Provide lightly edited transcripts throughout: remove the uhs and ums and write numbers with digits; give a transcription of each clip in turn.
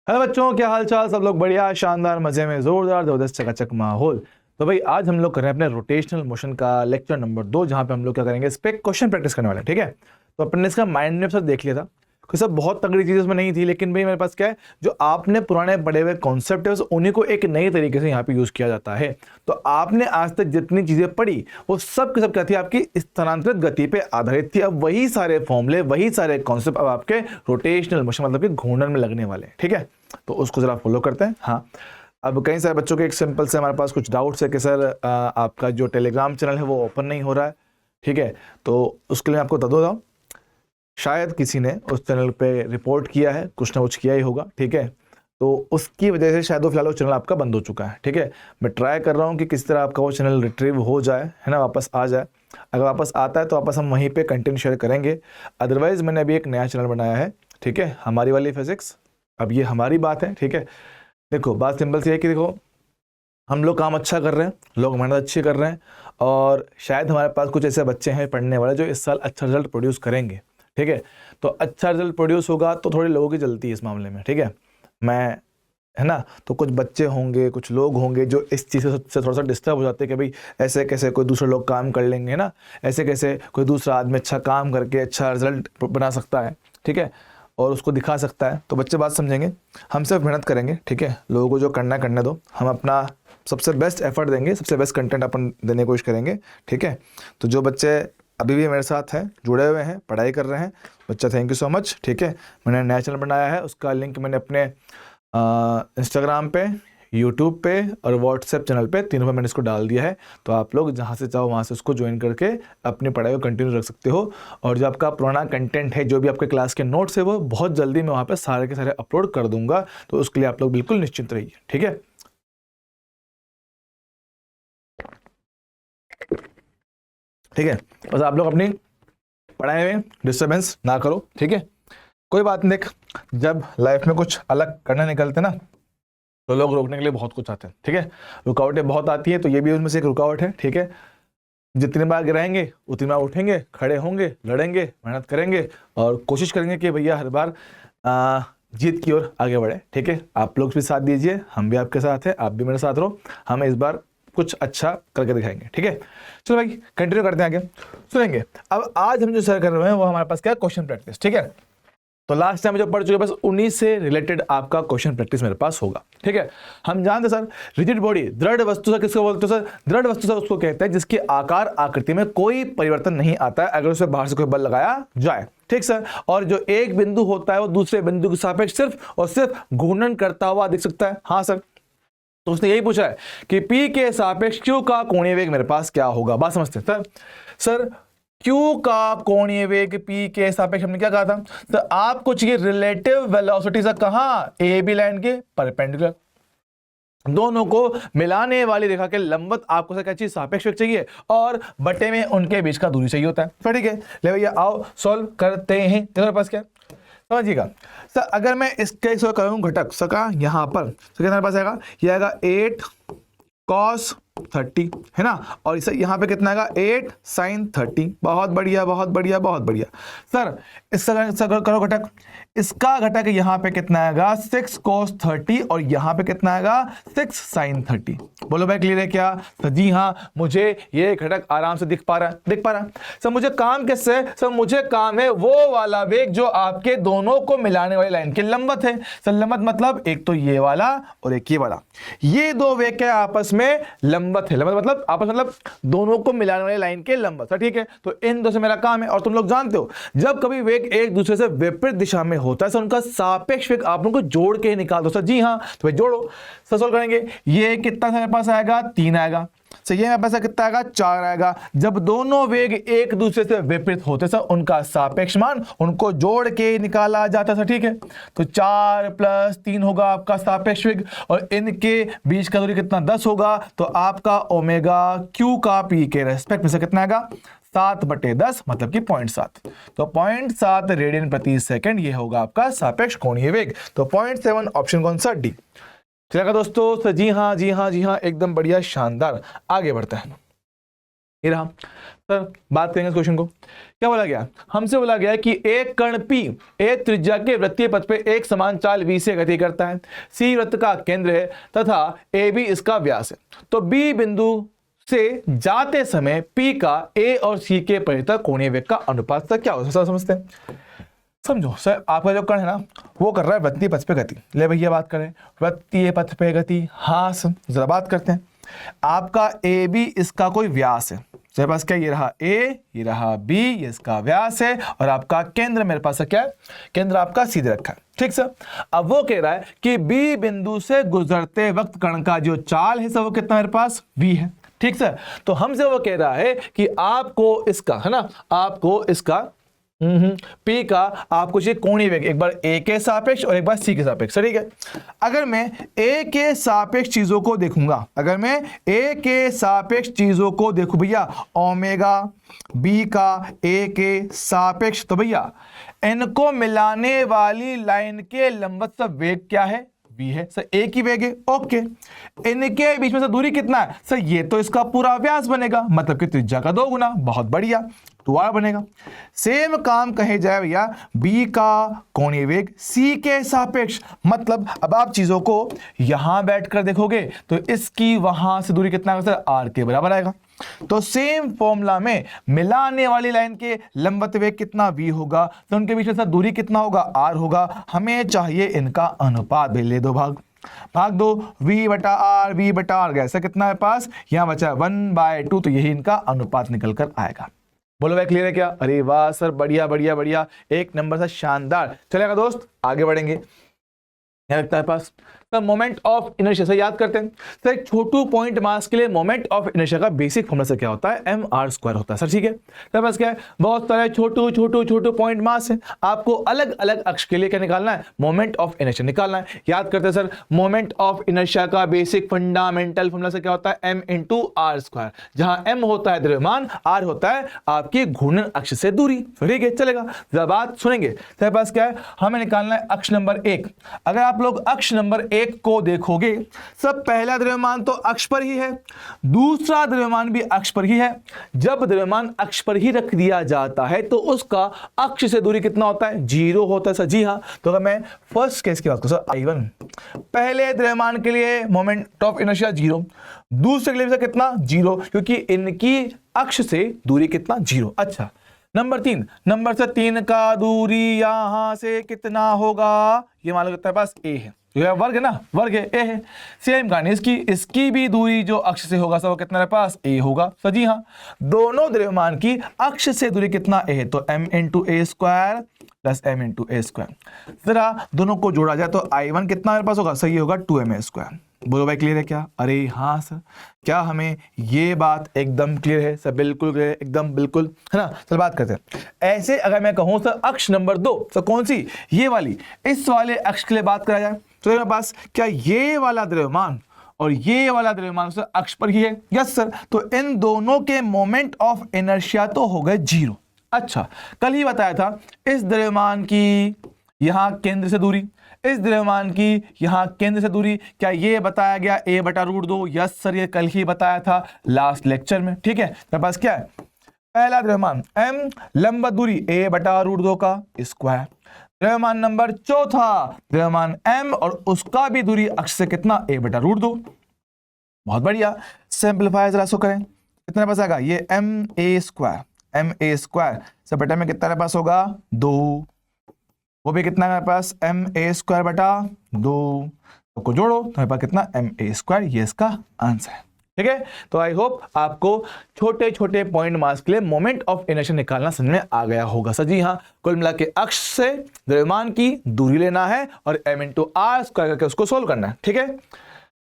Hello बच्चों, क्या हाल चाल। सब लोग बढ़िया, शानदार, मजे में, जोरदार, जबरदस्त, चकाचक माहौल। तो भाई आज हम लोग कर रहे हैं अपने रोटेशनल मोशन का लेक्चर नंबर 2, जहां पे हम लोग क्या करेंगे, इस पे क्वेश्चन प्रैक्टिस करने वाले हैं। ठीक है, तो अपन ने इसका माइंड मैप सर देख लिया था। कोई सब बहुत तगड़ी चीज़ उसमें नहीं थी, लेकिन भाई मेरे पास क्या है, जो आपने पुराने पढ़े हुए कॉन्सेप्ट है उन्हीं को एक नई तरीके से यहाँ पे यूज़ किया जाता है। तो आपने आज तक जितनी चीज़ें पढ़ी वो सब की सब क्या थी, आपकी स्थानांतरित गति पे आधारित थी। अब वही सारे फॉर्मूले, वही सारे कॉन्सेप्ट अब आपके रोटेशनल मोशन मतलब कि घूर्णन में लगने वाले हैं। ठीक है, तो उसको जरा फॉलो करते हैं। हाँ, अब कई सारे बच्चों के एक सिंपल से हमारे पास कुछ डाउट्स है कि सर आपका जो टेलीग्राम चैनल है वो ओपन नहीं हो रहा है। ठीक है, तो उसके लिए आपको बता दो, शायद किसी ने उस चैनल पे रिपोर्ट किया है, कुछ ना कुछ किया ही होगा। ठीक है, तो उसकी वजह से शायद वो फिलहाल वो चैनल आपका बंद हो चुका है। ठीक है, मैं ट्राई कर रहा हूँ कि किस तरह आपका वो चैनल रिट्रीव हो जाए, है ना, वापस आ जाए। अगर वापस आता है तो वापस हम वहीं पे कंटेंट शेयर करेंगे। अदरवाइज मैंने अभी एक नया चैनल बनाया है, ठीक है, हमारी वाली फिजिक्स। अब ये हमारी बात है। ठीक है, देखो बात सिंपल सी है कि देखो हम लोग काम अच्छा कर रहे हैं, लोग मेहनत अच्छी कर रहे हैं, और शायद हमारे पास कुछ ऐसे बच्चे हैं पढ़ने वाले जो इस साल अच्छा रिजल्ट प्रोड्यूस करेंगे। ठीक है, तो अच्छा रिजल्ट प्रोड्यूस होगा तो थोड़ी लोगों की जल्दी है इस मामले में। ठीक है, मैं, है ना, तो कुछ बच्चे होंगे, कुछ लोग होंगे जो इस चीज़ से थोड़ा सा डिस्टर्ब हो जाते हैं कि भाई ऐसे कैसे कोई दूसरे लोग काम कर लेंगे, है ना, ऐसे कैसे कोई दूसरा आदमी अच्छा काम करके अच्छा रिजल्ट बना सकता है। ठीक है, और उसको दिखा सकता है। तो बच्चे बात समझेंगे, हम सिर्फ मेहनत करेंगे। ठीक है, लोगों को जो करना है करने दो, हम अपना सबसे बेस्ट एफर्ट देंगे, सबसे बेस्ट कंटेंट अपन देने की कोशिश करेंगे। ठीक है, तो जो बच्चे अभी भी मेरे साथ हैं, जुड़े हुए हैं, पढ़ाई कर रहे हैं, बच्चा थैंक यू सो मच। ठीक है, मैंने नया चैनल बनाया है, उसका लिंक मैंने अपने इंस्टाग्राम पे, यूट्यूब पे और व्हाट्सएप चैनल पे, तीनों पे मैंने इसको डाल दिया है। तो आप लोग जहाँ से चाहो वहाँ से उसको ज्वाइन करके अपनी पढ़ाई को कंटिन्यू रख सकते हो। और जो आपका पुराना कंटेंट है, जो भी आपके क्लास के नोट्स है, वो बहुत जल्दी मैं वहाँ पे सारे के सारे अपलोड कर दूंगा। तो उसके लिए आप लोग बिल्कुल निश्चिंत रहिए। ठीक है, ठीक है, बस आप लोग अपनी पढ़ाई में डिस्टर्बेंस ना करो। ठीक है, कोई बात नहीं। देख, जब लाइफ में कुछ अलग करने निकलते ना, तो लोग रोकने के लिए बहुत कुछ आते हैं। ठीक है, रुकावटें बहुत आती है, तो ये भी उनमें से एक रुकावट है। ठीक है, जितनी बार गिराएंगे उतनी बार उठेंगे, खड़े होंगे, लड़ेंगे, मेहनत करेंगे और कोशिश करेंगे कि भैया हर बार जीत की ओर आगे बढ़े। ठीक है, आप लोग भी साथ दीजिए, हम भी आपके साथ हैं, आप भी मेरे साथ रहो, हम इस बार कुछ अच्छा करके दिखाएंगे। ठीक है, चलो भाई कंटिन्यू करते हैं, आगे सुनेंगे। अब आज हम जो सर कर रहे हैं वो हमारे पास क्या है, क्वेश्चन प्रैक्टिस। ठीक है, तो लास्ट टाइम जो पढ़ चुके बस उन्हीं से रिलेटेड आपका क्वेश्चन प्रैक्टिस मेरे पास होगा। ठीक है, हम जानते सर रिजिड बॉडी, दृढ़ वस्तु सर किसको बोलते हो सर? दृढ़ वस्तु सर उसको कहते हैं जिसके आकार आकृति में कोई परिवर्तन नहीं आता है अगर उसे बाहर से कोई बल लगाया जाए। ठीक सर, और जो एक बिंदु होता है वो दूसरे बिंदु के सापेक्ष सिर्फ और सिर्फ घूर्णन करता हुआ दिख सकता है। हाँ सर, तो उसने यही पूछा है कि P के सापेक्ष Q का कोणीय वेग मेरे पास क्या होगा। बात समझते हैं सर Q का कोणीय वेग P के सापेक्ष हमने क्या कहा था? तो आपको चाहिए रिलेटिव वेलोसिटी सर, कहां? ए बी लाइन के परपेंडिकुलर, दोनों को मिलाने वाली रेखा के लंबवत आपको सर क्या चाहिए? सापेक्ष वेग चाहिए, और बटे में उनके बीच का दूरी चाहिए होता है। तो ठीक है, ले भैया आओ सॉल्व करते हैं। तेरे पास क्या समझिएगा सर, अगर मैं इसके करूं घटक सका यहां पर, तो कितना पास आएगा? ये आएगा 8 cos 30, है ना, और इसे यहाँ पे कितना आएगा? 8 sin 30। बहुत बढ़िया, बहुत बढ़िया, बहुत बढ़िया। सर इसका करो घटक, इसका घटक यहाँ पे कितना आएगा? 6 cos 30, और यहाँ पे कितना आएगा? 6 sin 30। बोलो भाई क्लियर है क्या? तो जी हाँ, मुझे ये घटक आराम से दिख पा रहा है, दिख पा रहा है। सर मुझे काम किससे? सर मुझे काम है वो वाला वेग जो आपके दोनों को मिलाने वाली लाइन के लंबवत है। सर लंबवत मतलब एक तो ये वाला और एक ये वाला, ये दो वेग के आपस में लंबवत है। लंबवत मतलब आपस मतलब दोनों को मिलाने वाली लाइन के लंबवत। सर ठीक है, तो इन दो से मेरा काम है। और तुम लोग जानते हो जब कभी वेग एक दूसरे से विपरीत दिशा में होता है सर, उनका सापेक्ष वेग आप लोगों को जोड़ के निकाल दो। सर जी हाँ, तो भाई जोड़ो, सर सोल्व करेंगे। ये कितना मेरे पास आएगा? 3 आएगा। सर ये मेरे पास कितना आएगा? 4 आएगा। जब दोनों वेग एक दूसरे से विपरीत होते सर, उनका सापेक्ष मान उनको जोड़ के निकाला जाता है। सर ठीक है, तो 4 + 3 होगा आपका सापेक्ष वेग, और इनके बीच का दूरी कितना? 10 होगा। तो आपका ओमेगा Q का P के रेस्पेक्ट में से कितना आएगा? 7/10 मतलब कि 0.7। तो 0.7 रेडियन प्रति सेकंड ये होगा आपका सापेक्ष कोणीय वेग। तो 0.7 ऑप्शन कौन सा? डी। चलेगा दोस्तों? तो जी हाँ, जी हाँ, जी हाँ, एकदम बढ़िया, शानदार। आगे बढ़ते हैं, ये रहा सर बात करेंगे इस क्वेश्चन को। क्या बोला गया, हमसे बोला गया कि एक कण P एक त्रिज्या के वृत्तीय पथ पे एक समान चाल v से गति करता है, C वृत्त का केंद्र है तथा AB इसका व्यास है, तो B बिंदु से जाते समय P का A और C के परितः कोणीय वेग का अनुपात क्या होता है, सर समझते हैं। समझो सर, आपका जो कण है ना वो कर रहा है वृत्तीय पथ पे गति। ले भैया बात करें वृत्तीय पथ पे गति, हाँ सर जरा बात करते हैं। आपका ए बी इसका कोई व्यास है, मेरे पास क्या ये रहा ए, ये रहा बी, ये इसका व्यास है, और आपका केंद्र मेरे पास क्या है, केंद्र आपका सीधे रखा है, ठीक सर। अब वो कह रहा है कि बी बिंदु से गुजरते वक्त कण का जो चाल है सर वो कितना मेरे पास v है, ठीक सर। तो हमसे वो कह रहा है कि आपको इसका है ना, आपको इसका P का आपको चाहिए कोणीय वेग, एक बार A के सापेक्ष और एक बार C के सापेक्ष, ठीक है। अगर मैं A के सापेक्ष चीजों को देखूंगा, अगर मैं A के सापेक्ष चीजों को देखूं भैया, ओमेगा B का A के सापेक्ष, तो भैया इनको मिलाने वाली लाइन के लंबवत सब वेग क्या है, v है सर, एक ही वेग है, ओके। इनके बीच में से दूरी कितना है सर, ये तो इसका पूरा व्यास बनेगा, मतलब कि त्रिज्या का 2 गुना, बहुत बढ़िया, 2r बनेगा। सेम काम कहे जाए भैया b का कोणीय वेग c के सापेक्ष, मतलब अब आप चीजों को यहां बैठकर देखोगे तो इसकी वहां से दूरी कितना सर, r के बराबर आएगा। तो सेम फॉर्मूला में मिलाने वाली लाइन के लंबवत वेग कितना v होगा, तो उनके बीच में सर दूरी कितना होगा, r होगा। हमें चाहिए इनका अनुपात, भाई ले दो भाग दो, v बटा r गया, ऐसा कितना है पास, यहां बचा 1/2, तो यही इनका अनुपात निकल कर आएगा। बोलो भाई क्लियर है क्या, अरे वाह सर, बढ़िया बढ़िया बढ़िया, एक नंबर से शानदार। चलेगा दोस्त, आगे बढ़ेंगे। क्या लगता है पास सर, मोमेंट ऑफ इनर्शिया से याद करते हैं सर, एक छोटू पॉइंट मास के लिए मोमेंट ऑफ इनर्शिया का बेसिक फॉर्मूला से क्या होता है, mr² होता है सर, ठीक है। सर बस क्या है, बहुत सारे छोटू पॉइंट मास है, आपको अलग अलग अक्ष के लिए क्या निकालना है, मोमेंट ऑफ इनर्शिया निकालना है। याद करते हैं सर, मोमेंट ऑफ इनर्शिया का बेसिक फंडामेंटल फॉर्मूला से क्या होता है, m × r², जहां m होता है द्रव्यमान, r होता है आपकी घूर्णन अक्ष से दूरी, ठीक है। चलेगा, जब बात सुनेंगे सर, पास क्या है, हमें निकालना है अक्ष नंबर 1। अगर आप लोग अक्ष नंबर 1 को देखोगे, सब पहला द्रव्यमान तो अक्ष पर ही है, दूसरा द्रव्यमान भी अक्ष पर ही है। जब द्रव्यमान अक्ष पर ही रख दिया जाता है तो उसका अक्ष से दूरी कितना होता है, 0 होता है सर, जी हाँ। तो अगर मैं फर्स्ट केस की बात करूं सर, I1 पहले द्रव्यमान के लिए मोमेंट ऑफ इनर्शिया 0, दूसरे के लिए सर कितना 0, क्योंकि इनकी अक्ष से दूरी कितना 0। अच्छा, नंबर 3 का दूरी यहां से कितना होगा, ये मान लो कितना पास a है, वर्ग है ना, वर्ग है, ए है। सेम कहानी इसकी भी दूरी जो अक्ष से होगा सर वो कितना मेरे पास a होगा सर, जी हाँ। दोनों द्रव्यमान की अक्ष से दूरी कितना a है, तो m × a² plus m × a²। जरा दोनों को जोड़ा जाए तो I1 कितना मेरे पास होगा सर, ये होगा 2ma²। बोलो भाई क्लियर है क्या, अरे हाँ सर, क्या हमें ये बात एकदम क्लियर है सर, बिल्कुल क्लियर है, एकदम बिल्कुल, है ना। चल बात करते हैं। ऐसे अगर मैं कहूँ सर अक्ष नंबर 2, सर कौन सी, ये वाली, इस वाले अक्ष के लिए बात करा जाए तो मेरे पास क्या ये वाला द्रव्यमान और ये वाला द्रव्यमान सर अक्ष पर ही है, यस सर। तो इन दोनों के मोमेंट ऑफ इनर्शिया तो हो गए 0। अच्छा, कल ही बताया था इस द्रव्यमान की यहां केंद्र से दूरी, इस द्रव्यमान की यहां केंद्र से दूरी, क्या ये बताया गया a/√2, यस सर, ये कल ही बताया था लास्ट लेक्चर में, ठीक है। मेरे पास क्या है, पहला द्रव्यमान m, लंबवत दूरी a/√2 का स्क्वायर। द्रव्यमान नंबर चौथा, द्रव्यमान m और उसका भी दूरी अक्ष से कितना, a/√2। बहुत बढ़िया, सिंपलीफाई जरा सो करें, कितने पास आएगा, ये ma² से बटा में कितना पास होगा 2, वो भी कितना मेरे पास ma²/2, को जोड़ो तो मेरे पास कितना ma², ये इसका आंसर है, ठीक है। तो आई होप आपको छोटे छोटे पॉइंट मास के लिए मोमेंट ऑफ इनर्शिया निकालना समझ में आ गया होगा सर, जी हाँ। कुल मिला के अक्ष से द्रव्यमान की दूरी लेना है और m × r² करके उसको सोल्व करना है, ठीक है।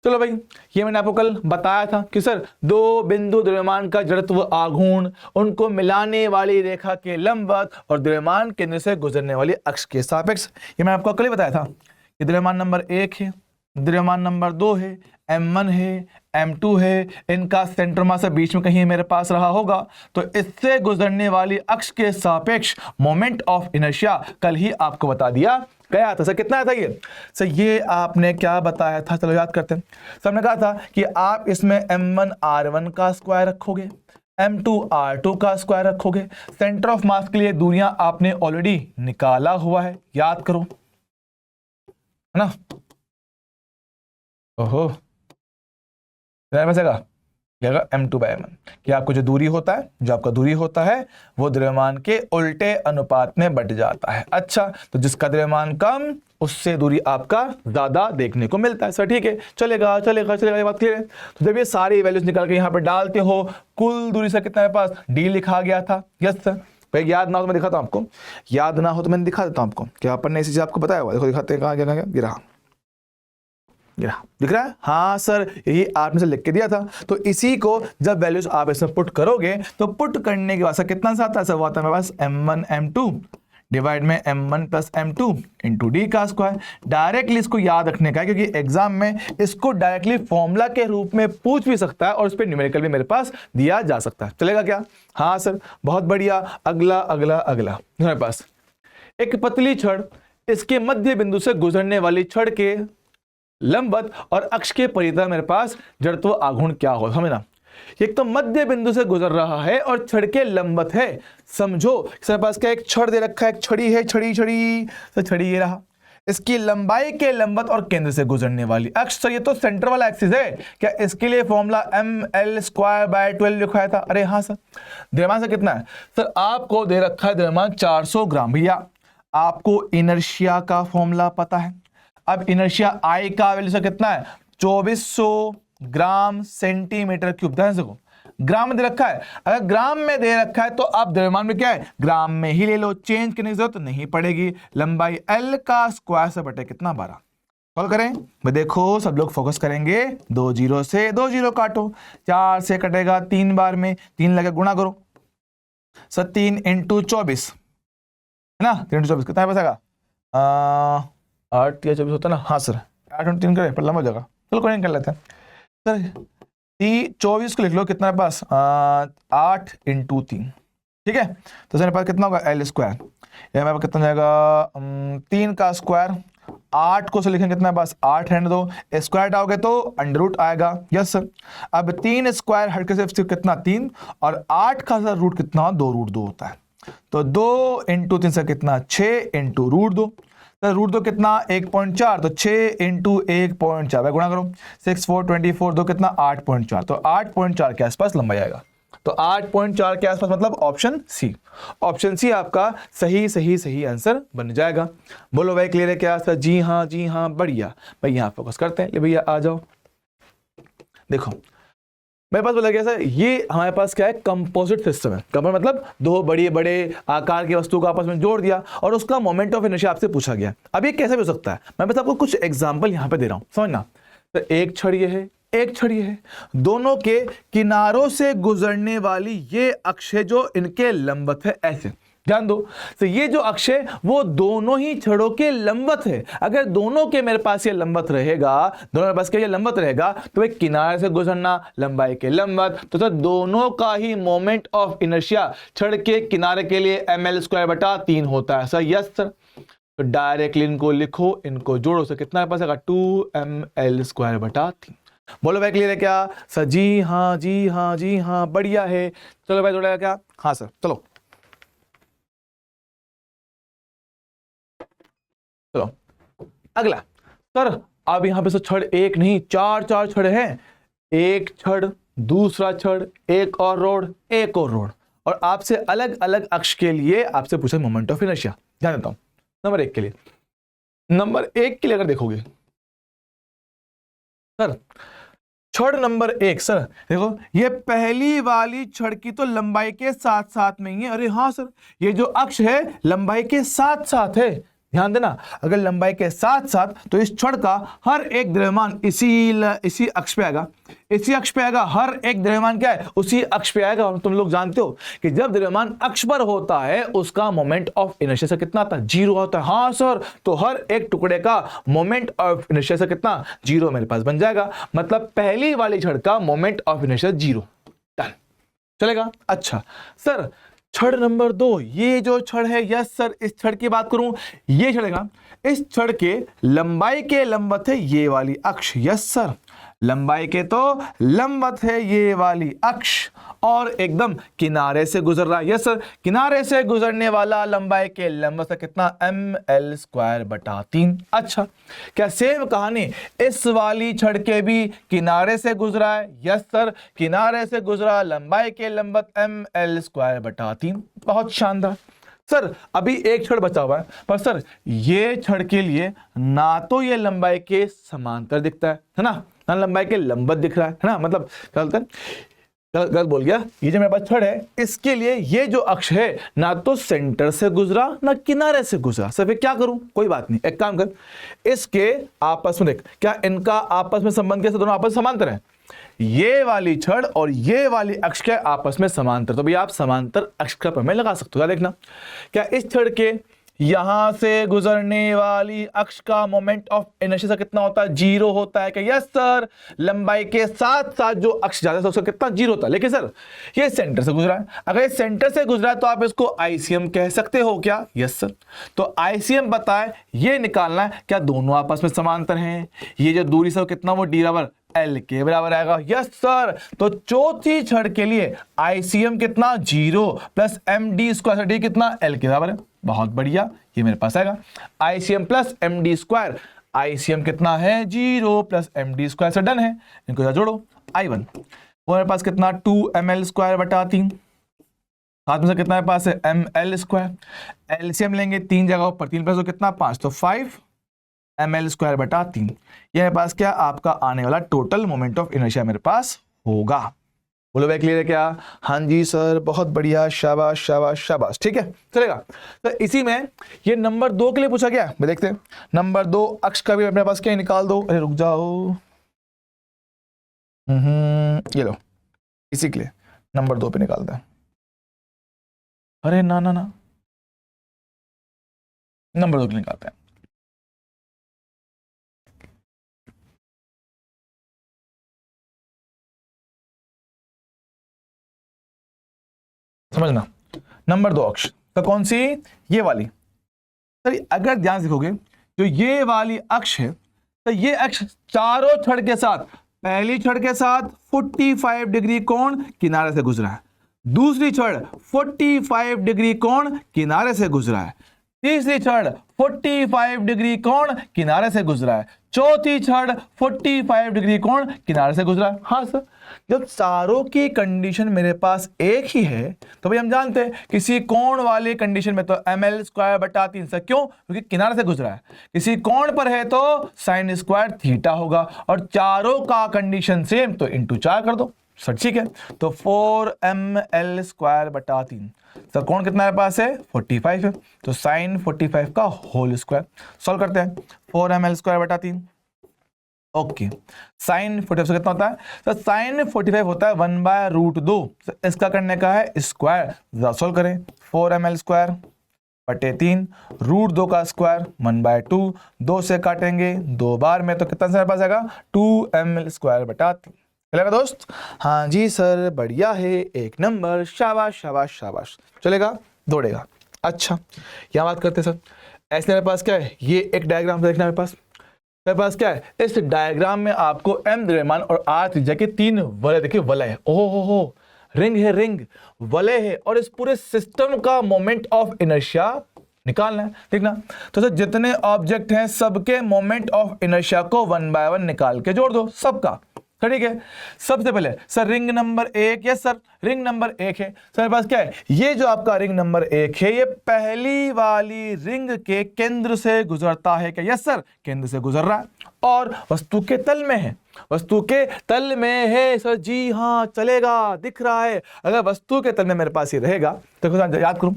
चलो भाई, ये मैंने आपको कल बताया था कि सर दो बिंदु द्रव्यमान का जड़त्व आघूर्ण, उनको मिलाने वाली रेखा के लंबवत और द्रव्यमान केंद्र से गुजरने वाली अक्ष के सापेक्ष। ये मैंने आपको कल ही बताया था कि द्रव्यमान नंबर 1 है, द्रव्यमान नंबर 2 है, m1 है, m2 है, इनका सेंटर मास बीच में कहीं मेरे पास रहा होगा, तो इससे गुजरने वाली अक्ष के सापेक्ष मोमेंट ऑफ इनर्शिया कल ही आपको बता दिया गया था। सर कितना था ये, सर ये आपने क्या बताया था, चलो याद करते हैं। सर हमने कहा था कि आप इसमें m1 r1 का स्क्वायर रखोगे, m2r2 का स्क्वायर रखोगे। सेंटर ऑफ मास के लिए दूरियां आपने ऑलरेडी निकाला हुआ है, याद करो, है ना। ओहो, बचेगा m2/m1 कि आपको जो दूरी होता है, जो आपका दूरी होता है वो द्रव्यमान के उल्टे अनुपात में बट जाता है। अच्छा, तो जिसका द्रव्यमान कम उससे दूरी आपका ज्यादा देखने को मिलता है। सर ठीक है, चलेगा चलेगा चलेगा, ये बात क्लियर है। तो जब ये सारी वैल्यूज निकाल के यहाँ पे डालते हो, कुल दूरी से कितना है पास d लिखा गया था। यस सर, भाई याद ना हो तो मैं दिखाता हूँ आपको, याद ना हो तो मैंने दिखा देता हूँ आपको, क्या अपन ने इसी चीज आपको बताया हुआ। देखो दिखाते हैं, कहाँ गया, ये रहा, दिख रहा है। हाँ सर, यही आपने से लिख के दिया था। तो इसी को जब वैल्यूज आप इसमें पुट करोगे तो पुट करने के बाद कितना सा आता है, सर वो आता है मेरे पास m1 m2 डिवाइड में m1 plus m2 into D का स्क्वायर। डायरेक्टली इसको याद रखने का है, क्योंकि एग्जाम में इसको डायरेक्टली फॉर्मूला के रूप में पूछ भी सकता है और उस पर न्यूमेरिकल भी मेरे पास दिया जा सकता है। चलेगा क्या? हाँ सर, बहुत बढ़िया। अगला अगला अगला मेरे पास एक पतली छड़, इसके मध्य बिंदु से गुजरने वाली छड़ के लंबवत और अक्ष के परितः मेरे पास जड़त्व आघूर्ण क्या हो, समझना। एक तो मध्य बिंदु से गुजर रहा है और छड़ के लंबवत है। समझो इसके पास क्या, एक छड़ दे रखा है, एक छड़ी है, छड़ी छड़ी तो छड़ी ये रहा, इसकी लंबाई के लंबवत और केंद्र से गुजरने वाली अक्ष। सर ये तो सेंटर वाला एक्सिस है क्या? इसके लिए फॉर्मूला ml²/12 लिखवाया था। अरे हाँ सर। द्रव्यमान से कितना है सर? आपको दे रखा है द्रव्यमान 400 ग्राम। भैया आपको इनर्शिया का फॉर्मूला पता है। अब इनर्शिया आई का वैल्यू से कितना है? 2400 ग्राम सेंटीमीटर क्यूब। ध्यान से देखो, ग्राम में दे रखा है। अगर ग्राम में दे रखा है तो आप द्रव्यमान में क्या है, ग्राम में ही ले लो, चेंज करने की जरूरत नहीं पड़ेगी। लंबाई l का स्क्वायर से बटे कितना, 12। कॉल करें मैं, देखो सब लोग फोकस करेंगे। 2 जीरो से 2 जीरो काटो, 4 से कटेगा 3 बार में, 3 लगे गुणा करो। सर 3 इंटू 24 है ना, 3 इंटू 24 कितना बचेगा? 8 या 24 होता है ना। हाँ सर, 8 और 3 करे पर लंबा हो जाएगा। चलो कोई नहीं, कर लेते हैं सर। 24 को लिख लो, कितना है पास? 8 इंटू 3, ठीक है। तो सर मेरे पास कितना होगा, l स्क्वायर। मेरे पास कितना जाएगा, 3 का स्क्वायर। 8 को से लिखेंगे कितना है पास? 8 रहने दो, स्क्वायर आओगे तो अंडर रूट आएगा। Yes sir. अब 3 स्क्वायर हट के सिर्फ कितना, 3, और 8 का सर रूट कितना, 2 रूट 2 होता है। तो 2 इंटू 3 से कितना, 6 इंटू रूट 2। रूट 2 कितना, 1.4, तो 6 इंटू 1.4 गुणा करो। 6 4 24, 2 कितना, 8.4। तो 8.4 के आसपास लंबाई आएगा। तो 8.4 के आसपास मतलब ऑप्शन सी। ऑप्शन सी आपका सही सही सही आंसर बन जाएगा। बोलो भाई क्लियर है क्या सर? जी हाँ जी हाँ, बढ़िया। भाई यहाँ फोकस करते हैं। ले भैया आ जाओ, देखो मेरे पास बोला गया सर, ये हमारे पास क्या है, कंपोजिट सिस्टम है। कंपोजिट मतलब दो बड़े बड़े आकार की वस्तु को आपस में जोड़ दिया और उसका मोमेंट ऑफ इनर्शिया आपसे पूछा गया। अब ये कैसे भी हो सकता है, मैं बस आपको कुछ एग्जांपल यहाँ पे दे रहा हूँ, समझना। तो एक छड़ ये है, एक छड़ ये है, दोनों के किनारों से गुजरने वाली ये अक्ष है जो इनके लंबवत है, ऐसे ध्यान दो। तो ये जो अक्ष है वो दोनों ही छड़ों के लंबवत है। अगर दोनों के मेरे पास ये लंबवत रहेगा, दोनों के पास क्या ये लंबवत रहेगा, तो एक किनारे से गुजरना, लंबाई के लंबवत, तो सर दोनों का ही मोमेंट ऑफ इनर्शिया छड़ के किनारे के लिए ml²/3 होता है। Sir yes sir. तो डायरेक्टली इनको लिखो, इनको जोड़ो, सर कितना पास आएगा, 2ml²/3। बोलो भाई क्लियर है क्या सर? जी हाँ जी हाँ जी हाँ, बढ़िया है। चलो भाई जोड़ेगा क्या? हाँ सर। चलो चलो अगला। सर अब यहां पे से छड़ एक नहीं, 4 छड़ हैं। एक छड़, दूसरा छड़, एक और रोड, एक और रोड, और आपसे अलग अलग अक्ष के लिए आपसे पूछा मोमेंट ऑफ इनर्शिया। ध्यान देता हूं नंबर 1 के लिए। नंबर 1 के लिए अगर देखोगे सर, छड़ नंबर 1, सर देखो ये पहली वाली छड़ की तो लंबाई के साथ साथ में ही है। अरे हाँ सर, ये जो अक्ष है लंबाई के साथ साथ है। ध्यान देना, अगर लंबाई के साथ साथ तो इस छड़ का हर एक द्रव्यमान इसी अक्ष पे आएगा, इसी अक्ष पे आएगा। हर एक द्रव्यमान क्या है, उसी अक्ष पे आएगा। और तुम लोग जानते हो कि जब द्रव्यमान अक्ष पर होता है उसका मोमेंट ऑफ इनर्शिया से कितना आता है, 0 होता है। हाँ सर, तो हर एक टुकड़े का मोमेंट ऑफ इनर्शिया से कितना, 0 मेरे पास बन जाएगा। मतलब पहली वाली छड़ का मोमेंट ऑफ इनर्शिया 0। डन, चलेगा। अच्छा सर छड़ नंबर 2, ये जो छड़ है, यस सर, इस छड़ की बात करूं, ये छड़ेगा, इस छड़ के लंबाई के लंबवत है ये वाली अक्ष। यस सर, लंबाई के तो लंबवत है ये वाली अक्ष और एकदम किनारे से गुजर रहा है। यस सर, किनारे से गुजरने वाला लंबाई के लंबवत से कितना ml²/3। अच्छा, क्या सेम कहानी इस वाली छड़ के भी किनारे से गुजरा है? यस सर, किनारे से गुजरा, लंबाई के लंबवत ml²/3। बहुत शानदार। सर अभी एक छड़ बचा हुआ है, पर सर ये छड़ के लिए ना तो ये लंबाई के समांतर दिखता है ना, ना लंबाई के लंबवत दिख रहा है ना, मतलब गलत बोल गया। ये जो मेरे पास छड़ है इसके लिए ये जो अक्ष है ना तो सेंटर से गुजरा ना किनारे से गुजरा। सर फिर क्या करूं? कोई बात नहीं, एक काम कर, इसके आपस में देख, क्या इनका आपस में संबंध कैसे? दोनों आपस में समांतर है। ये वाली छड़ और ये वाली अक्ष के आपस में समांतर, तो भैया आप समांतर अक्ष का प्रमेय लगा सकते हो। क्या देखना, क्या इस छड़ के यहां से गुजरने वाली अक्ष का मोमेंट ऑफ इनर्शिया से कितना होता है? 0 होता है। क्या? यस सर, लंबाई के साथ साथ जो अक्ष जाता है उसका कितना? 0 होता है। लेकिन सर ये सेंटर से गुजरा है, अगर ये सेंटर से गुजरा है तो आप इसको आईसीएम कह सकते हो क्या? यस सर, तो आईसीएम बताए ये निकालना है, क्या दोनों आपस में समांतर हैं? ये जो दूरी से कितना, वो डी बराबर एल के बराबर आएगा। यस सर, तो चौथी छड़ के लिए आईसीएम कितना? 0 प्लस md², डी कितना? एल के बराबर है। बहुत बढ़िया, ये मेरे पास आएगा आईसीएम प्लस md²। आईसीएम कितना है? 0 प्लस md² से डन है, इनको जोड़ो। I1 वो मेरे पास कितना? 2ml²/3। साथ में से कितना मेरे पास है? ml²। एलसीएम लेंगे 3 जगहों पर, 3 प्लस कितना? 5, तो 5 ml²/3। ये मेरे पास क्या आपका आने वाला टोटल मोमेंट ऑफ इनर्शिया मेरे पास होगा। बोलो भाई क्लियर है क्या? हाँ जी सर, बहुत बढ़िया, शाबाश शाबाश शाबाश। ठीक है, चलेगा। तो इसी में ये नंबर 2 के लिए पूछा गया, मैं देखते हैं। नंबर 2 अक्ष का भी अपने पास क्या निकाल दो। अरे रुक जाओ, ये लो, इसी के लिए नंबर 2 पे निकालते हैं। अरे ना ना ना, नंबर 2 के लिए निकालते हैं। समझना, नंबर 2 अक्ष तो कौन सी? ये वाली। सर अगर ध्यान से देखोगे, जो ये वाली अक्ष है, तो ये अक्ष चारों छड़ के साथ, पहली छड़ के साथ 45 डिग्री कोण किनारे से गुजरा है, दूसरी छड़ 45 डिग्री कोण किनारे से गुजरा है, तीसरी छड़ 45 डिग्री कोण किनारे से गुजरा है, चौथी छड़ 45 डिग्री कोण किनारे से गुजरा है। हाँ सर, जब चारों की कंडीशन मेरे पास एक ही है तो भाई हम जानते हैं किसी कोण वाली कंडीशन में तो ml²/3 से, क्यों? क्योंकि किनारे से गुजरा है। किसी कोण पर है तो sin² थीटा होगा, और चारों का कंडीशन सेम तो इंटू 4 कर दो। सर ठीक है, तो 4ml²/3। सर कोण कितना मेरे पास है? 45 है, तो sin 45 का होल स्क्वायर। सॉल्व करते हैं, 4ml²/3। ओके, साइन 45 कितना होता है? तो साइन 45 होता है 1/√2। इसका करने का है स्क्वायर, सॉल्व करें। 4ml²/3, √2 का स्क्वायर 1/2, 2 से काटेंगे 2 बार में, तो कितना मेरे पास आएगा? 2ml²/3। चलेगा दोस्त? हाँ जी सर, बढ़िया है, एक नंबर, शाबाश शाबाश शाबाश। चलेगा, दौड़ेगा। अच्छा, यहाँ बात करते हैं सर, ऐसे मेरे पास क्या है? ये एक डायग्राम देखना मेरे पास। मेरे पास क्या है? इस डायग्राम में आपको m द्रव्यमान और r त्रिज्या के 3 वलय, देखिए वलय है, ओहो हो, रिंग है, रिंग वलय है, और इस पूरे सिस्टम का मोमेंट ऑफ इनर्शिया निकालना है। देखना, तो सर जितने ऑब्जेक्ट हैं सबके मोमेंट ऑफ इनर्शिया को 1 बाय 1 निकाल के जोड़ दो सबका। ठीक है, सबसे पहले sir ring number 1, yes sir ring number 1 है। सर मेरे पास क्या है? ये जो आपका रिंग नंबर 1 है, ये पहली वाली रिंग के केंद्र से गुजरता है। क्या? यस सर, केंद्र से गुजर रहा है और वस्तु के तल में है। वस्तु के तल में है सर, जी हाँ, चलेगा, दिख रहा है। अगर वस्तु के तल में मेरे पास ये रहेगा तो याद करूं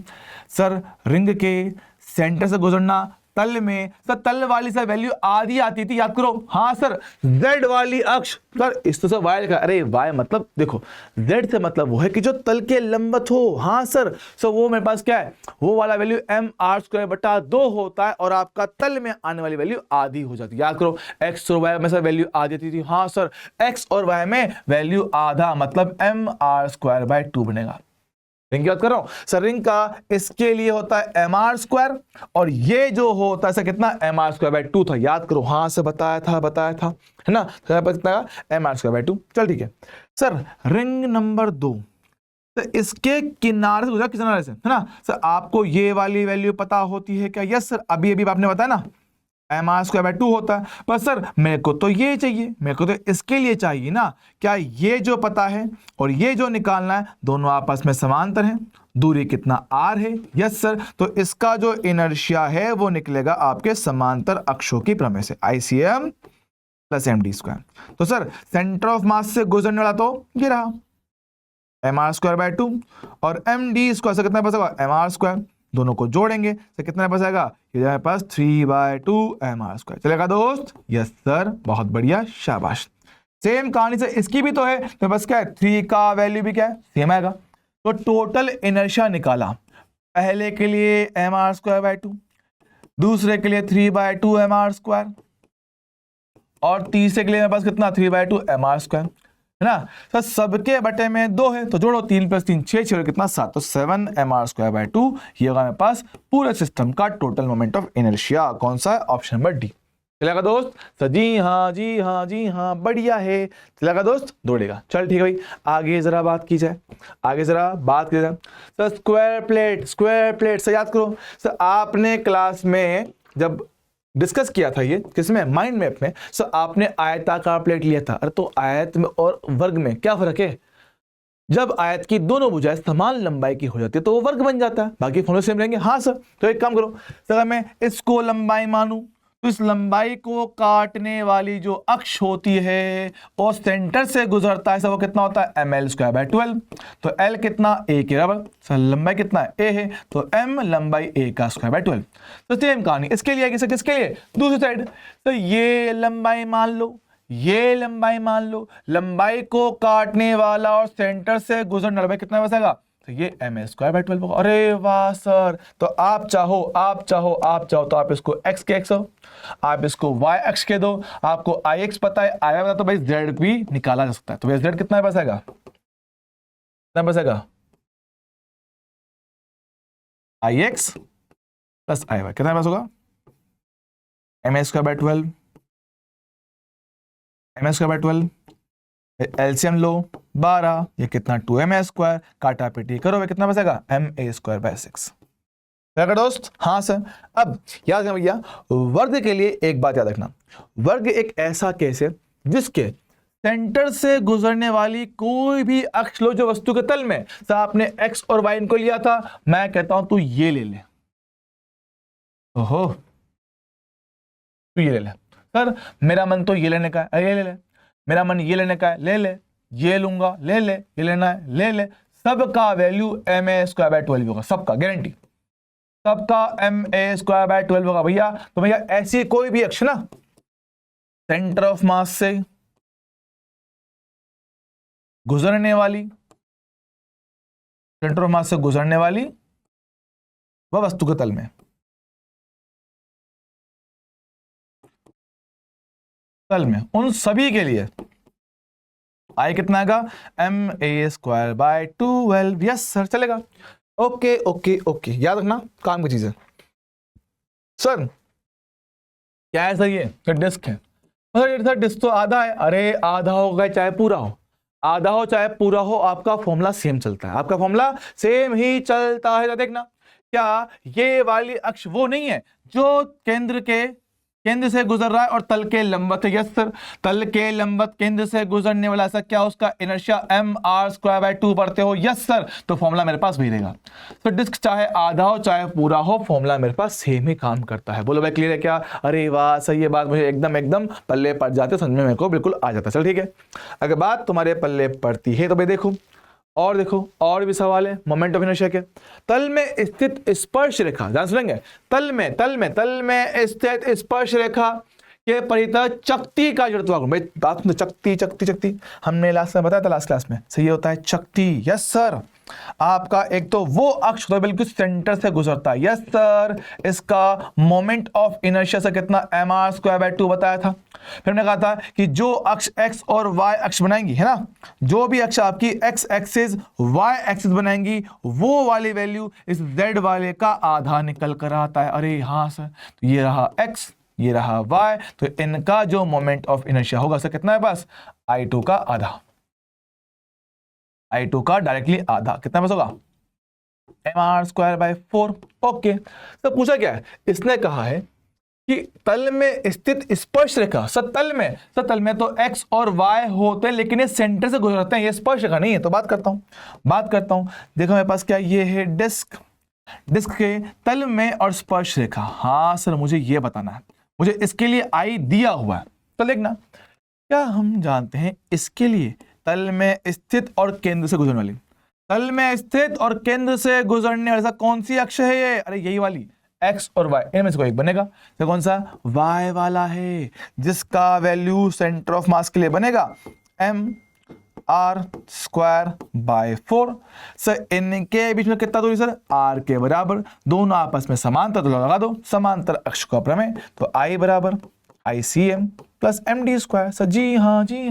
सर, रिंग के सेंटर से गुजरना, तल में, सर तल वाली सर वैल्यू आधी आती थी, याद करो। हाँ सर, z वाली अक्ष, सर इस तो सर y लिखा, अरे y मतलब देखो, z से मतलब वो है कि जो तल के लंबवत हो। हाँ सर, सो वो मेरे पास क्या है? वो वाला वैल्यू mr²/2 होता है, और आपका तल में आने वाली वैल्यू आधी हो जाती है। याद करो, x और y में सर वैल्यू आधी आती थी। हाँ सर, x और y में वैल्यू आधा, मतलब mr²/2 बनेगा। रिंग की बात कर रहा हूं सर, रिंग का इसके लिए होता है mr², और ये जो होता है सर कितना mr²/2 था, याद करो, हाँ से बताया था है ना, कितना mr²/2। चल ठीक है सर, रिंग नंबर 2, तो इसके किनारे से गुजरा, किनारे से, है ना सर, आपको ये वाली वैल्यू पता होती है क्या? यस सर, अभी अभी आपने बताया ना mr²/2 होता है, पर सर मेरे को तो ये चाहिए, मेरे को तो इसके लिए चाहिए ना, क्या ये जो पता है और ये जो निकालना है दोनों आपस में समांतर हैं, दूरी कितना r है? यस सर, तो इसका जो इनर्शिया है वो निकलेगा आपके समांतर अक्षों की प्रमेय से, ICM + md²। तो सर सेंटर ऑफ मास से गुजरने वाला तो ये रहा mr²/2, और md² से कितना बचेगा mr², दोनों को जोड़ेंगे तो कितना बचेगा, ये हमारे पास 3/2 mr²। चलेगा दोस्त? यस सर, बहुत बढ़िया, शाबाश। सेम कहानी से इसकी भी तो है, तो बस क्या है, 3 का वैल्यू भी क्या है, सेम आएगा। तो टोटल इनर्शिया निकाला, पहले के लिए mr²/2, दूसरे के लिए 3/2 mr², और तीसरे के लिए मेरे पास कितना 3/2 mr², है ना सर। सबके बटे में 2 है तो जोड़ो, 3 + 3 6, 6 कितना 7, तो 7 mr²/2 ये होगा मेरे पास पूरे सिस्टम का टोटल मोमेंट ऑफ इनर्शिया। कौन सा है? Option number D. चलेगा दोस्त? सर जी हाँ जी हाँ जी हाँ, बढ़िया है, चलेगा दोस्त, दौड़ेगा। चल ठीक है भाई, आगे जरा बात की जाए, आगे जरा बात की जाए। सर स्क्वायर प्लेट से याद करो सर, आपने क्लास में जब डिस्कस किया था ये किसमें, माइंड मैप में, सो आपने आयताकार प्लेट लिया था। अरे तो आयत में और वर्ग में क्या फर्क है? जब आयत की दोनों भुजाएं समान लंबाई की हो जाती है तो वो वर्ग बन जाता है, बाकी फॉर्मूले सेम रहेंगे। हाँ सर, तो एक काम करो सर, मैं इसको लंबाई मानूं तो इस लंबाई को काटने वाली जो अक्ष होती है और सेंटर से गुजरता है सर, वो कितना होता है ml²/12। तो l कितना, a के बराबर, सर लंबाई कितना है, a है, तो m लंबाई a का ²/12। तो सेम कहानी इसके लिए आएगी सर, किसके लिए, दूसरी साइड। तो ये लंबाई मान लो, ये लंबाई मान लो, लंबाई को काटने वाला और सेंटर से गुजरने वाला कितना बचेगा, तो ये ml²/12 होगा। अरे वाह सर, तो आप चाहो तो आप इसको x के x हो, आप इसको y अक्ष के दो, आपको ix पता है, y पता, तो भाई z भी निकाला जा सकता है। तो भाई z कितना बचेगा, कितना बचेगा, ix + iy कितना बस होगा, ml²/12, ml²/12, एलसीएम लो 12, ये कितना 2ma², काटा पीटी करो, कितना बचेगा ma²/6। दोस्त? हाँ सर। अब याद रखना भैया, वर्ग के लिए एक बात याद रखना, वर्ग एक ऐसा केस है जिसके सेंटर से गुजरने वाली कोई भी अक्ष लो जो वस्तु के तल में, सर आपने x और y इनको लिया था, मैं कहता हूं तू ये ले ले, ओहो तू ये ले ले सर, मेरा मन तो ये लेने का है, ये ले ले, मेरा मन ये लेने का है, ले ले, ये लूंगा, ले ले, ये लेना है, ले ले, सबका वैल्यू ma²/12 होगा, सबका गारंटी, सबका ma²/12 होगा भैया। तो भैया ऐसी कोई भी अक्ष ना सेंटर ऑफ मास से गुजरने वाली, सेंटर ऑफ मास से गुजरने वाली वह वस्तु के तल में, उन सभी के लिए आई कितना आएगा ma²/12। यस सर, चलेगा। ओके ओके ओके, याद रखना काम की चीज है। सर क्या है सर, ये डिस्क है सर, डिस्क तो आधा है, अरे आधा होगा चाहे पूरा हो, आधा हो चाहे पूरा हो, आपका फॉर्मूला सेम चलता है, आपका फॉर्मूला सेम ही चलता है। देखना, क्या ये वाली अक्ष वो नहीं है जो केंद्र से गुजर रहा है और तल के लंबवत है? यस सर, तल के लंबवत केंद्र से गुजरने वाला ऐसा क्या, उसका इनर्शिया mr²/2 पढ़ते हो? यस सर, तो फॉर्मूला मेरे पास भी रहेगा। तो डिस्क चाहे आधा हो चाहे पूरा हो, फॉर्मूला मेरे पास सेम ही काम करता है। बोलो भाई क्लियर है क्या? अरे वाह सही, ये बात मुझे एकदम पल्ले पड़ जाते, समझ में मेरे को बिल्कुल आ जाता। चल ठीक है, अगर बात तुम्हारे पल्ले पड़ती है तो भाई देखो, और देखो और भी सवाल है मोमेंट ऑफ इनर्शिया के। तल में स्थित स्पर्श रेखा, ध्यान सुनेंगे, तल में स्थित स्पर्श रेखा के परितः चक्ति का जड़त्वाघूर्ण। भाई बात सुनो, चक्ति चक्ति चक्ति हमने लास्ट में बताया था, लास्ट क्लास में। सही होता है चक्ति। Yes sir. आपका एक तो वो अक्ष तो बिल्कुल सेंटर से गुजरता है। Yes sir. इसका मोमेंट ऑफ इनर्शिया से कितना mr²/2 बताया था। फिर हमने कहा था कि जो अक्ष x और y अक्ष बनाएंगी, है ना, जो भी अक्ष आपकी x एक्सिस y एक्सिस बनाएंगी, वो वाली वैल्यू इस z वाले का आधा निकल कर आता है। अरे हाँ सर, तो ये रहा x, ये रहा y, तो इनका जो मोमेंट ऑफ इनर्शिया होगा सर कितना है पास, I2 का आधा। I2 का डायरेक्टली आधा कितना पास होगा, mr²/4। ओके। तो पूछा क्या है, इसने कहा है कि तल में स्थित स्पर्श रेखा, सर तल में तो x और y होते हैं, लेकिन ये सेंटर से गुजरते हैं, ये स्पर्श रेखा नहीं है। तो बात करता हूं। देखो मेरे पास क्या, ये है डिस्क के तल में और स्पर्श रेखा। हाँ सर, मुझे ये बताना है, मुझे इसके लिए I दिया हुआ है। तो देखना, क्या हम जानते हैं इसके लिए तल में स्थित और केंद्र से गुजरने वाली, तल में स्थित और केंद्र से गुजरने वाला कौन सी अक्ष है ये, अरे यही वाली x और y, इनमें से कोई एक बनेगा। तो कौन सा, y वाला है, जिसका वैल्यू सेंटर ऑफ मास के लिए बनेगा mr²/4। सर इनके बीच में कितना दूरी सर, r के बराबर, दोनों आपस में समांतर, तो लगा दो समांतर अक्ष का प्रमेय। तो I बराबर ICM प्लस MD²। सर जी हाँ, है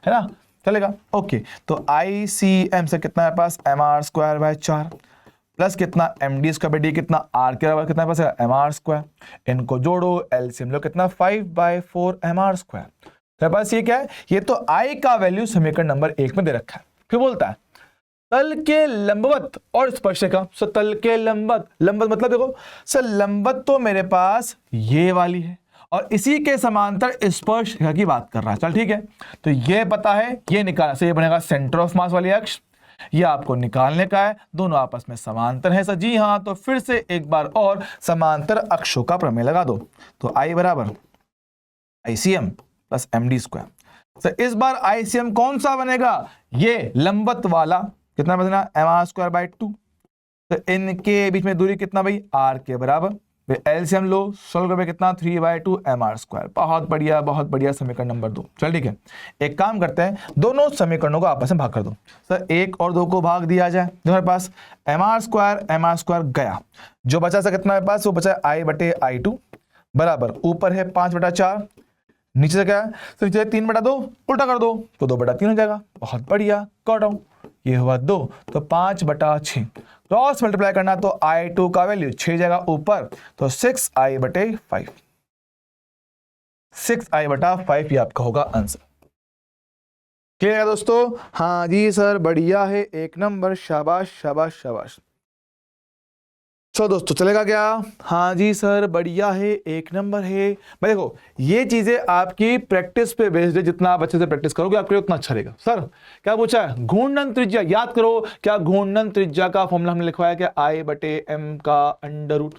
ना, चलेगा। ओके। तो ICM से कितना है पास, mr²/4 प्लस कितना MD²/d कितना, r के बराबर कितना पास है, mr²। इनको जोड़ो, एलसीएम लो कितना, 5/4 mr²। तो पास ये क्या है, ये तो I का वैल्यू समीकरण नंबर 1 में दे रखा है। फिर बोलता है तल के लंबवत और स्पर्शरेखा। सर तल के लंबवत मतलब देखो सर, लंबवत तो मेरे पास ये वाली है और इसी के समांतर स्पर्श रेखा की बात कर रहा है। चल ठीक है, तो ये पता है, ये निकालना से ये बनेगा सेंटर ऑफ मास वाली अक्ष, ये आपको निकालने का है, दोनों आपस में समांतर है सर जी हाँ। तो फिर से एक बार और समांतर अक्षों का प्रमेय लगा दो। तो I बराबर ICM प्लस MD²। सर इस बार ICM कौन सा बनेगा, ये लंबवत वाला, कितना बनेगा mr²/2। तो इनके बीच में दूरी कितना भाई, r के बराबर। एलसीएम लो, सोल्व करके कितना, 3/2 mr²। बहुत बढ़िया समीकरण नंबर 2। चल ठीक है, एक काम करते हैं, दोनों समीकरणों को आपस में भाग कर दो। सर 1 और 2 को भाग दिया जाए, जो हमारे पास mr² गया, जो बचा सर कितना मेरे पास, वो बचा I/I2 बराबर, ऊपर है 5/4, नीचे से क्या है, तो नीचे 3/2, उल्टा कर दो तो 2/3 हो जाएगा। बहुत बढ़िया, कट आउट, ये हुआ 2, तो 5/6 क्रॉस मल्टीप्लाई करना, तो I2 का वैल्यू 6 जाएगा ऊपर, तो 6I/5, 6I/5 ये आपका होगा आंसर। क्लियर है दोस्तों, हाँ जी सर, बढ़िया है, 1 नंबर, शाबाश। चलो दोस्तों, चलेगा क्या, हाँ जी सर, बढ़िया है, 1 नंबर है। भाई देखो, ये चीजें आपकी प्रैक्टिस पे बेस्ड है, जितना आप अच्छे से प्रैक्टिस करोगे आपके लिए उतना अच्छा रहेगा। सर क्या पूछा है, घूर्णन त्रिज्या याद करो, क्या घूर्णन त्रिज्या का फॉर्मूला हमने लिखवाया, क्या I/m का अंडर रूट।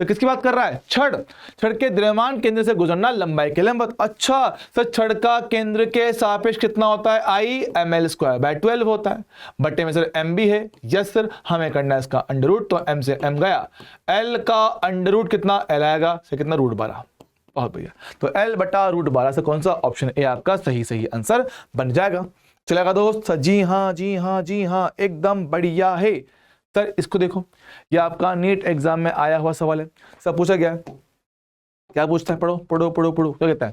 तो किसकी बात कर रहा है, छड़ के द्रव्यमान केंद्र से गुजरना लंबाई के लंबवत। अच्छा सर, छड़ का केंद्र के सापेक्ष कितना होता है, I ml²/12 होता है, बट्टे में सर m भी है। यस सर, हमें करना है इसका अंडर रूट, तो m से m गया, l का अंडर रूट कितना, l आएगा से कितना, √12। बहुत बढ़िया, तो l/√12 से कौन सा, ऑप्शन ए आपका सही आंसर बन जाएगा। चलेगा दोस्त, जी हाँ, एकदम बढ़िया है। सर इसको देखो, ये आपका नीट एग्जाम में आया हुआ सवाल है। सब पूछा गया है, क्या पूछता है, पढ़ो। क्या कहता है,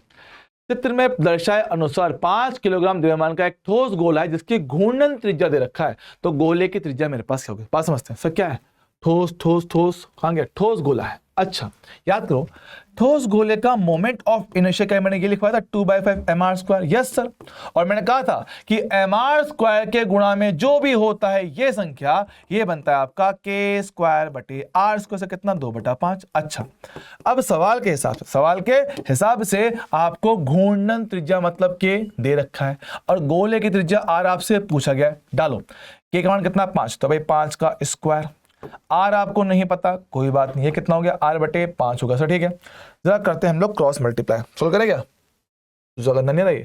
चित्र में दर्शाए अनुसार 5 किलोग्राम द्रव्यमान का एक ठोस गोला है जिसकी घूर्णन त्रिज्या दे रखा है। तो गोले की त्रिज्या मेरे पास क्या होगी, बात समझते हैं। सर क्या है, ठोस कहां गया, ठोस गोला है। अच्छा याद करो, ठोस गोले का मोमेंट ऑफ इनर्शिया क्या मैंने ये लिखवाया था, 2/5 mr²। यस सर, और मैंने कहा था कि mr² के गुणा में जो भी होता है ये संख्या, ये बनता है आपका k²/r² से कितना, 2/5। अच्छा, अब सवाल के हिसाब से आपको घूर्णन त्रिज्या मतलब k दे रखा है और गोले की त्रिज्या r आपसे पूछा गया है। डालो, k का मान कितना, 5, तो भाई 5 का स्क्वायर। r आपको नहीं पता, कोई बात नहीं है, कितना हो गया, r/5 होगा। सर ठीक है, जरा करते हैं हम लोग क्रॉस मल्टीप्लाई, सोल्व करें क्या, जगह नहीं रही,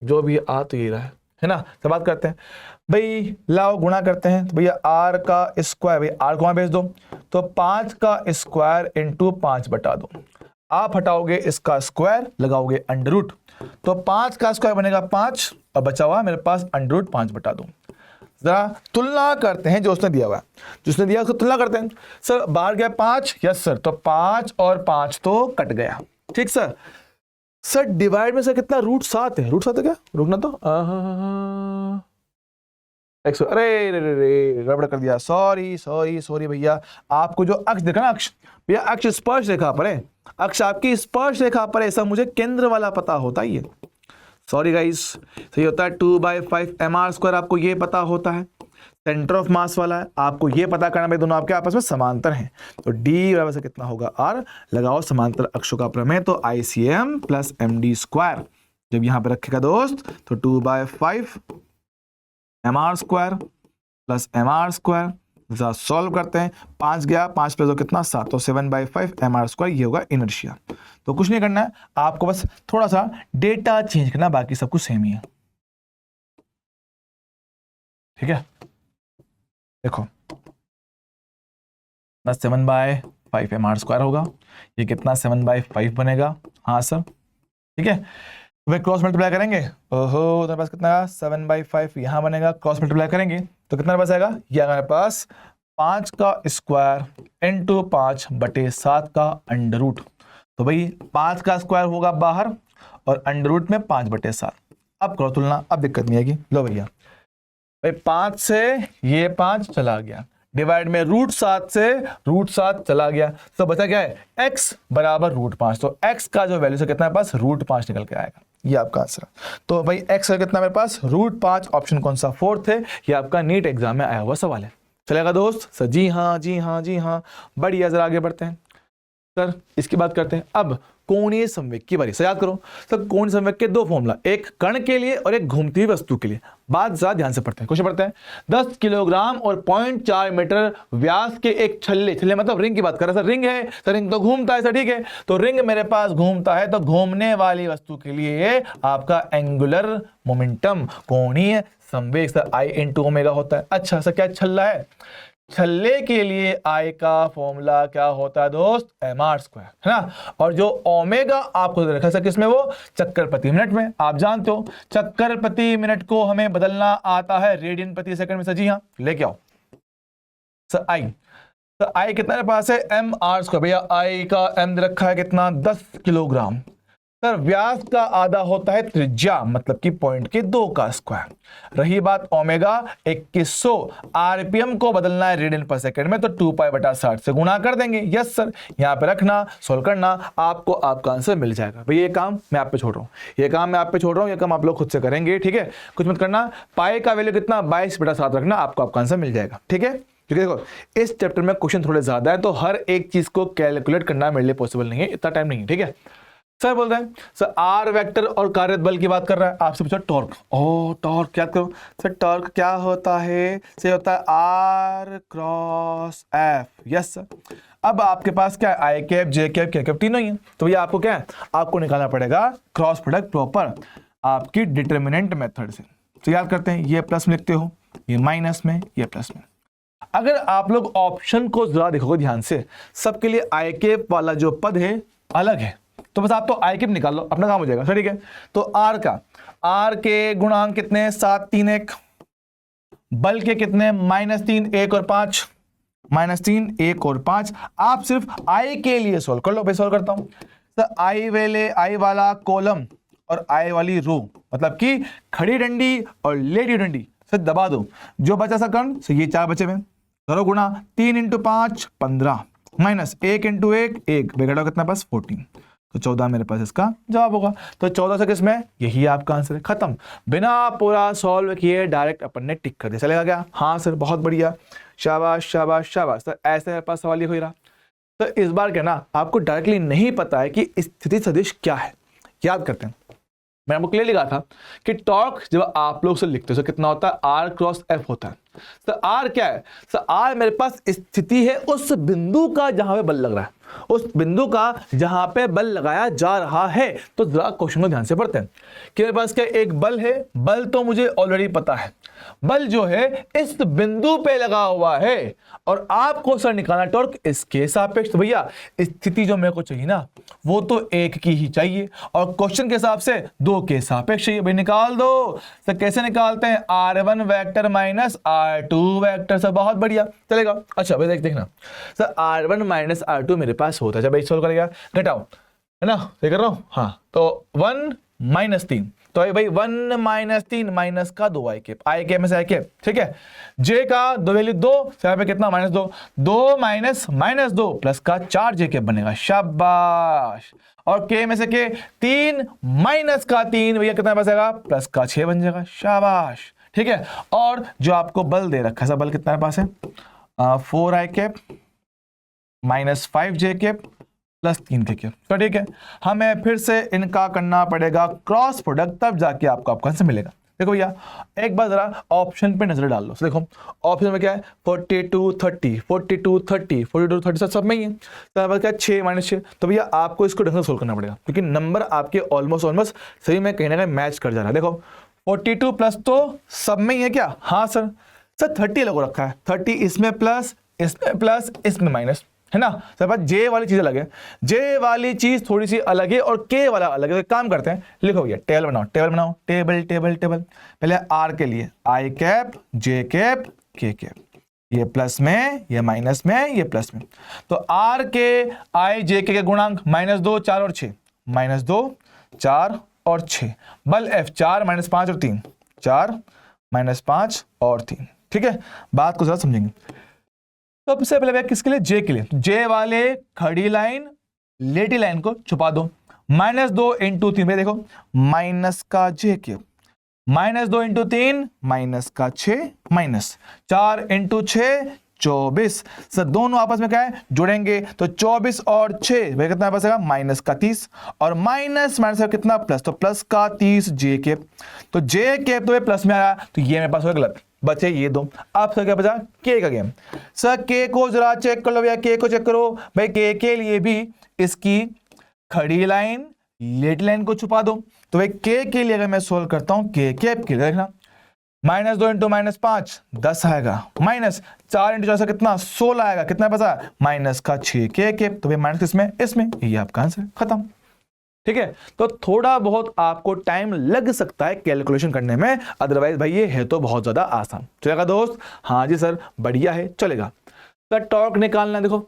जो भी आ तो ये रहा है ना। तो बात करते हैं भाई, लाओ गुणा करते हैं, तो भैया r का स्क्वायर, भाई r को वहां भेज दो, तो 5 का स्क्वायर इंटू 5/2, आप हटाओगे इसका स्क्वायर, लगाओगे अंडर रूट, तो 5 का स्क्वायर बनेगा 5 और बचा हुआ मेरे पास अंडर रूट 5/2। जरा तुलना करते हैं जो उसने दिया हुआ है, जिसने दिया उसको तुलना करते हैं। सर बाहर गया 5, यस सर, तो 5 और 5 तो कट गया, ठीक सर। सर डिवाइड में सर कितना, √7 है, √7 है क्या, रुकना तो अरे गड़बड़ कर दिया, सॉरी भैया। आपको जो अक्ष देखा ना, अक्ष भैया, अक्ष स्पर्श रेखा पर है, अक्ष आपकी स्पर्श रेखा पर है, ऐसा मुझे केंद्र वाला पता होता ही है। सॉरी गाइस, सही होता है 2/5 mr², आपको ये पता होता है। सेंटर ऑफ मास वाला है, आपको ये पता करना भाई दोनों आपके आपस में समांतर हैं, तो d बराबर से कितना होगा r, लगाओ समांतर अक्षों का प्रमेय, तो ICM + MD²। जब यहां पे रखेगा दोस्त तो 2/5 mr² + mr², सॉल्व करते हैं, 5 गया, 5 + 2 कितना 7, तो 7/5 mr², ये होगा इनर्शिया। तो कुछ नहीं करना है आपको, बस थोड़ा सा डेटा चेंज करना, बाकी सब कुछ सेम ही है, ठीक है। देखो 7/5 mr² होगा, ये कितना 7/5 बनेगा, हाँ सर, ठीक है। वे क्रॉस मल्टीप्लाई करेंगे, ओहो तुम्हारे पास कितना 7/5 यहां बनेगा, क्रॉस मल्टीप्लाई करेंगे तो कितना पास आएगा, ये हमारे पास 5 का स्क्वायर × 5/7 का अंडर रूट। तो भाई 5 का स्क्वायर होगा बाहर और अंडर रूट में 5/7। अब करो तुलना, अब दिक्कत नहीं आएगी। लो भैया भाई 5 से ये 5 चला गया, डिवाइड में √7 से √7 चला गया, तो बचा क्या है, x बराबर √5। तो x का जो वैल्यू से कितना है पास, √5 निकल के आएगा, ये आपका आंसर है। तो भाई x का कितना मेरे पास, √5, ऑप्शन कौन सा, 4th है। ये आपका नीट एग्जाम में आया हुआ सवाल है। चलेगा दोस्त सर, जी हाँ जी हाँ जी हाँ, बढ़िया। जरा आगे बढ़ते हैं सर, इसकी बात करते हैं। अब कोणीय संवेग की बारी। याद करो सर, कोणीय संवेग के 2 फॉर्मूला, एक कण के लिए और एक घूमती हुई वस्तु के लिए। बात जरा ध्यान से पढ़ते हैं, क्वेश्चन पढ़ते हैं। 10 किलोग्राम और 0.4 मीटर व्यास के एक छल्ले मतलब रिंग की बात कर रहे हैं सर, रिंग है सर, रिंग तो घूमता है सर, ठीक है। तो रिंग मेरे पास घूमता है, तो घूमने वाली वस्तु के लिए आपका एंगुलर मोमेंटम, कोणीय संवेग सर I × ओमेगा होता है। अच्छा सर, क्या छल्ला है, छल्ले के लिए I का फॉर्मूला क्या होता है दोस्त, mr², है ना। और जो ओमेगा आपको रखा सर किसमें, वो चक्कर प्रति मिनट में। आप जानते हो चक्कर प्रति मिनट को हमें बदलना आता है रेडियन प्रति सेकंड में सर, जी हाँ, लेके आओ सर। I सर, I कितना मेरे पास है, mr²। भैया I का m रखा है कितना, 10 किलोग्राम। सर व्यास का आधा होता है त्रिज्या, मतलब कि पॉइंट के 2 का स्क्वायर। रही बात ओमेगा, 2100 आरपीएम को बदलना है रेडियन पर सेकंड में, तो 2π/60 से गुणा कर देंगे। यस सर, यहां पे रखना, सोल्व करना, आपको आपका आंसर मिल जाएगा। भाई ये काम मैं आप पे छोड़ रहा हूं, ये काम आप लोग खुद से करेंगे, ठीक है। कुछ मत करना, पाई का वैल्यू कितना 22/7 रखना, आपको आपका आंसर मिल जाएगा, ठीक है। क्योंकि देखो इस चैप्टर में क्वेश्चन थोड़े ज्यादा है, तो हर एक चीज को कैलकुलेट करना मेरे लिए पॉसिबल नहीं है, इतना टाइम नहीं है, ठीक है। सर बोल रहे हैं सर आर वेक्टर और कार्यरत बल की बात कर रहा है, आपसे पूछा टॉर्क। ओ टॉर्क याद करो सर, टॉर्क क्या होता है, से होता है R×F। Yes sir. अब आपके पास क्या है, आई कैप, जे कैप, के कैप, तीनों ही है। तो भैया आपको क्या है, आपको निकालना पड़ेगा क्रॉस प्रोडक्ट प्रॉपर आपकी डिटर्मिनेंट मेथड से। तो याद करते हैं, ये प्लस में लिखते हो, ये माइनस में, ये प्लस में। अगर आप लोग ऑप्शन को जरा देखोगे ध्यान से, सबके लिए आई कैप वाला जो पद है अलग है, तो बस आप तो आई कैप निकाल लो, अपना काम हो जाएगा, ठीक है। तो आर के गुणांक कितने, 7, 3, 1। बल के कितने, -3, 1 और 5, -3, 1 और 5। आप सिर्फ आई के लिए सोल्व कर लो। भाई सोल्व करता हूं सर, आई वाला कॉलम और आई वाली रो, मतलब कि खड़ी डंडी और लेटी डंडी से दबा दो, जो बचा सा कण से ये 4 बचे में, करो गुणा 3 × 5 15, -1 × 1 1, बिगड़ा कितना पास 14, तो 14 मेरे पास इसका जवाब होगा। तो 14 से किसमें, यही आपका आंसर है, खत्म। बिना पूरा सॉल्व किए डायरेक्ट अपन ने टिक कर दिया, चलेगा क्या, हाँ सर बहुत बढ़िया, शाबाश शाबाश शाबाश सर। ऐसे मेरे पास सवाल ये हो रहा। तो इस बार क्या ना, आपको डायरेक्टली नहीं पता है कि स्थिति सदिश क्या है। याद करते हैं, मैंने आपको क्लियर लिखा था कि टॉर्क जब आप लोग से लिखते हो तो कितना होता है, R×F होता है। तो R क्या है, सर R मेरे पास स्थिति है उस बिंदु का जहां पे बल लग रहा है। उस बिंदु का जहां पे बल लगाया जा रहा है। तो जरा क्वेश्चन को ध्यान से पढ़ते हैं कि मेरे पास क्या एक बल है, बल तो मुझे ऑलरेडी पता है, बल जो है इस बिंदु पे लगा हुआ है और आपको सर निकालना टॉर्क इसके सापेक्ष। तो भैया स्थिति जो मेरे को चाहिए ना वो तो एक की ही चाहिए और क्वेश्चन के हिसाब से दो के सापेक्ष चाहिए। भाई निकाल दो। सर कैसे निकालते हैं? r1 vector minus r2 vector. Sir बहुत बढ़िया चलेगा। अच्छा भाई देखना सर r1 माइनस r2 मेरे पास होता है। भाई सोल्व करेगा, घटाओ है ना, ये कर रहा हूं। हाँ तो 1 माइनस 3, तो भाई 1 माइनस 3 माइनस का 2 आई कैप में से आई कैप, ठीक है। जे का दो वैल्यू 2, यहाँ पे कितना माइनस 2, 2 माइनस 2 प्लस का 4 जे कैप बनेगा, शाबाश। और के में से के 3 माइनस का 3 भैया कितना बचेगा, प्लस का 6 बन जाएगा, शाबाश, ठीक है। और जो आपको बल दे रखा है, सब बल कितना पास है, 4 आई कैप माइनस 5 जे कैप प्लस 3 के कैप। तो ठीक है, हमें फिर से इनका करना पड़ेगा क्रॉस प्रोडक्ट, तब जाके आपको आंसर मिलेगा। देखो भैया एक बार जरा ऑप्शन पे नजर डाल लो। देखो ऑप्शन में क्या है, 42 30 42 30 42 30 सब में ही है। तो क्या 6 माइनस 6, तो भैया आपको इसको ढंग से सोल्व करना पड़ेगा क्योंकि नंबर आपके ऑलमोस्ट सही में कहीं ना कहीं मैच कर जा रहा है। देखो 42 प्लस तो सब में ही है क्या, हाँ सर 30 लगो रखा है, 30 इसमें प्लस इसमें माइनस, है ना। सब जे वाली चीज अलग है, जे वाली चीज थोड़ी सी अलग है और के वाला अलग है। तो काम करते हैं, लिखो भैया टेबल बनाओ, टेबल। पहले आर के लिए आई कैप जे कैप के कैप, ये प्लस में ये माइनस में ये प्लस में। तो आर के आई जे के गुणांक -2 4 और 6, -2 4 और 6, बल F 4 -5 और 3, 4 -5 और 3, ठीक है। बात को जरा समझेंगे। सबसे पहले किसके लिए, जे के लिए। जे वाले खड़ी लाइन लेटी लाइन को छुपा दो, -2 × 3 में देखो माइनस का जे के, -2 × 3 माइनस का 6 माइनस 4 × 6 24। सर दोनों आपस में क्या है, जुड़ेंगे तो 24 और 6 वह कितना बचेगा, माइनस का 30 और माइनस का कितना प्लस, तो प्लस का 30 जे के। तो जे के तो प्लस में आया, तो ये मेरे पास हो गलत, बचे ये दो। अब सर क्या बचा, के का गेम। सर के को जरा चेक कर लो भैया, के को चेक करो भाई, के लिए भी इसकी खड़ी लाइन लेटी लाइन को छुपा दो। तो भाई के लिए अगर मैं सोल्व करता हूं, के कैप के लिए देखना, -2 × -5 10 आएगा, माइनस 4 × 4 से कितना 16 आएगा, कितना बचा माइनस का 6 के कैप। तो भाई माइनस इसमें ये आपका आंसर खत्म, ठीक है। तो थोड़ा बहुत आपको टाइम लग सकता है कैलकुलेशन करने में, अदरवाइज भाई ये है तो बहुत ज्यादा आसान। चलेगा दोस्त, हाँ जी सर बढ़िया है, चलेगा। सर टॉर्क निकालना, देखो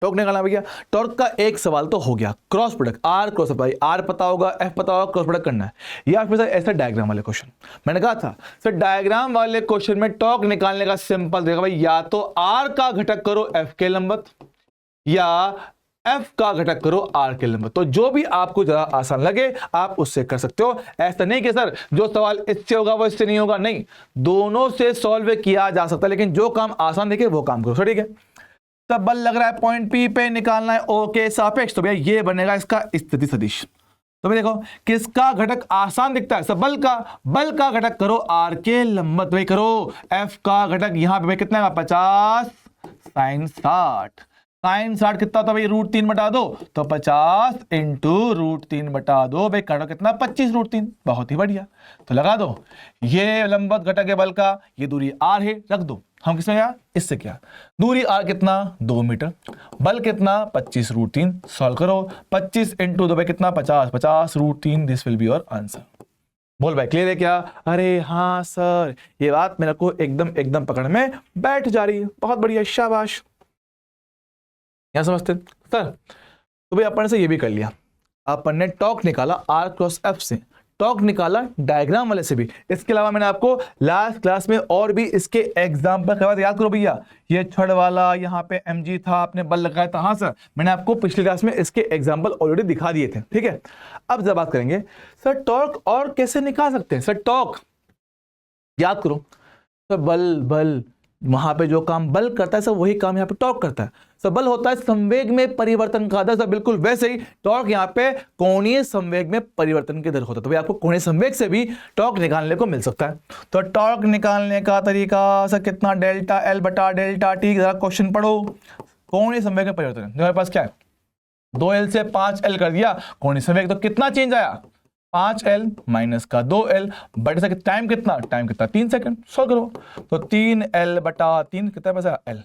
टॉर्क निकालना भैया, टॉर्क का एक सवाल तो हो गया, क्रॉस प्रोडक्ट आर क्रॉस भाई, आर पता होगा एफ पता होगा, क्रॉस प्रोडक्ट करना है। या फिर सर ऐसा डायग्राम वाले क्वेश्चन, मैंने कहा था सर डायग्राम वाले क्वेश्चन में टॉर्क निकालने का सिंपल देखा भाई, या तो आर का घटक करो एफ के लंबवत या एफ का घटक करो आर के लंबवत। तो जो भी आपको जरा आसान लगे आप उससे कर सकते हो। ऐसा नहीं कि सर जो सवाल इससे होगा वो इससे नहीं होगा, नहीं, दोनों से सॉल्व किया जा सकता है, लेकिन जो काम आसान देखे वो काम करो, ठीक है। तब बल लग रहा है पॉइंट पी पे, निकालना है ओ के सापेक्ष, तो भैया ये बनेगा इसका स्थिति सदिश। तो भाई देखो किसका घटक आसान दिखता है, सब बल का घटक करो आर के लंबवत, भाई करो। एफ का घटक यहां पे कितना है, 50 sin 60, sin 60 कितना था भाई, √3 बटा दो, तो 50 × √3 बटा दो, भाई करो कितना 25 √3, बहुत ही बढ़िया। तो लगा दो ये लंबवत घटक है बल का, ये दूरी r है, रख दो। हम किसमें गया, इससे क्या, दूरी r कितना 2 मीटर, बल कितना 25 √3, सॉल्व करो 25 × 2 भाई कितना 50 √3, this will be your answer. बोल भाई क्लियर है क्या? अरे हाँ सर, ये बात मेरे को एकदम पकड़ में बैठ जा रही है, बहुत बढ़िया, शाबाश। यहां समझते सर। तो भाई अपन से ये भी कर लिया, अपन ने टॉर्क निकाला r क्रॉस f से, टॉर्क निकाला डायग्राम वाले से भी। इसके अलावा मैंने आपको लास्ट क्लास में और भी इसके एग्जांपल करवाया, याद करो भैया, ये छड़ वाला यहाँ पे mg था, आपने बल लगाया था, हाँ सर मैंने आपको पिछली क्लास में इसके एग्जांपल ऑलरेडी दिखा दिए थे, ठीक है। अब जब बात करेंगे सर टॉर्क और कैसे निकाल सकते हैं, सर टॉर्क याद करो, सर बल वहां पे जो काम बल करता है सर वही काम यहाँ पे टॉर्क करता है। सर बल होता है संवेग में परिवर्तन का दर, बिल्कुल वैसे ही टॉर्क यहाँ पे कोणीय संवेग में परिवर्तन की दर होता है। तो भाई आपको कोणीय संवेग से भी टॉर्क निकालने को मिल सकता है। तो टॉर्क निकालने का तरीका सर कितना, डेल्टा L बटा डेल्टा T, जरा क्वेश्चन पढ़ो, कोणीय संवेग में परिवर्तन है। हमारे पास क्या है, 2L से 5L कर दिया, कोणीय संवेग तो कितना चेंज आया, 5L माइनस का 2L बटे से टाइम कितना, 3 सेकंड। सॉल्व करो तो 3L बटा 3 कितना पैसा L।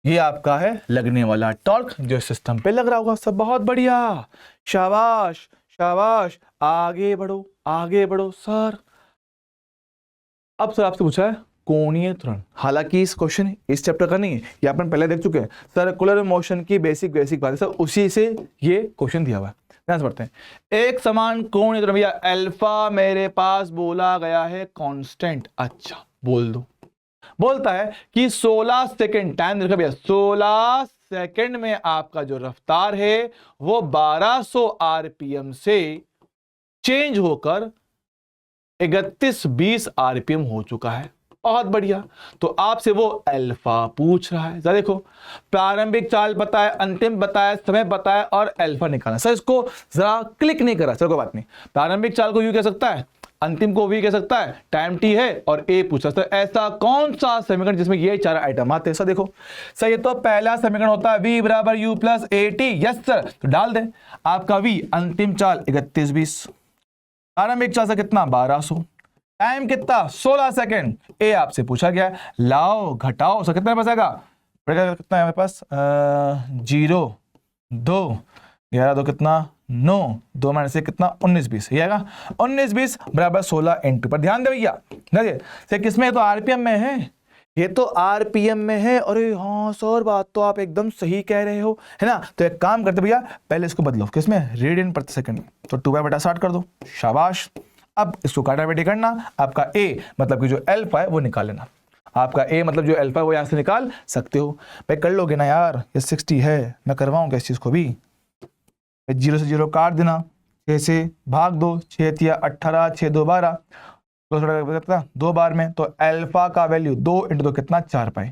ये आपका है लगने वाला टॉर्क जो सिस्टम पे लग रहा होगा। सब बहुत बढ़िया, शाबाश शाबाश, आगे बढ़ो सर। अब सर आपसे पूछा है कोणीय त्वरण, हालांकि इस क्वेश्चन इस चैप्टर का नहीं है, ये अपन पहले देख चुके हैं। सर्कुलर मोशन की बेसिक बात है सर, उसी से ये क्वेश्चन दिया हुआ है। ध्यान से पढ़ते हैं। एक समान कोणीय त्वरण भैया अल्फा मेरे पास बोला गया है कांस्टेंट। अच्छा बोल दो, बोलता है कि 16 सेकंड टाइम देखो भैया, 16 सेकंड में आपका जो रफ्तार है वो 1200 आरपीएम से चेंज होकर 3120 आरपीएम हो चुका है। बहुत बढ़िया। तो आपसे वो अल्फा पूछ रहा है। जरा देखो, प्रारंभिक चाल बताए, अंतिम बताए, समय बताए और अल्फा निकालना। सर इसको जरा क्लिक नहीं करा, सर कोई बात नहीं। प्रारंभिक चाल को यू कह सकता है, अंतिम को भी कह सकता है, टाइम टी है और ए पूछा सर ऐसा कौन सा समीकरण जिसमें ये 4 आइटम आते हैं। सर देखो सर, ये तो पहला समीकरण होता है v बराबर u plus A T. Yes sir, तो डाल दें आपका v, अंतिम चाल 3120, प्रारंभिक चाल से कितना 1200, टाइम कितना 16 सेकंड, ए आपसे पूछा गया है, लाओ घटाओ सर कितना बचेगा, कितना है हमारे पास 0 2 11 2 कितना 9, 2 माइनस 1 कितना 19-20, ये आएगा 19-20 बराबर 16 इंटू। पर ध्यान दे भैया, देखिए किसमें है, तो आरपीएम में है, ये तो आरपीएम में है। अरे हाँ सर बात तो आप एकदम सही कह रहे हो, है ना। तो एक काम करते भैया, पहले इसको बदलो किसमें, रेडियन प्रति सेकंड, तो 2/60 कर दो, शाबाश। अब इसको काटाकाटी करना, आपका ए मतलब कि जो अल्फा है वो निकाल लेना। आपका ए मतलब जो अल्फा है वो यहां से निकाल सकते हो भाई, कर लोगे ना यार। ये 60 है, मैं करवाऊंगा इस चीज को भी, 0 से 0 काट देना, 6 से भाग दो, 6 या 18, 6 2 12, तो 2 बार में, तो अल्फा का वैल्यू 2 × 2 कितना 4 पाई,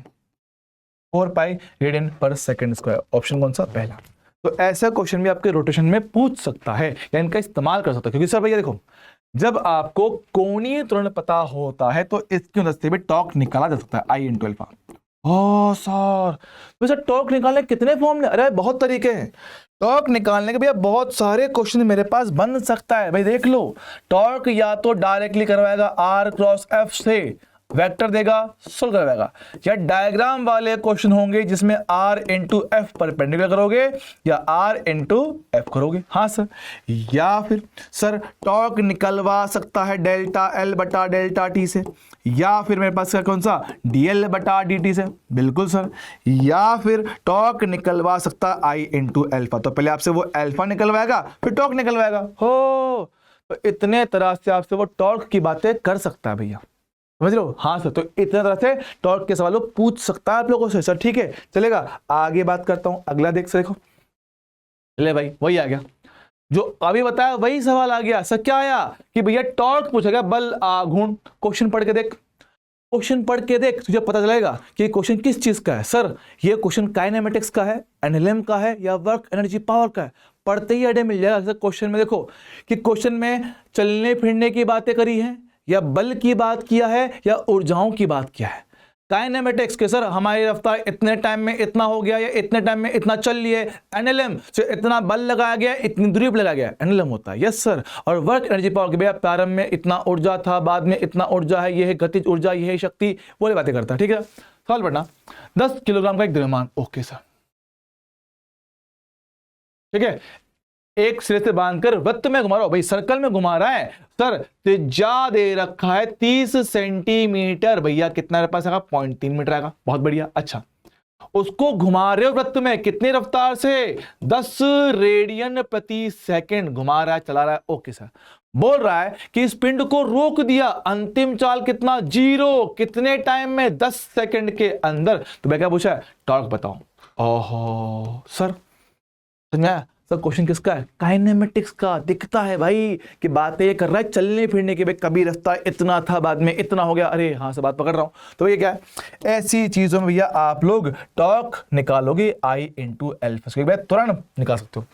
4 पाई रेडियन पर सेकंड स्क्वायर। ऑप्शन कौन सा, पहला। तो ऐसा क्वेश्चन भी आपके रोटेशन में पूछ सकता है या इनका इस्तेमाल कर सकता है, क्योंकि सर भैया देखो, जब आपको कोणीय त्वरण पता होता है तो इसकी मदद से भी टॉर्क निकाला जा सकता है, आई इंटू अल्फा। ओ सर, तो सर टॉर्क निकालने कितने फॉर्मूले, अरे बहुत तरीके हैं टॉर्क निकालने के भैया, बहुत सारे क्वेश्चन मेरे पास बन सकता है भाई। देख लो, टॉर्क या तो डायरेक्टली करवाएगा R क्रॉस F से, वेक्टर देगा सोल्व करवाएगा, या डायग्राम वाले क्वेश्चन होंगे जिसमें R इंटू एफ परपेंडिकुलर करोगे या R इंटू एफ करोगे। हाँ सर, या फिर सर टॉर्क निकलवा सकता है डेल्टा L बटा डेल्टा T से, या फिर मेरे पास कौन सा DL बटा DT से, बिल्कुल सर, या फिर टॉर्क निकलवा सकता I इंटू अल्फा। तो पहले आपसे वो अल्फा निकलवाएगा फिर टॉर्क निकलवाएगा हो, तो इतने तरह से आपसे वो टॉर्क की बातें कर सकता है भैया, समझ लो। हाँ सर, तो इतने तरह से टॉर्क के सवालों पूछ सकता है आप लोगों से। सर ठीक है, चलेगा, आगे बात करता हूं। अगला देख, देखो ले भाई, वही आ गया जो अभी बताया, वही सवाल आ गया। सर क्या आया कि भैया टॉर्क पूछा गया, बल आघूर्ण। क्वेश्चन पढ़ के देख, क्वेश्चन पढ़ के देख, तुझे पता चलेगा कि क्वेश्चन किस चीज का है। सर ये क्वेश्चन काइनेमेटिक्स का है, एनएलएम का है, या वर्क एनर्जी पावर का है। पढ़ते ही आइडिया मिल जाएगा। सर क्वेश्चन में देखो कि क्वेश्चन में चलने फिरने की बातें करी हैं, या बल की बात किया है, या ऊर्जाओं की बात किया है। काइनेमेटिक्स के सर हमारी रफ्तार इतने टाइम में इतना हो गया, या इतने टाइम में इतना चल लिए। एनएलएम से इतना बल लगाया गया, इतनी दूरी पर लगाया गया, एनएलएम होता है। Yes sir. और वर्क एनर्जी पावर के भैया प्रारंभ में इतना ऊर्जा था, बाद में इतना ऊर्जा है, ये है गतिज ऊर्जा, ये है शक्ति, वो बातें करता है। ठीक है, सवाल पढ़ना, 10 किलोग्राम का एक द्रव्यमान। ओके सर, ठीक है, एक सिरे से बांधकर वृत्त में घुमा रहा हो, भाई सर्कल में घुमा रहा है सर, त्रिज्या दे रखा है 30 सेंटीमीटर। भैया कितना पास आएगा, 0.3 मीटर आएगा। बहुत बढ़िया। अच्छा, उसको घुमा रहे हो वृत्त में कितनी रफ्तार से, 10 रेडियन प्रति सेकंड घुमा रहा है, चला रहा है। ओके सर, बोल रहा है कि इस पिंड को रोक दिया, अंतिम चाल कितना 0, कितने टाइम में, 10 सेकंड के अंदर। तो मैं क्या पूछा है, टॉर्क बताओ। ओहो सर, समझा सर, क्वेश्चन किसका है, काइनेमेटिक्स का। दिखता है भाई कि बातें ये कर रहा है चलने फिरने के, भाई कभी रास्ता इतना था, बाद में इतना हो गया। अरे हाँ से बात पकड़ रहा हूं। तो ये क्या है, ऐसी चीजों में भैया आप लोग टॉर्क निकालोगे I इंटू अल्फा, त्वरण निकाल सकते हो।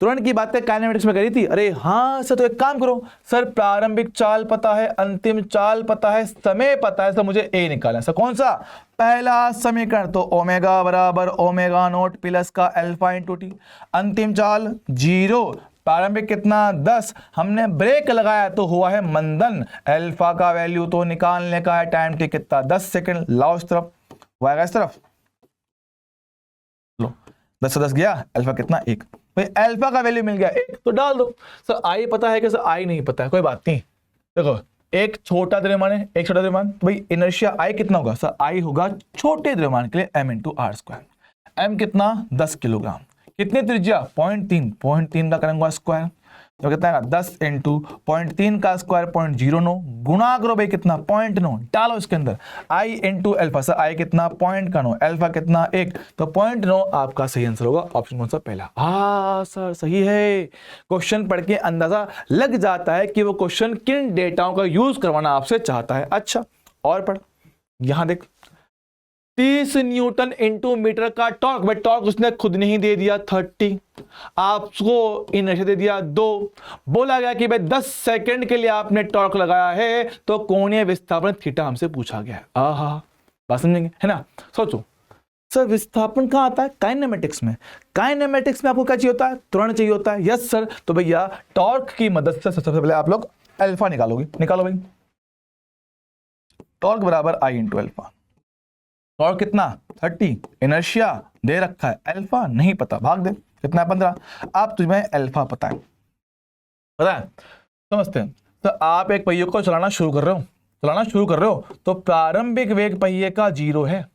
त्वरण की बातें काइनेमेटिक्स में करी थी। अरे हाँ सर, तो एक काम करो सर, प्रारंभिक चाल पता है, अंतिम चाल पता है, समय पता है, सर मुझे ए निकालना है। सर कौन सा? पहला समीकरण, तो ओमेगा बराबर ओमेगा नॉट प्लस का अल्फा इंटू टी। अंतिम चाल 0, प्रारंभिक कितना 10, हमने ब्रेक लगाया तो हुआ है मंदन, अल्फा का वैल्यू तो निकालने का है, टाइम टी कितना 10 सेकंड। लाओ इस तरफ, वो आएगा इस तरफ, लो 10 से 10 गया, अल्फा कितना 1, भाई अल्फा का वैल्यू मिल गया 1, तो डाल दो। सर आई पता है कि सर आई नहीं पता है, कोई बात नहीं, देखो एक छोटा द्रव्यमान है, एक छोटा द्रव्यमान, तो भाई इनर्शिया आई कितना होगा? सर आई होगा छोटे द्रव्यमान के लिए m into r square. m कितना 10 किलोग्राम, कितनी त्रिज्या 0.3 का करेंगे स्क्वायर, तो कितना है 10 इंटू 0.3 का स्क्वायर 0.09, गुणा करो भाई कितना 0.9, डालो इसके अंदर i into alpha. Sir i कितना 0.9, अल्फा कितना 1, तो 0.9 आपका सही आंसर होगा। ऑप्शन कौन सा? पहला। हाँ सर सही है, क्वेश्चन पढ़ के अंदाजा लग जाता है कि वो क्वेश्चन किन डेटाओं का यूज करवाना आपसे चाहता है। अच्छा और पढ़, यहां देख 30 न्यूटन इंटू मीटर का टॉर्क, भाई टॉर्क उसने खुद नहीं दे दिया 30, आपको इनर्शिया दे दिया 2, बोला गया कि भाई 10 सेकंड के लिए आपने टॉर्क लगाया है, तो कोणीय विस्थापन थीटा हमसे पूछा गया है। आहा, बात समझेंगे है ना? सोचो सर विस्थापन कहाँ आता है? काइनेमेटिक्स में। काइनेमेटिक्स में आपको क्या चाहिए होता है? त्वरण चाहिए होता है। यस सर, तो भैया टॉर्क की मदद से सबसे पहले आप लोग अल्फा निकालोगे, निकालो भाई, टॉर्क बराबर आई इंटू अल्फा। टॉर्क कितना 30, इनर्शिया दे रखा है, अल्फा नहीं पता, भाग दे, कितना 15। अब तुम्हें अल्फा पता है, समझते हैं। तो आप एक पहिए को चलाना शुरू कर रहे हो, तो प्रारंभिक वेग पहिए का 0 है,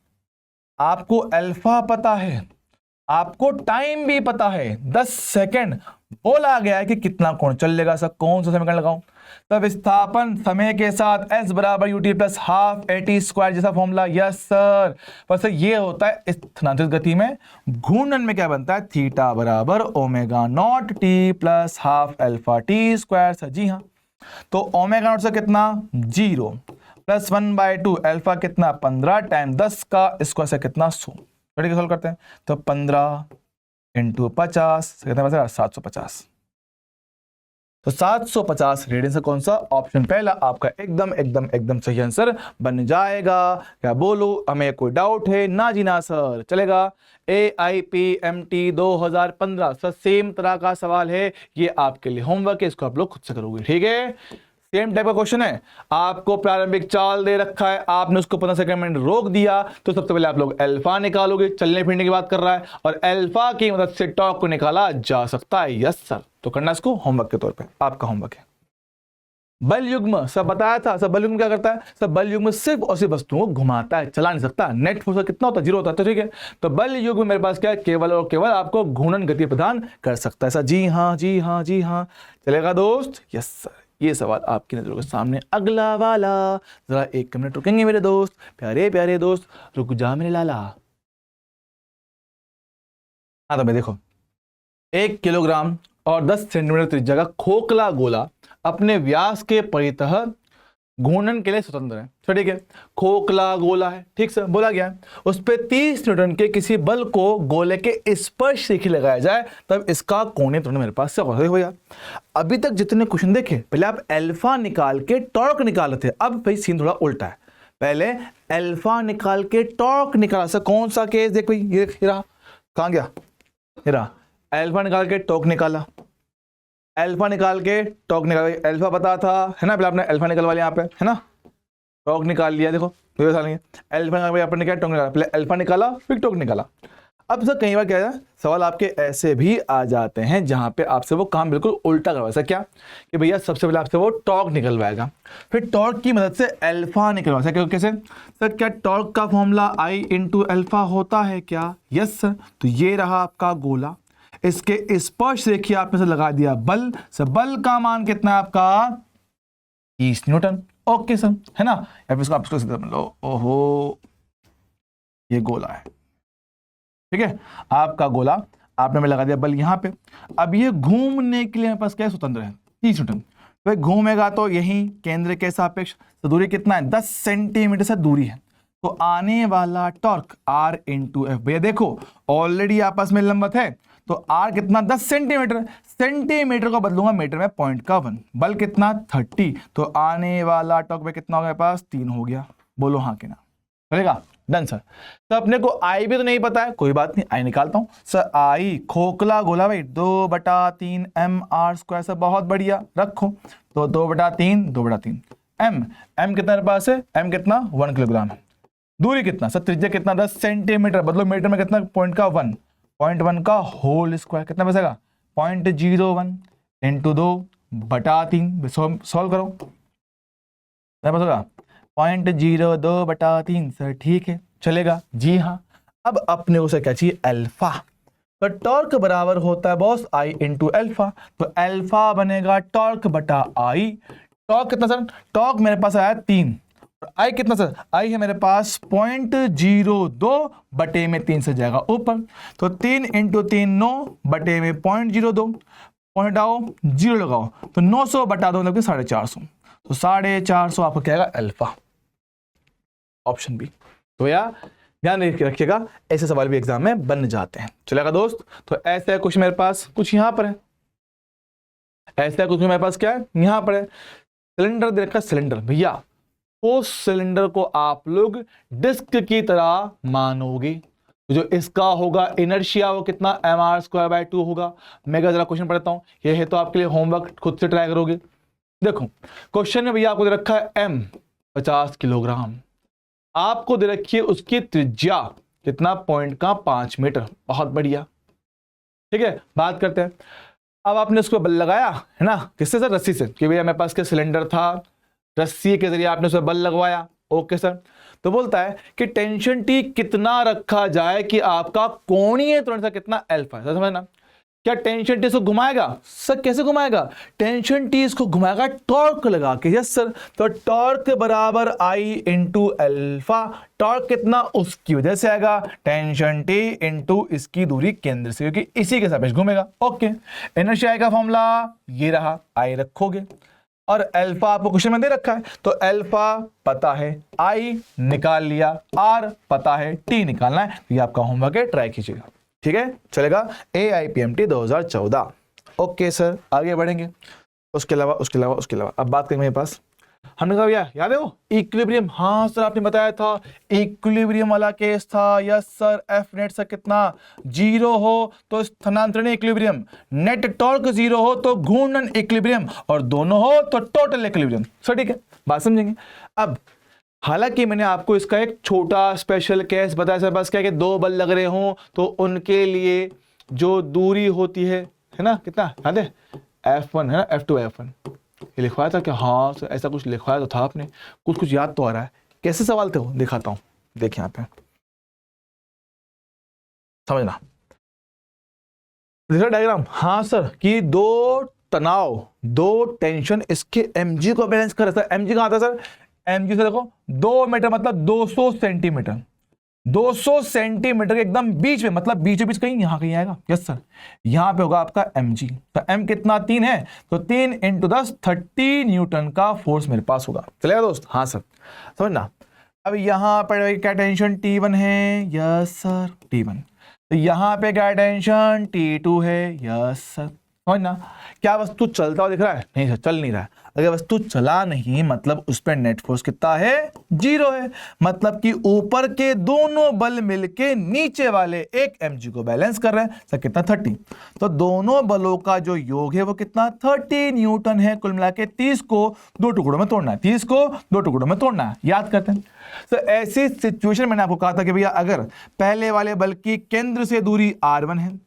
आपको अल्फा पता है, आपको टाइम भी पता है 10 सेकंड, बोला गया है कि कितना कोण चलेगा। सर कौन सा समीकरण लगाऊं? तब विस्थापन समय के साथ s बराबर ut plus half at square जैसा फॉर्मूला। यस सर, पर सर ये होता है स्थानांतरित गति में, घूर्णन में क्या बनता है? थीटा बराबर omega naught t plus half alpha t square. Sir जी हाँ, तो ओमेगा नॉट से कितना 0 प्लस 1/2, अल्फा कितना 15 टाइम 10 का स्क्वायर से कितना 100। सोल्व करते हैं, तो 15 इंटू 50 कितना बचा? 750। तो 750 रेडियन से कौन सा? ऑप्शन पहला आपका एकदम सही आंसर बन जाएगा। क्या बोलो, हमें कोई डाउट है? ना जी ना सर, चलेगा। AIPMT 2015 सर सेम तरह का सवाल है, ये आपके लिए होमवर्क है, इसको आप लोग खुद से करोगे, ठीक है? सेम टाइप का क्वेश्चन है, आपको प्रारंभिक चाल दे रखा है, आपने उसको 15 सेकंड में रोक दिया, तो सबसे पहले आप लोग अल्फा निकालोगे, चलने फिरने की बात कर रहा है, और अल्फा की मदद से टॉर्क को निकाला जा सकता है। यस सर, तो करना इसको होमवर्क के तौर पे, आपका होमवर्क है। बल युग्म सब बताया था। सब बल युग्म क्या करता है? सब बल युग्म सिर्फ और सिर्फ वस्तुओं को घुमाता है, चला नहीं सकता। नेट फोर्स कितना होता है? 0 होता है, तो ठीक है। तो बल युग्म मेरे पास क्या है? केवल और केवल आपको घूर्णन गति प्रदान कर सकता है। सर जी हाँ जी हाँ जी हाँ, चलेगा दोस्त? यस सर, ये सवाल आपकी नजरों के सामने अगला वाला, जरा 1 मिनट रुकेंगे मेरे दोस्त, प्यारे प्यारे दोस्त, रुक जा मेरे लाला। हाँ तो मैं देखो, 1 किलोग्राम और 10 सेंटीमीटर त्रिज्या का खोखला गोला अपने व्यास के परितः घूर्णन के लिए स्वतंत्र है। तो ठीक है, खोखला गोला है, ठीक सर, बोला गया उस पे 30 न्यूटन के किसी बल को गोले के स्पर्श से ही लगाया जाए, तब इसका कोणीय त्वरण मेरे पास से भैया। अभी तक जितने क्वेश्चन देखे, पहले आप अल्फा निकाल के टॉर्क निकाल थे, अब भाई सीन थोड़ा उल्टा है। पहले अल्फा निकाल के टॉर्क निकाला। सर कौन सा केस? देख भाई, ये रहा, कहां गया? ये रहा, अल्फा निकाल के टॉर्क निकाला, अल्फा निकाल के टॉर्क निकाला। अल्फा पता था, है ना, पहले आपने अल्फा निकलवा लिया यहाँ पे, है ना, टॉर्क निकाल लिया। देखो अल्फा निकाला, टॉर्क निकाला, पहले अल्फा निकाला फिर टॉर्क निकाला। अब सर कई बार क्या है, सवाल आपके ऐसे भी आ जाते हैं जहां पे आपसे वो काम बिल्कुल उल्टा करवाए। सर क्या कि भैया सबसे पहले आपसे वो टॉर्क निकलवाएगा, फिर टॉर्क की मदद से अल्फा निकलवाएगा। कैसे सर? क्या टॉर्क का फॉर्मूला I इंटू अल्फा होता है क्या? यस सर, तो ये रहा आपका गोला, इसके स्पर्श रेखीय आपने से लगा दिया बल। सर बल का मान कितना है आपका? 30 न्यूटन। ओके सर, है ना, या फिर इसको आप इसको लो, ओहो ये गोला है, ठीक है, आपका गोला आपने में लगा दिया बल यहाँ पे। अब ये घूमने के लिए मेरे पास क्या है? स्वतंत्र है, 30 न्यूटन। तो घूमेगा तो यही केंद्र के सापेक्ष, तो दूरी कितना है? 10 सेंटीमीटर से दूरी है, तो आने वाला टॉर्क R इंटू एफ। भैया देखो ऑलरेडी आपस में लंबवत है, तो आर कितना 10 सेंटीमीटर, सेंटीमीटर को बदलूंगा मीटर में, पॉइंट का 1, बल कितना 30, तो आने वाला टॉर्क पे कितना हो गया पास 3 हो गया। बोलो हाँ कि ना, चलेगा, डन सर। तो अपने को आई भी तो नहीं पता है, कोई बात नहीं, आई निकालता हूं सर। आई खोखला गोला भाई 2/3 mr², सर बहुत बढ़िया, रखो तो 2/3 एम कितना मेरे पास है, एम कितना 1 किलोग्राम, दूरी कितना सर, त्रिज्या कितना 10 सेंटीमीटर, बदलो मीटर में कितना, पॉइंट का 1, पॉइंट 1 का होल स्क्वायर कितना बचेगा 0.01 इंटू 2/3, सॉल्व करो क्या बचेगा 0.02/3, सर ठीक है चलेगा जी हाँ। अब अपने उसे क्या चाहिए अल्फा, तो टॉर्क बराबर होता है बॉस आई इंटू अल्फा, तो अल्फा बनेगा टॉर्क बटा आई। टॉर्क कितना सर, टॉर्क मेरे पास आया 3, और आई कितना सर, आई है मेरे पास 0.02 बटे में 3 से जाएगा ऊपर, तो 3 इंटू 3 9 बटे में 0.02, पॉइंट आओ 0 लगाओ, तो 900 बटा 2 मतलब 450, तो 450 आपको क्या आएगा अल्फा, ऑप्शन बी। तो यार ध्यान रखिएगा, ऐसे सवाल भी एग्जाम में बन जाते हैं, चलेगा दोस्त। तो ऐसा है कुछ मेरे पास, कुछ यहां पर है, ऐसा कुछ मेरे पास क्या है यहां पर है, सिलेंडर दे रखा, सिलेंडर भैया उस सिलेंडर को आप लोग डिस्क की तरह मानोगे, तो जो इसका होगा इनर्शिया वो कितना mr²/2 होगा। मैं जरा क्वेश्चन पढ़ता हूं, ये है तो आपके लिए होमवर्क, खुद से ट्राई करोगे। देखो क्वेश्चन में भैया आपको दे रखा है m 50 किलोग्राम, आपको दे रखी है उसकी त्रिज्या कितना, पॉइंट का 5 मीटर, बहुत बढ़िया ठीक है। बात करते हैं, अब आपने उसको बल लगाया है ना, किससे सर, रस्सी से, कि भैया मेरे पास क्या सिलेंडर था, रस्सी के जरिए आपने उसमें बल लगवाया, ओके सर। तो बोलता है कि टेंशन टी कितना रखा जाए कि आपका कोणीय त्वरण सा कितना अल्फा, समझना। क्या टेंशन टी इसको घुमाएगा सर, कैसे घुमाएगा, टेंशन टी इसको घुमाएगा टॉर्क लगा के, यस सर। तो टॉर्क बराबर आई इंटू अल्फा, टॉर्क कितना उसकी वजह से आएगा, टेंशन टी इंटू इसकी दूरी केंद्र से, क्योंकि इसी के सापेक्ष घूमेगा, ओके। इनर्शिया का फॉर्मूला ये रहा, आई रखोगे, और अल्फा आपको क्वेश्चन में दे रखा है, तो अल्फा पता है, आई निकाल लिया, आर पता है, टी निकालना है, तो ये आपका होमवर्क है, ट्राई कीजिएगा, ठीक है चलेगा। AIPMT 2014, ओके सर आगे बढ़ेंगे। उसके अलावा अब बात करेंगे मेरे पास, हमने कहा भैया याद है वो इक्विलिब्रियम, हाँ सर आपने बताया था इक्विलिब्रियम वाला केस था, yes sir. F net sir कितना 0 हो तो स्थानांतरणीय इक्विलिब्रियम, नेट टॉर्क 0 हो तो घूर्णन इक्विलिब्रियम, और दोनों हो तो टोटल इक्विलिब्रियम, सर ठीक है, बात समझेंगे। अब हालांकि मैंने आपको इसका एक छोटा स्पेशल केस बताया सर, बस क्या कि 2 बल लग रहे हों तो उनके लिए जो दूरी होती है ना, कितना याद है, F1 है ना, F2 F1, ये लिखवाया था क्या, हाँ सर ऐसा कुछ लिखवाया तो था आपने, कुछ याद तो आ रहा है। कैसे सवाल थे वो दिखाता हूं, देखिए यहाँ पे समझना, डायग्राम, हाँ सर कि 2 तनाव, 2 टेंशन, इसके mg को बैलेंस कर रहा है। mg कहाँ था सर, mg से देखो 2 मीटर मतलब 200 सेंटीमीटर, 200 सेंटीमीटर के एकदम बीच में, मतलब बीचों बीच कहीं यहां कहीं आएगा, यस सर, यहां पे होगा आपका mg, तो m कितना 3 है, तो 3 इंटू 10 30 न्यूटन का फोर्स मेरे पास होगा, चलेगा दोस्त, हाँ सर समझना। अब यहां पर क्या टेंशन T1 है, यस सर T1, तो यहां पे क्या टेंशन T2 है, यस सर, समझना। क्या वस्तु चलता हुआ दिख रहा है, नहीं सर चल नहीं रहा है, अगर वस्तु चला नहीं मतलब उस पर नेट फोर्स कितना है 0 है, मतलब कि ऊपर के दोनों बल मिलके नीचे वाले एक mg को बैलेंस कर रहे हैं, सर कितना 30, तो दोनों बलों का जो योग है वो कितना 30 न्यूटन है, कुल मिला के 30 को 2 टुकड़ों में तोड़ना है, 30 को 2 टुकड़ों में तोड़ना है, याद करते हैं। तो ऐसी सिचुएशन मैंने आपको कहा था कि भैया अगर पहले वाले बल की केंद्र से दूरी r1 है,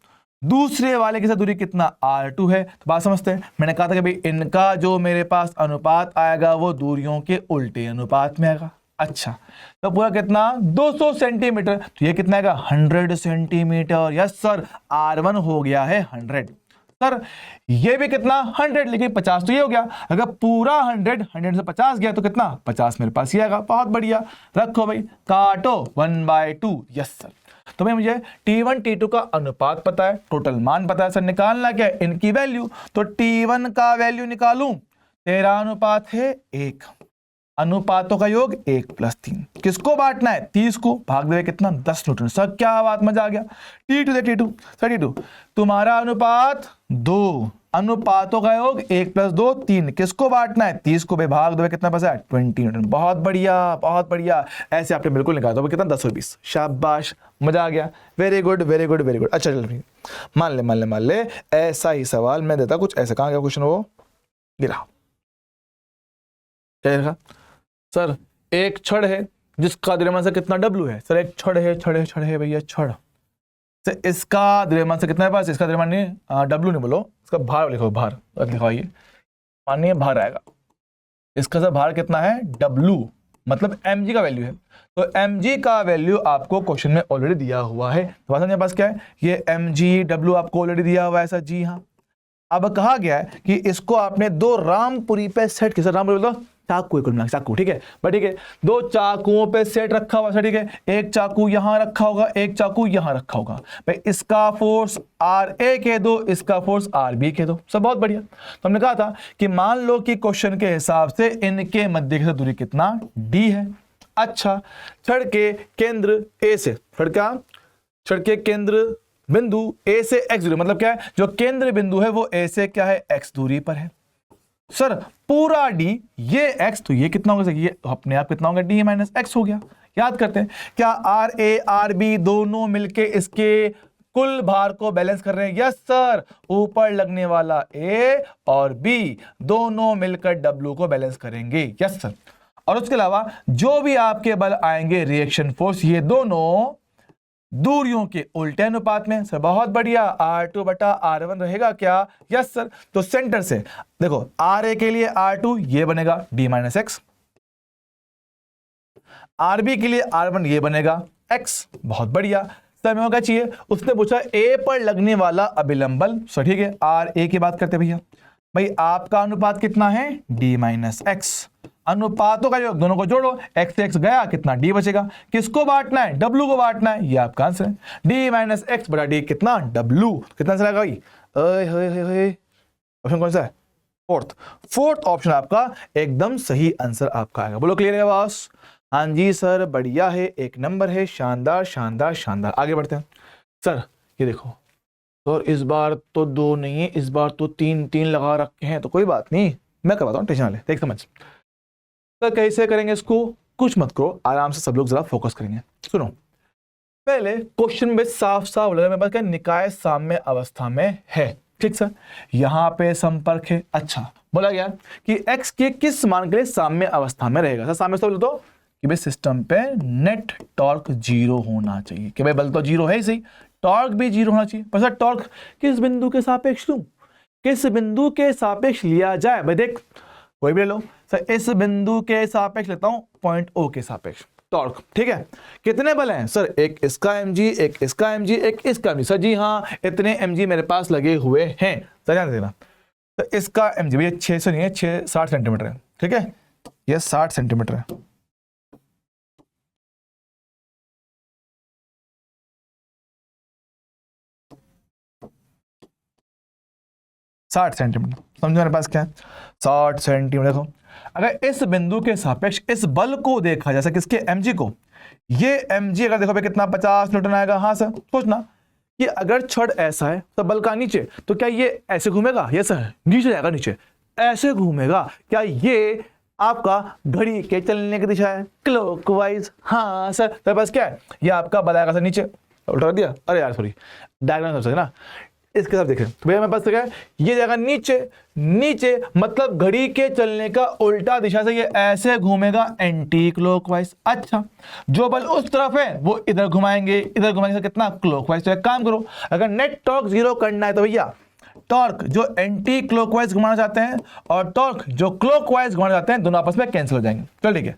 दूसरे वाले के साथ दूरी कितना r2 है, तो बात समझते हैं। मैंने कहा था कि भाई इनका जो मेरे पास अनुपात आएगा वो दूरियों के उल्टे अनुपात में आएगा। अच्छा तो पूरा कितना 200 सेंटीमीटर, तो ये कितना आएगा 100 सेंटीमीटर, यस सर r1 हो गया है 100, सर ये भी कितना 100, लेकिन 50 तो ये हो गया, अगर पूरा 100 से 50 गया तो कितना 50 मेरे पास ही आएगा, बहुत बढ़िया, रखो भाई काटो 1/2, यस सर। तो भाई मुझे T1 T2 का अनुपात पता है, टोटल मान पता है, सर निकालना क्या है इनकी वैल्यू, तो T1 का वैल्यू निकालूं, 13 अनुपात है 1, अनुपातों का योग 1 + 3। किसको बांटना है? 30 को। भाग देवे कितना? 10 न्यूटन। सर क्या बात, मजा आ गया। T2 दे T2 32। तुम्हारा अनुपात 2, अनुपातों का योग 1 + 2 3। किसको बांटना है? 30 को। भाग देवे कितना बचा? 20 न्यूटन। बहुत बढ़िया, बहुत बढ़िया। ऐसे आपने बिल्कुल निकाला तो कितना? 10 और 20। शाबाश, मजा आ गया। Very good, very good, very good. अच्छा चल, मान ले ऐसा ही सवाल मैं देता कुछ ऐसे। कहाँ गया क्वेश्चन? वो गिरा। क्या लिखा? सर एक छड़ है जिसका द्रव्यमान से कितना W है? सर एक छड़ है भैया, छड़। सर इसका द्रव्यमान से कितना है पास? इसका द्रव्यमान नहीं, W नहीं बोलो, इसका भार लिखो, भार लिखवाइए। मानिए भार आएगा इसका। सर भार कितना है? W, मतलब mg का वैल्यू है। तो mg का वैल्यू आपको क्वेश्चन में ऑलरेडी दिया हुआ है। तो मेरे पास क्या है? ये mg W आपको ऑलरेडी दिया हुआ है सर। जी हाँ। अब कहा गया है कि इसको आपने 2 रामपुरी पे सेट किया। रामपुरी बोलो चाकू, चाकू, ठीक है बट ठीक है। 2 चाकुओं पे सेट रखा हुआ है, ठीक है। एक चाकू यहां रखा होगा, एक चाकू यहां रखा होगा। भाई इसका फोर्स RA कह दो, इसका फोर्स RB कह दो। सब बहुत बढ़िया। तो हमने कहा था कि मान लो कि क्वेश्चन के हिसाब से इनके मध्य की दूरी कितना? D है। अच्छा, छड़ के केंद्र A से, छड़ के केंद्र बिंदु A से x दूरी, मतलब क्या है? जो केंद्र बिंदु है वो A से क्या है? x दूरी पर है। सर पूरा D, ये x, तो ये कितना होगा? ये अपने आप कितना होगा? D - x हो गया। याद करते हैं क्या? RA RB दोनों मिलके इसके कुल भार को बैलेंस कर रहे हैं। Yes sir. ऊपर लगने वाला A और B दोनों मिलकर W को बैलेंस करेंगे। Yes sir. और उसके अलावा जो भी आपके बल आएंगे रिएक्शन फोर्स, ये दोनों दूरियों के उल्टे अनुपात में। सर बहुत बढ़िया। R2 बटा R1 रहेगा क्या? Yes sir. तो सेंटर से देखो, RA के लिए R2 ये बनेगा D - x, RB के लिए R1 ये बनेगा x। बहुत बढ़िया। सर में क्या चाहिए? उसने पूछा A पर लगने वाला अभिलंब बल। सर ठीक है, RA की बात करते भैया। भाई आपका अनुपात कितना है? D - x। अनुपातों का योग दोनों को जोड़ो, x से x गया, कितना? D बचेगा। किसको बांटना है? W को बांटना है। ये आपका आंसर है। D - x बटा D कितना? W। कितना आंसर आएगा भाई? ऑप्शन कौन सा है? फोर्थ ऑप्शन आपका एकदम सही आंसर आपका आएगा। बोलो क्लियर है बॉस? हाँ जी सर, बढ़िया है, एक नंबर है, शानदार शानदार शानदार। आगे बढ़ते हैं। सर ये देखो, तो इस बार तो 2 नहीं है, इस बार तो 3 लगा रखे हैं। तो कोई बात नहीं, मैं करवाता हूँ, टेंशन ना ले। देख समझ। तो कैसे करेंगे इसको? कुछ मत करो, आराम से सब लोग जरा फोकस करेंगे। सुनो, पहले क्वेश्चन में साफ साफ लगा मेरे पास क्या? निकाय साम्य अवस्था में है। ठीक सर। यहां पे संपर्क है। अच्छा, बोला गया कि x के किस मान के लिए साम्य अवस्था में रहेगा? सर साम्य अवस्था तो कि भाई सिस्टम पे नेट टॉर्क 0 होना चाहिए। कि भाई बल तो 0 है ही सही, टॉर्क भी 0 होना चाहिए। पर सर टॉर्क किस बिंदु के सापेक्ष लूं? किस बिंदु के सापेक्ष लिया जाए? भाई देख, कोई भी ले लो। सर इस बिंदु के सापेक्ष लेता हूं, पॉइंट O के सापेक्ष टॉर्क। ठीक है। कितने बल हैं? सर एक इसका mg, एक इसका mg, एक इसका mg। सर जी हाँ, इतने mg मेरे पास लगे हुए हैं। सर ध्यान देना, तो इसका mg भैया 600 नहीं है, 60 सेंटीमीटर है। ठीक है, यह 60 सेंटीमीटर है। साठ सेंटीमीटर समझो मेरे पास क्या है? 60 सेंटीमीटर। देखो, अगर इस बिंदु के सापेक्ष इस बल को देखा जैसे किसके? mg को, ये mg अगर देखो भाई कितना 50 न्यूटन आएगा। हाँ सर, सोचना कि अगर छड़ ऐसा है तो बल का नीचे, तो क्या ये ऐसे घूमेगा? ये सर नीचे जाएगा, नीचे ऐसे घूमेगा। क्या ये आपका घड़ी के चलने की दिशा है? क्लॉकवाइज। हाँ सर। तो बस क्या है? ये आपका बल आएगा सर नीचे। उल्टा कर दिया, अरे यार सॉरी, डायग्राम समझ ना। इसके साथ देखें तो भैया मेरे पास क्या है? ये जाएगा नीचे, नीचे मतलब घड़ी के चलने का उल्टा दिशा से ये ऐसे घूमेगा, एंटी क्लॉकवाइज। अच्छा, जो बल उस तरफ है वो इधर घुमाएंगे, इधर घुमाएंगे कितना? क्लॉकवाइज। तो एक काम करो, अगर नेट टॉर्क 0 करना है तो भैया टॉर्क जो एंटी क्लॉकवाइज घुमाना चाहते हैं और टॉर्क जो क्लॉकवाइज घुमाना चाहते हैं, दोनों आपस में कैंसिल हो जाएंगे। चलो ठीक है,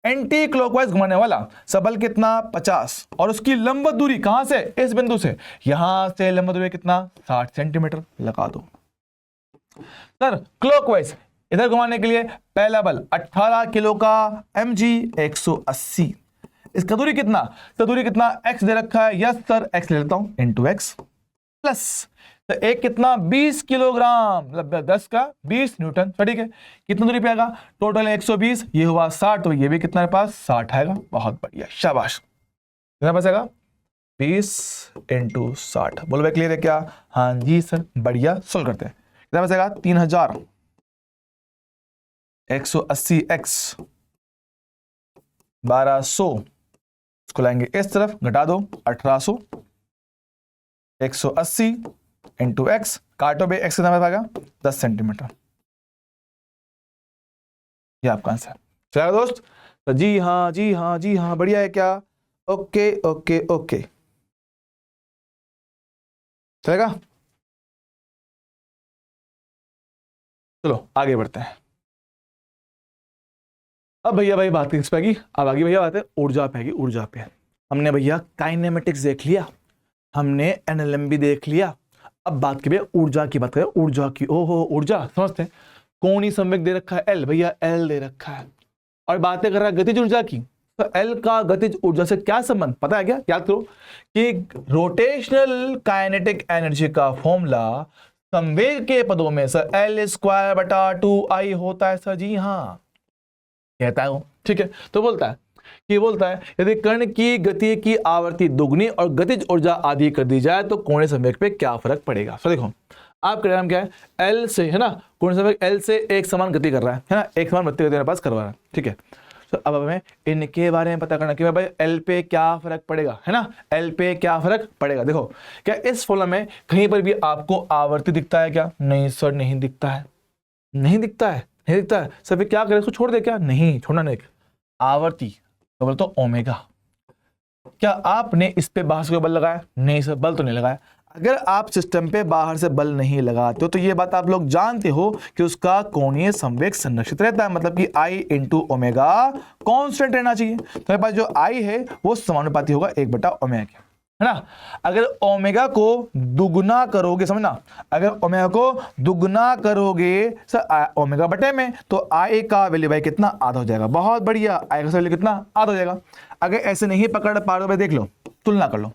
एंटी क्लॉकवाइज घुमाने वाला सबल कितना? 50, और उसकी लंबवत दूरी कहां से? इस बिंदु से, यहां से लंबवत दूरी कितना? 60 सेंटीमीटर। लगा दो। सर क्लॉकवाइज इधर घुमाने के लिए पहला बल 18 किलो का mg 180। इसका दूरी कितना? तो दूरी कितना? x दे रखा है। यस सर, x ले लेता हूं, इंटू एक्स प्लस तो एक कितना 20 किलोग्राम, मतलब 10 का 20 न्यूटन। तो ठीक है, कितना दूरी पे आएगा, टोटल 120, ये हुआ 60, तो ये भी कितना है पास 60 आएगा। बहुत बढ़िया, शाबाश। कितना पास आएगा 20 × 60। बोलो भाई क्लियर है क्या? हाँ जी सर, बढ़िया। सोल्व करते हैं। कितना पास आएगा 3000, 180x 1200, इसको लाएंगे इस तरफ, घटा दो 1800, 180 × x, काटो बे, x कितना पाएगा 10 सेंटीमीटर। ये आपका आंसर चलेगा दोस्त? तो जी हाँ जी हाँ जी हाँ, बढ़िया है क्या? ओके ओके ओके, चलेगा? चलो आगे बढ़ते हैं। अब भैया भाई बात किस पे आएगी? अब आगे भैया बात है ऊर्जा पे आएगी। ऊर्जा पे हमने भैया काइनेमेटिक्स देख लिया, हमने एनएलएम भी देख लिया। अब बात की भैया ऊर्जा की, बात करें ऊर्जा की। ओहो, ऊर्जा समझते हैं। कोणीय संवेग दे रखा है एल, भैया एल दे रखा है, और बातें कर रहा है गतिज ऊर्जा की। तो एल का गतिज ऊर्जा से क्या संबंध पता है क्या? याद करो कि रोटेशनल काइनेटिक एनर्जी का फॉर्मूला संवेग के पदों में सर L²/2I होता है सर। जी हाँ, कहता है वो। ठीक है, तो बोलता है यदि कण की गति की आवृत्ति दुगनी और गतिज ऊर्जा आधी कर दी जाए तो कोणीय संवेग पे क्या फर्क पड़ेगा। तो देखो आपका डायग्राम क्या है, एल से है ना, कोणीय संवेग एल से एक समान गति कर रहा है ना, एक समान गति मेरे पास करवा रहा है। ठीक है, तो अब हमें इनके बारे में पता करना कि भाई एल पे क्या फर्क पड़ेगा, है ना, एल पे क्या फर्क पड़ेगा। देखो क्या इस फॉर्मूला में कहीं पर भी आपको आवर्ती दिखता है क्या? नहीं सर, नहीं दिखता है, नहीं दिखता है, नहीं दिखता है सर। फिर क्या करें, इसको छोड़ दे क्या? नहीं छोड़ना, नहीं। आवर्ती तो बोले तो ओमेगा। क्या आपने इस पे बाहर से कोई बल लगाया? नहीं सर, बल तो नहीं लगाया। अगर आप सिस्टम पे बाहर से बल नहीं लगाते हो तो ये बात आप लोग जानते हो कि उसका कोणीय संवेग संरक्षित रहता है, मतलब कि I × ओमेगा कांस्टेंट रहना चाहिए। तो मेरे पास जो I है वो समानुपाती होगा 1/ओमेगा के, है ना। अगर ओमेगा को दुगुना करोगे, समझना, अगर ओमेगा को दुगुना करोगे सर ओमेगा बटे में, तो I का वैल्यू भाई कितना? आधा हो जाएगा। बहुत बढ़िया, I का वैल्यू कितना? आधा हो जाएगा। अगर ऐसे नहीं पकड़ पा रहे हो, देख लो, तुलना कर लो,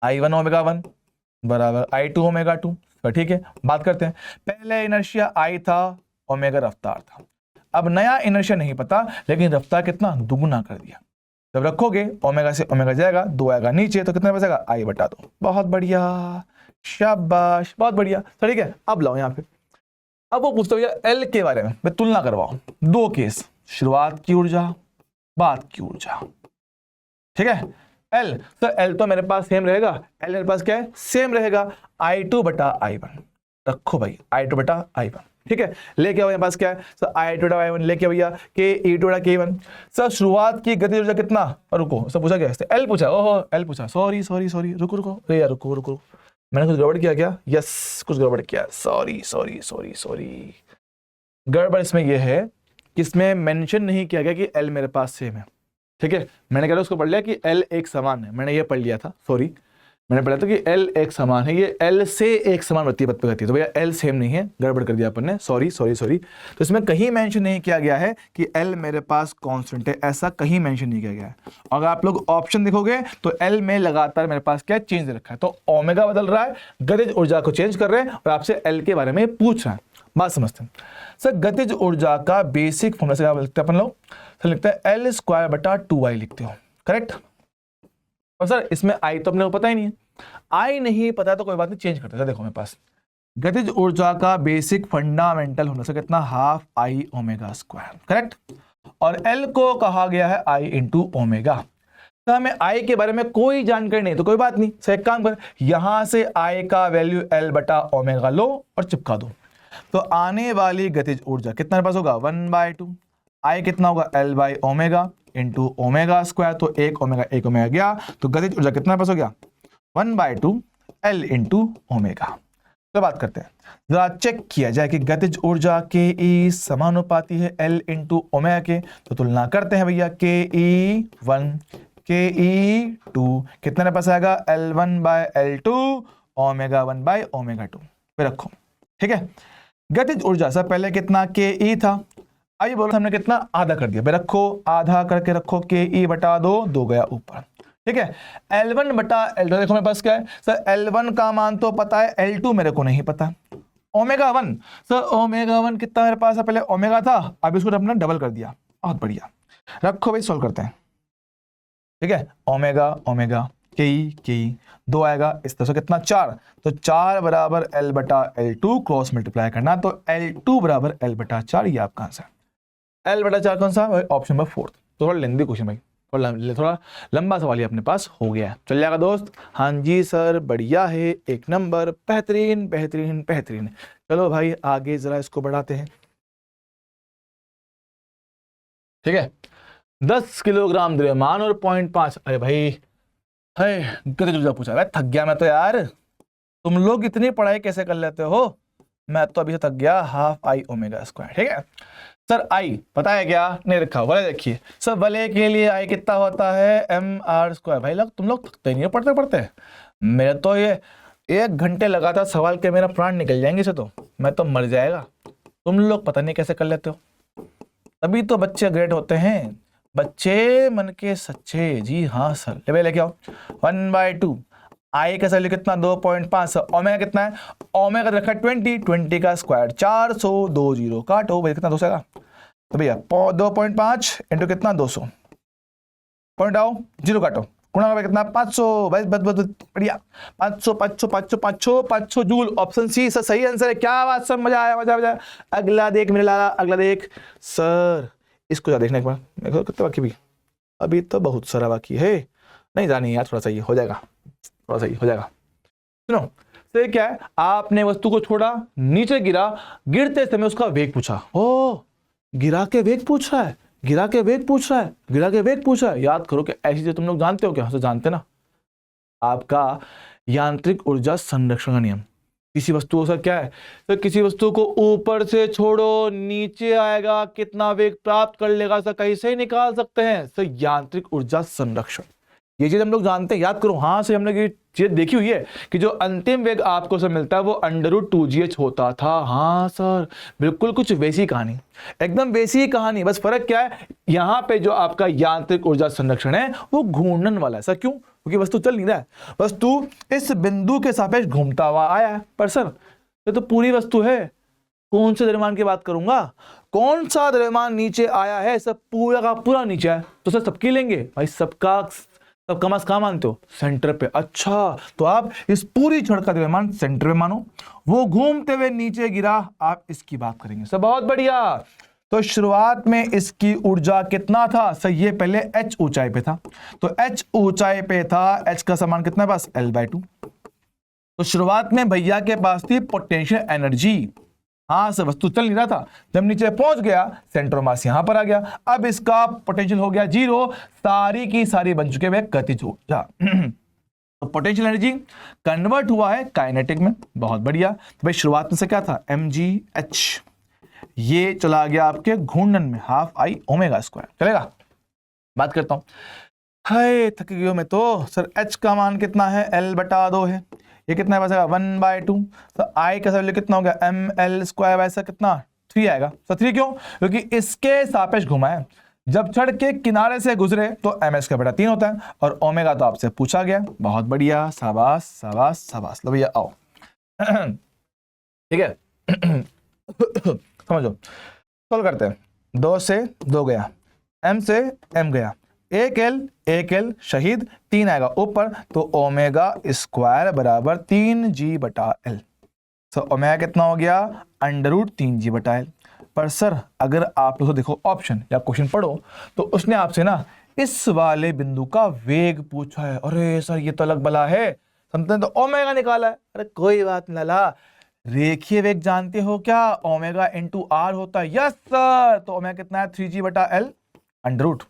I1 ओमेगा 1 बराबर I2 ओमेगा 2। तो ठीक है, बात करते हैं। पहले इनर्शिया I था, ओमेगा रफ्तार था। अब नया इनर्शिया नहीं पता, लेकिन रफ्तार कितना? दुगुना कर दिया। जब रखोगे ओमेगा से ओमेगा जाएगा, 2 आएगा नीचे, तो कितना बचेगा? I/2। बहुत बढ़िया, शाबाश, बहुत बढ़िया। ठीक है, अब लाओ यहाँ पे, अब वो पूछता भैया एल के बारे में, मैं तुलना करवाओ। दो केस, शुरुआत की ऊर्जा, बाद की ऊर्जा। ठीक है, एल तो एल तो मेरे पास सेम रहेगा, एल मेरे पास क्या है? सेम रहेगा, I2/I1 रखो भाई, I2/I1। ठीक है, लेके आओ मेरे पास क्या है सर? I2/I1 लेके भैया K/E2/K1। सर शुरुआत की गति ऊर्जा कितना? रुको, सब पूछा क्या? एल पूछा, ओहो एल पूछा, सॉरी, रुको, अरे यार रुको, मैंने कुछ गड़बड़ किया क्या? यस, कुछ गड़बड़ किया, सॉरी। गड़बड़ इसमें यह है कि इसमें मेंशन नहीं किया गया कि एल मेरे पास सेम है। ठीक है, मैंने कहा उसको पढ़ लिया कि एल एक समान है, मैंने ये पढ़ लिया था, सॉरी, मैंने पढ़ा था कि एल एक समान है, ये एल से एक समान वृत्तीय पथ पे गति है, तो भैया एल सेम नहीं है, गड़बड़ कर दिया अपन ने, सॉरी। तो इसमें कहीं मेंशन नहीं किया गया है कि एल मेरे पास कांस्टेंट है, ऐसा कहीं मेंशन नहीं किया गया है। अगर आप लोग ऑप्शन देखोगे तो एल में लगातार मेरे पास क्या चेंज दे रखा है, तो ओमेगा बदल रहा है, गतिज ऊर्जा को चेंज कर रहे हैं और आपसे एल के बारे में पूछ रहा है। बात समझते हैं सर, गतिज ऊर्जा का बेसिक फॉर्मूला से क्या लिखते हैं अपन लोग? सर लिखते हैं L²/2I लिखते हो, करेक्ट। और सर इसमें I तो अपने को पता ही नहीं है, I नहीं पता तो कोई बात नहीं, चेंज करते हैं। देखो मेरे पास गतिज ऊर्जा का बेसिक फंडामेंटल होना से कितना? ½ I⍵², करेक्ट। और L को कहा गया है I × ओमेगा। तो हमें I के बारे में कोई जानकारी नहीं, तो कोई बात नहीं, सर एक काम कर, यहां से I का वैल्यू L/ओमेगा लो और चिपका दो, तो आने वाली गतिज ऊर्जा कितना मेरे पास होगा? 1/2। I कितना होगा? L/ओमेगा × ओमेगा², तो 1 ओमेगा गया, तो गतिज ऊर्जा कितना पास हो गया? 1/2 L × ओमेगा। तो बात करते हैं, जरा चेक किया जाए कि गतिज ऊर्जा के समानुपाती है L × ओमेगा के, तो तुलना करते हैं भैया, Ke1 Ke2 कितना मेरे पास आएगा? L1/L2 ओमेगा 1/ओमेगा 2 पे रखो। ठीक है, गतिज ऊर्जा से पहले कितना Ke था, आइए बोलो हमने कितना? आधा कर दिया, रखो, आधा करके रखो, Ke/2, 2 गया ऊपर, ठीक है। L1 बटा L2 देखो मेरे पास क्या है सर, L1 का मान तो पता है, L2 मेरे को नहीं पता। ओमेगा 1 सर, ओमेगा 1 कितना मेरे पास है, पहले ओमेगा था, अब इसको हमने डबल कर दिया, बहुत बढ़िया। रखो भाई, सॉल्व करते हैं। ठीक है, ओमेगा ओमेगा के दो आएगा इस तरह से, कितना 4, तो 4 बराबर L बटा L2 क्रॉस मल्टीप्लाई करना, तो L2 बराबर L बटा 4, ये आपका आंसर। L बटा 4 कौन सा, ऑप्शन नंबर 4। तो थोड़ा लेंदी क्वेश्चन भाई, थोड़ा लंबा सवाल ही अपने पास हो गया, चल जाएगा दोस्त। हाँ जी सर, बढ़िया है, एक नंबर, बेहतरीन बेहतरीन बेहतरीन। चलो भाई आगे जरा इसको बढ़ाते हैं। ठीक है, 10 किलोग्राम द्रव्यमान और 0.5, अरे भाई है गति जो पूछा, मैं थक गया मैं तो यार, तुम लोग इतनी पढ़ाई कैसे कर लेते हो, मैं तो अभी से थक गया। Half I omega square. ठीक है सर, आई पता है क्या, नहीं रखा वले, देखिए सर वले के लिए आई कितना होता है, mr स्क्वायर। भाई लोग, तुम लोग थकते नहीं हो पढ़ते पढ़ते, मेरे तो ये 1 घंटे लगातार सवाल के मेरा प्राण निकल जाएंगे इसे, तो मैं तो मर जाएगा। तुम लोग पता नहीं कैसे कर लेते हो, तभी तो बच्चे ग्रेट होते हैं, बच्चे मन के सच्चे। जी हाँ सर, ले लेके आओ। 1/2 आई का सैल्यू कितना, 2.5। ओमेगा कितना है, ओमेगा रखा 20 का स्क्वायर 400, 2 जीरो काटो भाई, कितना 200 आएगा, तो भैया 2.5 इंटू कितना 200, पॉइंट आओ जीरो काटो, गुणा में कितना 500, बस बस बस बढ़िया, 500 500 500 500 500 जूल। ऑप्शन सी सर सही आंसर है। क्या बात सर, मजा आया मजा मजा। अगला देख मेरे लाला, अगला देख सर, इसको जा देखने एक बार, देखो कितना बाकी भी, अभी तो बहुत सारा बाकी है, नहीं जानी यार, थोड़ा सा ये हो जाएगा, थोड़ा सा ही हो जाएगा। सुनो, तो क्या है, आपने वस्तु को छोड़ा, नीचे गिरा, गिरते समय उसका वेग पूछा। ओ, गिरा के वेग पूछ रहा है, गिरा के वेग पूछ रहा है, गिरा के वेग पूछ रहा है। याद करो कि ऐसी चीजें तुम लोग जानते हो क्या, तो जानते ना, आपका यांत्रिक ऊर्जा संरक्षण का नियम। किसी वस्तु का क्या है तो, किसी वस्तु को ऊपर से छोड़ो, नीचे आएगा, कितना वेग प्राप्त कर लेगा सर, कैसे ही निकाल सकते हैं सर, यांत्रिक ऊर्जा संरक्षण। ये चीज हम लोग जानते हैं, याद करो। हाँ सर, हमने ये चीज देखी हुई है कि जो अंतिम वेग आपको सर मिलता है वो √2gh होता था। हाँ सर, बिल्कुल कुछ वैसी कहानी, एकदम वैसी ही कहानी, बस फर्क क्या है, यहाँ पे जो आपका यांत्रिक ऊर्जा संरक्षण है वो घूर्णन वाला है सर। क्यों, क्योंकि वस्तु चल नहीं रहा है, वस्तु इस बिंदु के सापेक्ष घूमता हुआ आया है। पर सर ये तो पूरी वस्तु है, कौन से द्रव्यमान की बात करूंगा, कौन सा द्रव्यमान नीचे आया है, सब पूरा का पूरा नीचे है, तो सर सबकी लेंगे भाई, सबका मास कहां मानते हो, सेंटर पे। अच्छा, तो आप इस पूरी छड़ का द्रव्यमान सेंटर में मानो, वो घूमते हुए नीचे गिरा, आप इसकी बात करेंगे सर। बहुत बढ़िया। तो शुरुआत में इसकी ऊर्जा कितना था सर, ये पहले h ऊंचाई पे था, तो h ऊंचाई पे था, h का समान कितना है पास, L/2। तो शुरुआत में भैया के पास थी पोटेंशियल एनर्जी। हाँ सर, वस्तु चल नहीं रहा था, जब नीचे पहुंच गया सेंटर मास यहां पर आ गया, अब इसका पोटेंशियल हो गया 0, सारी की सारी बन चुके हुए गतिज ऊर्जा। तो पोटेंशियल एनर्जी कन्वर्ट हुआ है काइनेटिक में, बहुत बढ़िया। तो भाई शुरुआत में से क्या था, mgh, ये चला गया आपके घूर्णन में, हाफ आई ओमेगा स्क्वायर। चलेगा, बात करता हूं। हाय थक गया मैं तो सर, h का मान कितना है, L/2 है, ये कितना है बचेगा 1/2। तो I का वैल्यू कितना हो गया, ml स्क्वायर, वैसा कितना 3 आएगा सर। 3 क्यों, क्योंकि इसके सापेक्ष घुमा है, जब छड़ के किनारे से गुजरे तो ms/3 होता है, और ओमेगा तो आपसे पूछा गया। बहुत बढ़िया, शाबाश शाबाश शाबाश। लो भैया आओ। ठीक है, समझो, सोल्व करते हैं। 2 से 2 गया, m से m गया, एक एल शहीद, 3 आएगा ऊपर, तो ओमेगा स्क्वायर बराबर 3g/L। सो ओमेगा कितना हो गया, √3g/L। पर सर अगर आप लोग देखो ऑप्शन या क्वेश्चन पढ़ो, तो उसने आपसे ना इस वाले बिंदु का वेग पूछा है। अरे सर ये तो अलग बला है, समझते तो ओमेगा निकाला है। अरे कोई बात ना ला, रेखीय वेग जानते हो क्या, ओमेगा इंटू आर होता है। यस सर, तो ओमेगा कितना है 3g/L √,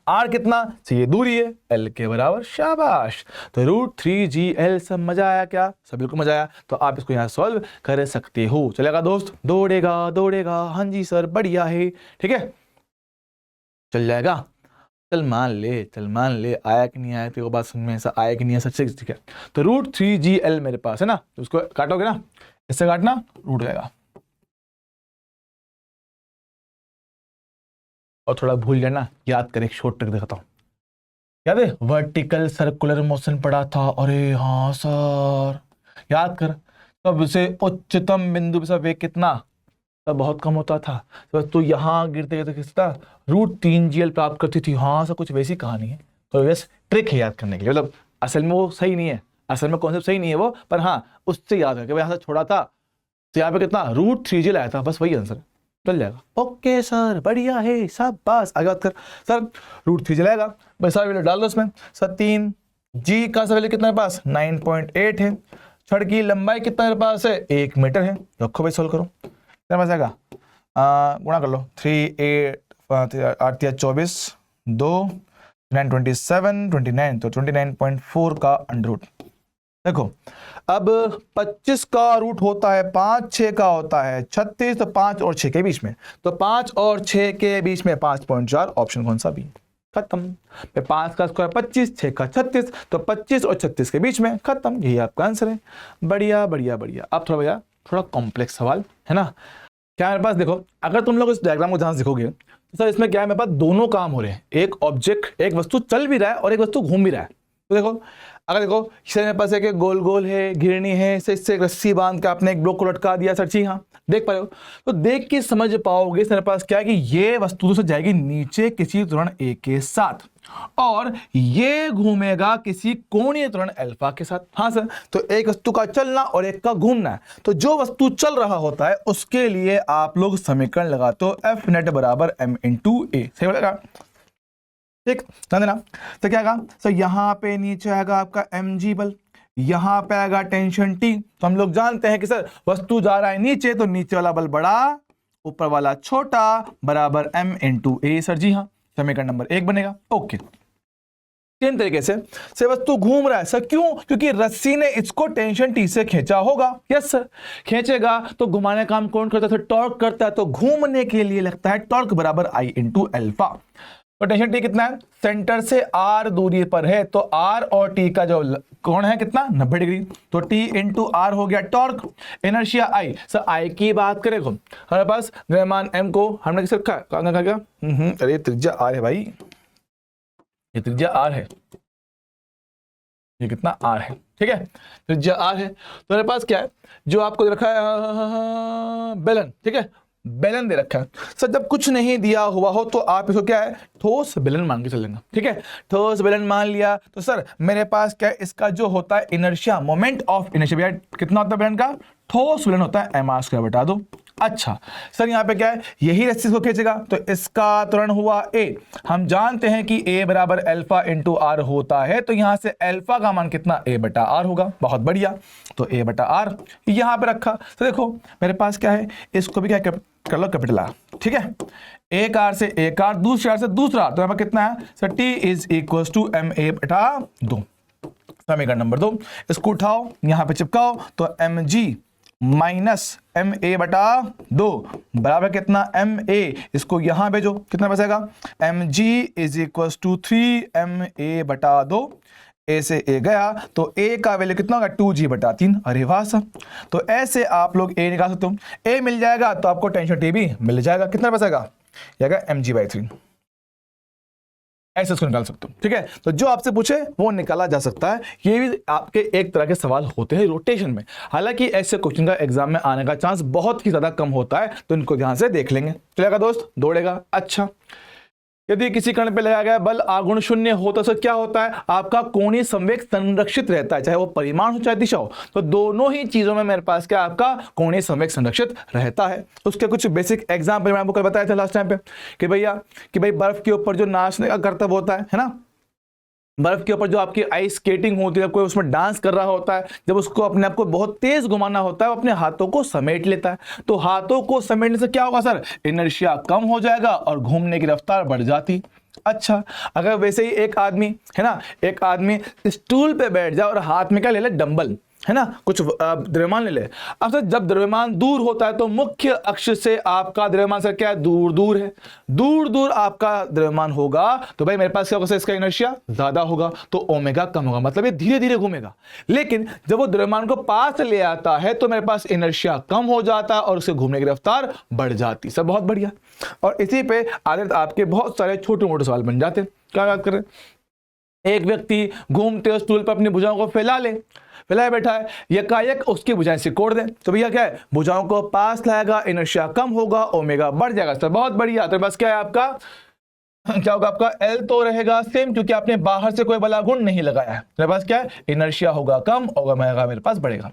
आर कितना, ये दूरी है, एल के बराबर, शाबाश। तो √3gL। सब मजा आया क्या, सब बिल्कुल मजा आया। तो आप इसको यहाँ सॉल्व कर सकते हो। चलेगा दोस्त, दौड़ेगा दौड़ेगा, हाँ जी सर बढ़िया है। ठीक है, चल जाएगा, चल मान ले, आया कि नहीं आया, तेरे को बात समझ में ऐसा आया कि नहीं है, सच। ठीक है, तो √3gL मेरे पास है ना, तो उसको काटोगे ना, इससे काटना, रूट जाएगा, और थोड़ा भूल जाना, याद कर, एक शॉर्ट ट्रिक दिखाता हूं। याद है वर्टिकल सर्कुलर मोशन पढ़ा था, अरे हाँ सर याद कर। सबसे उच्चतम बिंदु पे सब वेग कितना, तब बहुत कम होता था, तो तू यहाँ गिरते गिरते किसका √3 GL प्राप्त करती थी। हाँ सर कुछ वैसी कहानी है, तो बस ट्रिक है याद करने के लिए, मतलब असल में वो सही नहीं है, असल में कॉन्सेप्ट सही नहीं है वो, पर हाँ उससे याद है कि भाई यहाँ से छोड़ा था तो यहाँ पे कितना √3GL आया था, बस वही आंसर चल जाएगा। ओके सर बढ़िया है, सब बस आगे बात कर। सर √3GL आएगा, भाई सारा वैल्यू डाल दो उसमें। सर 3G का वैल्यू कितना है पास 9.8 है, छड़ की लंबाई कितना मेरे पास है 1 मीटर है। रखो भाई सोल्व करो, क्या पास आएगा, गुणा कर लो 3 8 8 या 24 2 9 27 29, तो 29.4 का अंडर। देखो अब 25 का रूट होता है 5, 6 का होता है 36, तो 5 और 6 के बीच में, तो 5 और 6 के बीच में 5.4, ऑप्शन कौन सा भी, खत्म। 5 का स्क्वायर 25, 6 का 36, तो 25 और 36 के बीच में, खत्म। यही आपका आंसर है। बढ़िया बढ़िया बढ़िया। अब थोड़ा भैया थोड़ा कॉम्प्लेक्स सवाल है ना, क्या मेरे पास देखो, अगर तुम लोग इस डायग्राम को ध्यान से देखोगे तो सर इसमें क्या है, मेरे पास दोनों काम हो रहे हैं, एक ऑब्जेक्ट एक वस्तु चल भी रहा है और एक वस्तु घूम भी रहा है। तो देखो अगर देखो इससे मेरे पास एक गोल गोल है, घिरनी है, इससे एक रस्सी बांध के आपने एक ब्लॉक को लटका दिया सर, जी हाँ देख पा रहे हो, तो देख के समझ पाओगे मेरे पास क्या है कि ये वस्तु तो जाएगी नीचे किसी त्वरण ए के साथ और ये घूमेगा किसी कोणीय त्वरण अल्फा के साथ। हाँ सर, तो एक वस्तु का चलना और एक का घूमना है, तो जो वस्तु चल रहा होता है उसके लिए आप लोग समीकरण लगाते हो F नेट बराबर m इंटू ए, सही बोलेगा, ठीक ध्यान देना। तो क्या आएगा सर, यहाँ पे नीचे आएगा आपका mg बल, यहाँ पे आएगा टेंशन T, तो हम लोग जानते हैं कि सर वस्तु जा रहा है नीचे तो नीचे वाला बल बड़ा ऊपर वाला छोटा बराबर m इंटू ए, सर जी हाँ समीकरण नंबर 1 बनेगा। ओके, सेम तरीके से वस्तु घूम रहा है सर, क्यों, क्योंकि रस्सी ने इसको टेंशन टी से खींचा होगा, यस सर, खींचेगा तो घुमाने का काम कौन करता है, टॉर्क करता है, तो घूमने के लिए लगता है टॉर्क बराबर I इंटू अल्फा। तो टेंशन टी कितना है, सेंटर से r दूरी पर है, तो r और t का जो कोण है कितना 90 डिग्री, तो t इंटू आर हो गया torque. Inertia I, sir I की बात करें हमारे पास द्रव्यमान m को हमने किसे रखा क्या, अरे त्रिज्या r है भाई, ये त्रिज्या r है, ये कितना r है, ठीक है त्रिज्या r है। तो मेरे पास क्या है जो आपको दे रखा है बेलन, ठीक है बेलन दे रखा है सर, जब कुछ नहीं दिया हुआ हो तो आप इसको क्या है ठोस बेलन मान के चलेंगे, ठीक है ठोस बेलन मान लिया, तो सर मेरे पास क्या है इसका जो होता है इनर्शिया मोमेंट ऑफ इनर्शिया भैया कितना होता है बेलन का, ठोस बेलन होता है mr² बटा दो। अच्छा सर यहाँ पे क्या है, यही रस्सी को खींचेगा तो इसका त्वरण हुआ a, हम जानते हैं कि a बराबर अल्फा इंटू आर होता है, तो यहां से अल्फा का मान कितना a बटा आर होगा, बहुत बढ़िया, तो a बटा आर यहां पे रखा। तो देखो मेरे पास क्या है, इसको भी क्या कर लो कैपिटल आर, ठीक है एक आर से एक आर, दूसरे आर से दूसरा, तो यहाँ पर कितना है sir t is equal to ma बटा 2, समीकरण नंबर 2, इसको उठाओ यहां पे चिपकाओ, तो mg माइनस ma बटा 2 बराबर कितना ma, इसको यहां भेजो कितना बचेगा, mg is equal to 3ma बटा 2, a से a गया तो a का वैल्यू कितना होगा 2g बटा 3, अरे वाह सर, तो ऐसे आप लोग a निकाल सकते हो, a मिल जाएगा तो आपको टेंशन t भी मिल जाएगा, कितना बचेगा जाएगा mg/3, ऐसे उसको निकाल सकते हो, ठीक है। तो जो आपसे पूछे वो निकाला जा सकता है, ये भी आपके एक तरह के सवाल होते हैं रोटेशन में, हालांकि ऐसे क्वेश्चन का एग्जाम में आने का चांस बहुत ही ज्यादा कम होता है, तो इनको ध्यान से देख लेंगे। चलेगा दोस्त, दौड़ेगा। अच्छा, यदि किसी कण पे लगाया गया बल आगुण 0 हो तो क्या होता है, आपका कोणीय संवेग संरक्षित रहता है, चाहे वो परिमाण हो चाहे दिशा हो, तो दोनों ही चीजों में मेरे पास क्या आपका कोणीय संवेग संरक्षित रहता है। उसके कुछ बेसिक एग्जाम्पल मैं आपको कल बताया था लास्ट टाइम पे कि भैया कि भाई बर्फ के ऊपर जो नाचने का कर्तव्य होता है ना, बर्फ के ऊपर जो आपकी आइस स्केटिंग होती है, कोई उसमें डांस कर रहा होता है, जब उसको अपने आप को बहुत तेज घुमाना होता है, वो अपने हाथों को समेट लेता है, तो हाथों को समेटने से क्या होगा सर, इनर्शिया कम हो जाएगा और घूमने की रफ्तार बढ़ जाती। अच्छा, अगर वैसे ही एक आदमी है ना, एक आदमी स्टूल पे बैठ जाए और हाथ में क्या ले ले, डंबल है ना, कुछ द्रव्यमान ले ले, अब सर जब द्रव्यमान दूर होता है तो मुख्य अक्ष से आपका द्रव्यमान सर क्या है, दूर दूर है, दूर दूर आपका द्रव्यमान होगा, तो भाई मेरे पास क्या होगा सर, इसका इनर्शिया ज्यादा होगा, तो ओमेगा कम होगा, मतलब ये धीरे धीरे घूमेगा। लेकिन जब वो द्रव्यमान को पास ले आता है तो मेरे पास इनर्शिया कम हो जाता है और उससे घूमने की रफ्तार बढ़ जाती। सर बहुत बढ़िया, और इसी पे आधारित आपके बहुत सारे छोटे मोटे सवाल बन जाते हैं। क्या बात करें, एक व्यक्ति घूमते हुए स्टूल पर अपनी भुजाओं को फैलाए बैठा है, यकायक उसकी भुजाएं सिकोड़ दें तो भैया क्या है, भुजाओं को पास लाएगा, इनर्शिया कम होगा, ओमेगा बढ़ जाएगा। तो बहुत बढ़िया। तो बस क्या है आपका, क्या होगा आपका, एल तो रहेगा सेम क्योंकि आपने बाहर से कोई बला गुण नहीं लगाया है। मेरे पास क्या है, इनर्शिया होगा कम, ओमेगा मेरे पास बढ़ेगा।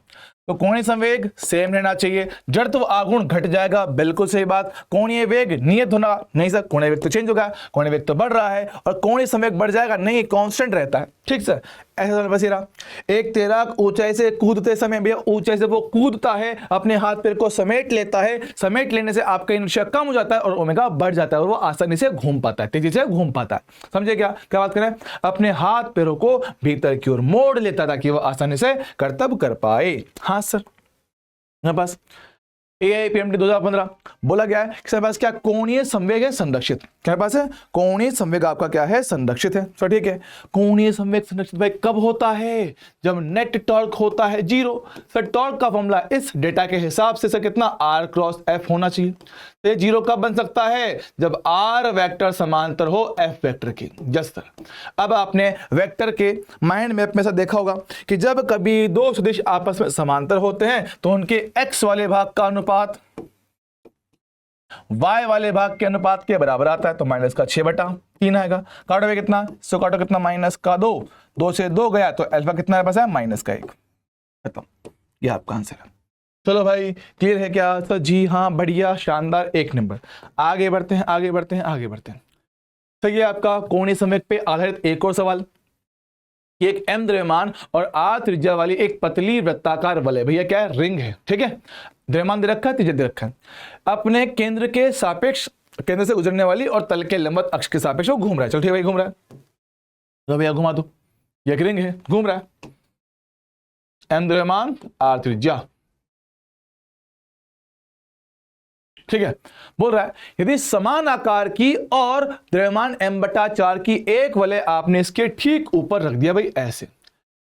तो कोणीय संवेग सेम रहना चाहिए, जड़त्व आघूर्ण घट जाएगा, बिल्कुल सही बात। कोणीय वेग नियत होना नहीं सर, कोणीय वेग तो चेंज होगा, कोणीय वेग तो बढ़ रहा है और कोणीय संवेग बढ़ जाएगा नहीं, कांस्टेंट रहता है। ठीक सर, ऐसा बस ये रहा। एक तैराक ऊंचाई से कूदते समय भैया, ऊंचाई से वो कूदता है, अपने हाथ पैर को समेट लेता है, समेट लेने से आपका इनर्शिया कम हो जाता है और ओमेगा बढ़ जाता है और वो आसानी से घूम पाता है, तेजी से घूम पाता है। समझे क्या बात करें, अपने हाथ पैरों को भीतर की ओर मोड़ लेता ताकि वो आसानी से कर्तव्य कर पाए। हाँ सर, मेरे पास AIPMT 2015 बोला गया है कि पास क्या, कोणीय संवेग है संरक्षित। क्या पास है, कोणीय संवेग आपका क्या है, संरक्षित है। तो ठीक है, कोणीय संवेग संरक्षित भाई कब होता है, जब नेट टॉर्क होता है 0। सर टॉर्क का फॉर्मूला इस डेटा के हिसाब से सर कितना, R क्रॉस F होना चाहिए। तो 0 कब बन सकता है, जब R वेक्टर समांतर हो F वेक्टर की। जस्ट सर, अब आपने वेक्टर के माइंड मैप में से देखा होगा कि जब कभी दो सदिश आपस में समांतर होते हैं तो उनके x वाले भाग का अनुपात y वाले भाग के अनुपात के बराबर आता है। तो माइनस का 6/3 आएगा। काटो कितना, सो काटो कितना, माइनस का 2, 2 से 2 गया तो अल्फा कितना पास है, माइनस का 1। खत्म, ये आपका आंसर है। चलो भाई, क्लियर है क्या? तो जी हाँ, बढ़िया, शानदार, 1 नंबर। आगे बढ़ते हैं, आगे बढ़ते हैं, आगे बढ़ते हैं। तो ये आपका कोणीय संवेग पे आधारित एक और सवाल, एक m द्रव्यमान और r त्रिज्या वाली एक पतली वृत्ताकार वलय, भैया क्या है, रिंग है। ठीक है, द्रव्यमान दे रखा है, त्रिज्या दे रखा है, अपने केंद्र के सापेक्ष, केंद्र से गुजरने वाली और तल के लंबवत अक्ष के सापेक्ष वो घूम रहा है। चलो ठीक है भाई, घूम रहा है तो भैया घुमा दो, ये एक रिंग है, घूम रहा है, m द्रव्यमान r त्रिज्या। ठीक है, बोल रहा है यदि समान आकार की और द्रव्यमान m/4 की एक वलय आपने इसके ठीक ऊपर रख दिया भाई, ऐसे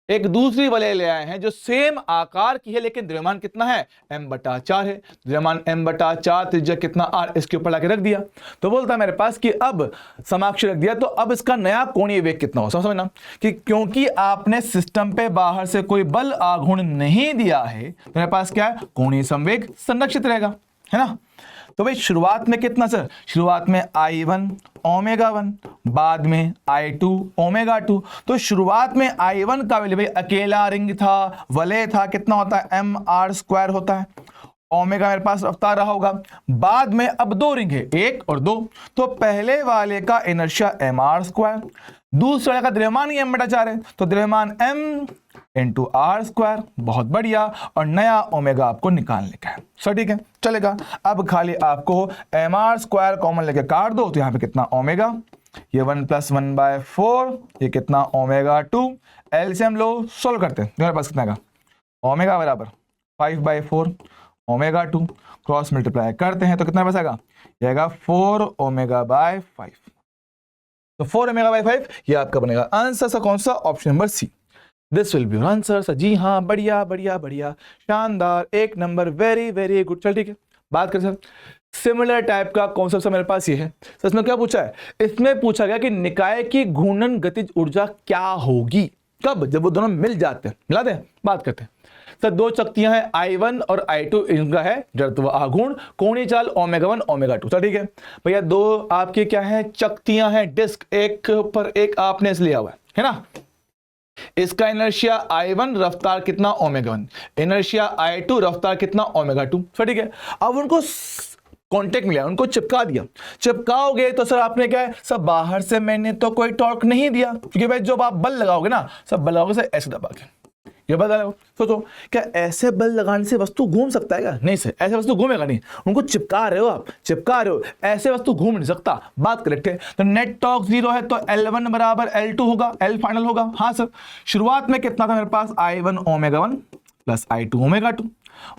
एक दूसरी वलय ले आए हैं जो सेम आकार की है लेकिन द्रव्यमान कितना है, m/4 है, द्रव्यमान m/4, त्रिज्या कितना r, इसके ऊपर लाके रख दिया। तो बोलता है मेरे पास कि अब समाक्ष रख दिया तो अब इसका नया कोणीय वेग कितना हो, समझना कि क्योंकि आपने सिस्टम पे बाहर से कोई बल आघूर्ण नहीं दिया है तो मेरे पास क्या है, कोणीय संवेग संरक्षित रहेगा, है ना। तो भाई शुरुआत में कितना सर, शुरुआत में I1 ओमेगा 1, बाद में I2 ओमेगा 2। तो शुरुआत में I1 का वैल्यू भाई अकेला रिंग था, वलय था, कितना होता है, mr² होता है, ओमेगा मेरे पास रफ्तार रहा होगा। बाद में अब 2 रिंग है, 1 और 2, तो पहले वाले का इनर्शिया mr², दूसरे वाले का द्रव्यमान ही m/4 है तो द्रव्यमान m इंटू r²। बहुत बढ़िया, और नया ओमेगा आपको निकालने का है। सर ठीक है, चलेगा। अब खाली आपको mr² कॉमन लेके काट दो तो यहाँ पे कितना ओमेगा, ये 1 + 1/4, ये कितना ओमेगा 2, एलसीएम लो, सोल्व करते हैं। मेरे पास कितना का ओमेगा बराबर 5/4 ओमेगा 2, क्रॉस मल्टीप्लाई करते हैं तो कितना पास आएगा, ये आएगा 4 ओमेगा/5। तो 4 ओमेगा/5 ये आपका बनेगा आंसर। सा कौन सा, option number C, this will be your answer. Sir जी हाँ, बढ़िया बढ़िया बढ़िया, शानदार, 1 नंबर, वेरी वेरी गुड। चल ठीक है, बात करें सर सिमिलर टाइप का कॉन्सेप्ट मेरे पास ये है। सर इसमें क्या पूछा है, इसमें पूछा गया कि निकाय की घूर्णन गतिज ऊर्जा क्या होगी, कब, जब वो दोनों मिल जाते हैं, मिला दे, बात करते हैं। सर 2 शक्तियां हैं I1 और I2, इनका है जड़त्व आघूर्ण, कोणीय चाल ओमेगा 1 ओमेगा 2। सर ठीक है भैया, 2 आपकी क्या है, शक्तियां हैं, डिस्क, एक पर एक आपने इस लिया हुआ है ना। इसका इनर्शिया I1 रफ्तार कितना, ओमेगा 1, इनर्शिया I2 रफ्तार कितना, ओमेगा 2। सर ठीक है, अब उनको कांटेक्ट मिला, उनको चिपका दिया। चिपकाओगे तो सर आपने क्या है, सब बाहर से मैंने तो कोई टॉर्क नहीं दिया, क्योंकि भाई जब आप बल लगाओगे ना, सब बल लगाओगे सर ऐसे दबा के, ये बल लगाओ। सोचो क्या ऐसे बल लगाने से वस्तु घूम सकता है क्या, नहीं सर, ऐसे वस्तु घूमेगा नहीं, उनको चिपका रहे हो आप, चिपका रहे हो, ऐसे वस्तु घूम नहीं सकता, बात करेक्ट है। तो नेट टॉर्क 0 है तो L1 बराबर L2 होगा, L फाइनल होगा। हाँ सर, शुरुआत में कितना था मेरे पास, I1 omega 1 plus I2 omega 2,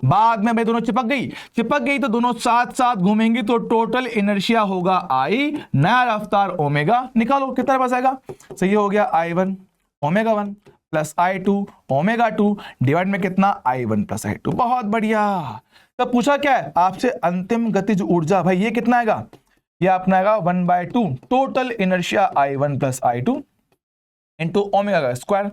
बाद में भाई दोनों चिपक गई तो दोनों साथ साथ घूमेंगी तो टोटल इनर्शिया होगा I, नया रफ्तार ओमेगा, निकालो कितना पास आएगा, सही हो गया I1 omega 1 plus I2 omega 2 divide में कितना, I1 प्लस I2। बहुत बढ़िया। तब पूछा क्या है आपसे, अंतिम गतिज ऊर्जा, भाई ये कितना आएगा, ये अपना आएगा 1/2 total inertia I1 plus I2 into omega का स्क्वायर।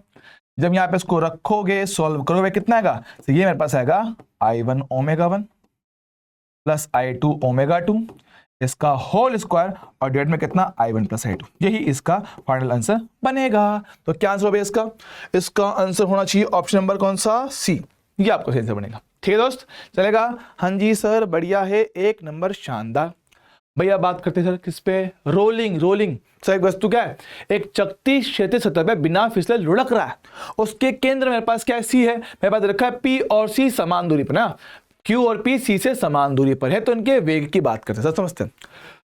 जब यहाँ पे इसको रखोगे सॉल्व करोगे कितना आएगा, तो ये मेरे पास आएगा I1 omega 1 plus I2 omega 2 इसका होल स्क्वायर और डिवाइड में कितना I1 प्लस I2, यही इसका फाइनल आंसर बनेगा। तो क्या आंसर होगा इसका, इसका आंसर होना चाहिए ऑप्शन नंबर कौन सा, सी, ये आपका सही आंसर बनेगा। ठीक है दोस्त, चलेगा। हाँ जी सर बढ़िया है, एक नंबर, शानदार। भैया बात करते हैं सर किस पे, रोलिंग। सर एक वस्तु क्या है, एक चकती क्षैतिज सतह पे बिना फिसले लुढ़क रहा है, उसके केंद्र मेरे पास क्या है, सी है, मेरे पास रखा है पी और सी समान दूरी पर ना, क्यू और पी सी से समान दूरी पर है, तो इनके वेग की बात करते हैं। सर समझते हैं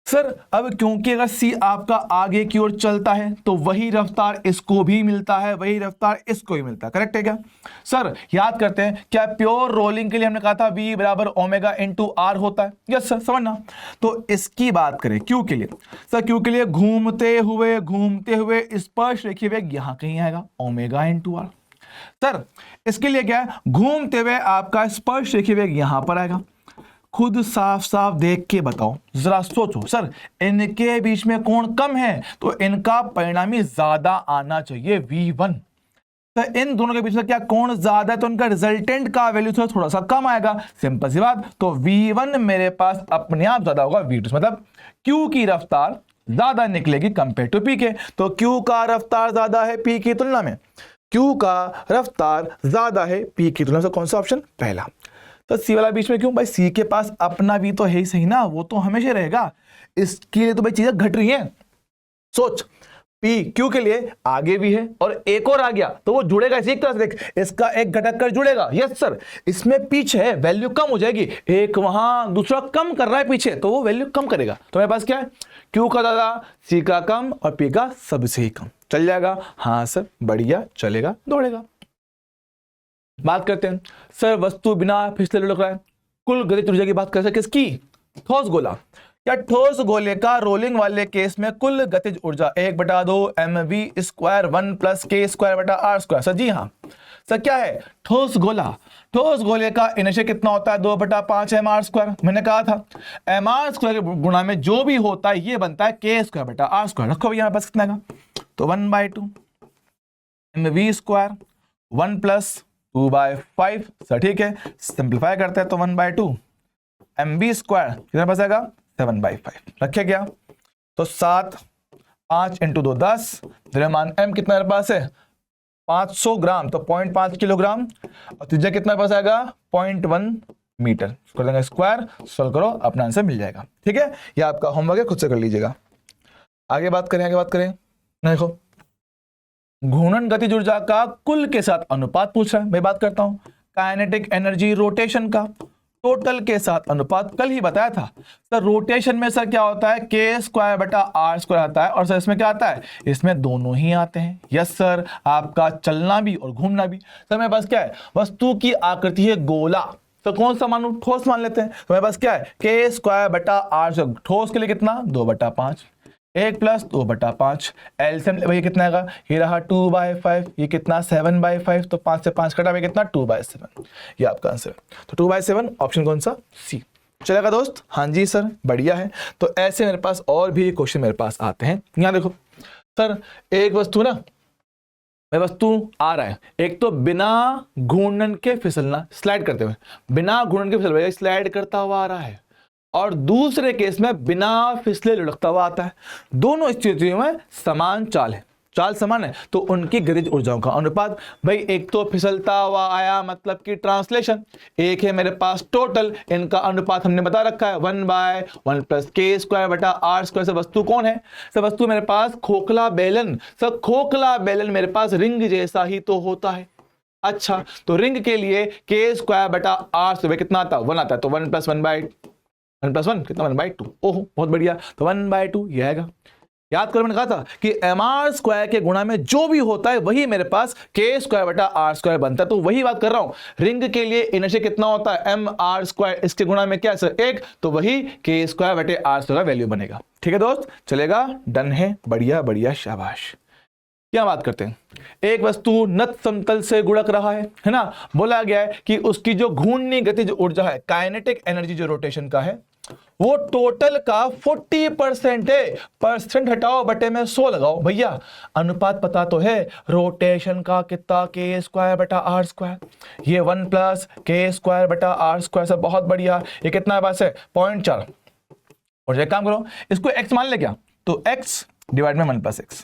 सर, अब क्योंकि अगर सी आपका आगे की ओर चलता है तो वही रफ्तार इसको भी मिलता है, वही रफ्तार इसको भी मिलता है, करेक्ट है क्या सर। याद करते हैं क्या प्योर रोलिंग के लिए हमने कहा था v बराबर ओमेगा इंटू आर होता है, यस सर समझना। तो इसकी बात करें क्यू के लिए, सर क्यू के लिए घूमते हुए स्पर्श रेखीय वेग यहां कहीं आएगा ओमेगा इंटू आर। सर इसके लिए क्या है, घूमते हुए आपका स्पर्श रेखीय वेग यहां पर आएगा। खुद साफ साफ देख के बताओ, जरा सोचो सर इनके बीच में कोण कम है तो इनका परिणामी ज्यादा आना चाहिए V1। तो इन दोनों के बीच में क्या कोण ज्यादा है तो इनका रिजल्टेंट का वैल्यू थोड़ा सा कम आएगा, सिंपल सी बात। तो V1 मेरे पास अपने आप ज्यादा होगा V2, मतलब Q की रफ्तार ज्यादा निकलेगी कंपेयर टू P के। तो Q का रफ्तार ज्यादा है P की तुलना में, Q का रफ्तार ज्यादा है P की तुलना से, कौन सा ऑप्शन, पहला। तो सी वाला बीच में क्यों भाई, सी के पास अपना भी तो है ही सही ना, वो तो हमेशा रहेगा, इसके लिए तो भाई चीजें घट रही हैं। सोच पी क्यू के लिए आगे भी है और एक और आ गया तो वो जुड़ेगा इसी तरह से, देख इसका एक घटक कर जुड़ेगा, यस सर। इसमें पीछे है वैल्यू कम हो जाएगी, एक वहां दूसरा कम कर रहा है पीछे तो वो वैल्यू कम करेगा। तो मेरे पास क्या है, क्यू का ज्यादा, सी का कम और पी का सबसे ही कम, चल जाएगा। हाँ सर बढ़िया, चलेगा दौड़ेगा। बात करते हैं सर वस्तु बिना फिसले लुढ़क रहा है, कुल गतिज ऊर्जा की बात कर सकते किसकी, ठोस गोला। या ठोस गोले का रोलिंग वाले केस में कुल गतिज ऊर्जा 1/2 mv square 1 plus k square बटा आर स्क्वायर। सर जी हाँ सर, क्या है ठोस गोला, ठोस गोले का इनर्शिया कितना होता है 2/5 mr स्क्वायर। मैंने कहा था mr स्क्वायर के गुणा में जो भी होता है ये बनता है के स्क्वायर बटा आर स्क्वायर। रखो भैया बस कितना का, तो 1/2 mv स्क्वायर 1 प्लस 2/5 सर, ठीक है सिंप्लीफाई करते हैं तो 1/2 mv स्क्वायर कितना पास आएगा 7/5, रखे क्या, तो 7 5 × 2 10, द्रव्यमान m कितना मेरे पास है 500 ग्राम, तो 0.5 किलोग्राम, और त्रिज्या कितना पास आएगा 0.1 मीटर। कर देंगे स्क्वायर, सॉल्व करो अपना आंसर मिल जाएगा। ठीक है, ये आपका होमवर्क है, खुद से कर लीजिएगा। आगे बात करें, देखो घूर्णन गतिज ऊर्जा का कुल के साथ अनुपात पूछ रहा है। मैं बात करता हूं काइनेटिक एनर्जी रोटेशन का टोटल के साथ अनुपात, कल ही बताया था सर। रोटेशन में सर क्या होता है के स्क्वायर बटा आर स्क्वायर आता है, और सर इसमें क्या आता है, इसमें दोनों ही आते हैं। यस सर, आपका चलना भी और घूमना भी। सर मेरे पास क्या है, वस्तु की आकृति है गोला, तो कौन सा मानू, ठोस मान लेते हैं। तो मेरे पास क्या है के स्क्वायर बटा आर स्क्वायर, ठोस के लिए कितना 2/5, 1 प्लस 2/5, एलसीएम भैया कितना आएगा, ये रहा 2/5, ये कितना 7/5, तो 5 से 5 कटा, कितना 2/7, ये आपका आंसर है। तो 2/7 ऑप्शन कौन सा, सी। चलेगा दोस्त, हाँ जी सर बढ़िया है। तो ऐसे मेरे पास और भी क्वेश्चन मेरे पास आते हैं। यहाँ देखो सर, एक वस्तु ना, वस्तु आ रहा है, एक तो बिना घूर्णन के फिसलना, स्लाइड करते हुए, बिना घूर्णन के फिसल स्लाइड करता हुआ आ रहा है, और दूसरे केस में बिना फिसले लुढ़कता हुआ आता है। दोनों स्थितियों में समान चाल है, चाल समान है, तो उनकी गतिज ऊर्जाओं का अनुपात, भाई एक तो फिसलता हुआ आया मतलब कि ट्रांसलेशन, एक है मेरे पास टोटल, इनका अनुपात हमने बता रखा है 1/1 प्लस के स्क्वायर बटा आर स्क्वायर। से वस्तु कौन है, सब वस्तु मेरे पास खोखला बेलन। सब खोखला बेलन मेरे पास रिंग जैसा ही तो होता है। अच्छा, तो रिंग के लिए के स्क्वायर बटा आर स्क्वायर कितना आता है 1 आता है, तो 1 + 1/1 कितना 1/2। ओहो बहुत बढ़िया, तो 1/2 ये आएगा। याद करो मैंने कहा था कि mr स्क्वायर के गुणा में जो भी होता है वही मेरे पास के स्क्वायर बटा आर स्क्वायर बनता है। तो वही बात कर रहा हूं, रिंग के लिए इनर्शिया कितना होता है mr स्क्वायर, इसके गुणा में क्या है सर 1, तो वही के स्क्वायर बटे आर स्क्वायर का वैल्यू बनेगा। ठीक है दोस्त, चलेगा, डन है, बढ़िया बढ़िया शाबाश। क्या बात करते हैं, एक वस्तु नत समतल से गुढ़क रहा है ना, बोला गया है कि उसकी जो घूर्णी गतिज ऊर्जा है, काइनेटिक एनर्जी जो रोटेशन का है, वो टोटल का 40% है, परसेंट हटाओ बटे में 100 लगाओ। भैया अनुपात पता तो है, रोटेशन का कितना के स्क्वायर बटा आर स्क्वायर, ये 1 प्लस के स्क्वायर बटा आर स्क्वायर। सब बहुत बढ़िया। ये कितना पास है 0.4। और एक काम करो, इसको x मान ले क्या, तो x डिवाइड में 1 प्लस एक्स,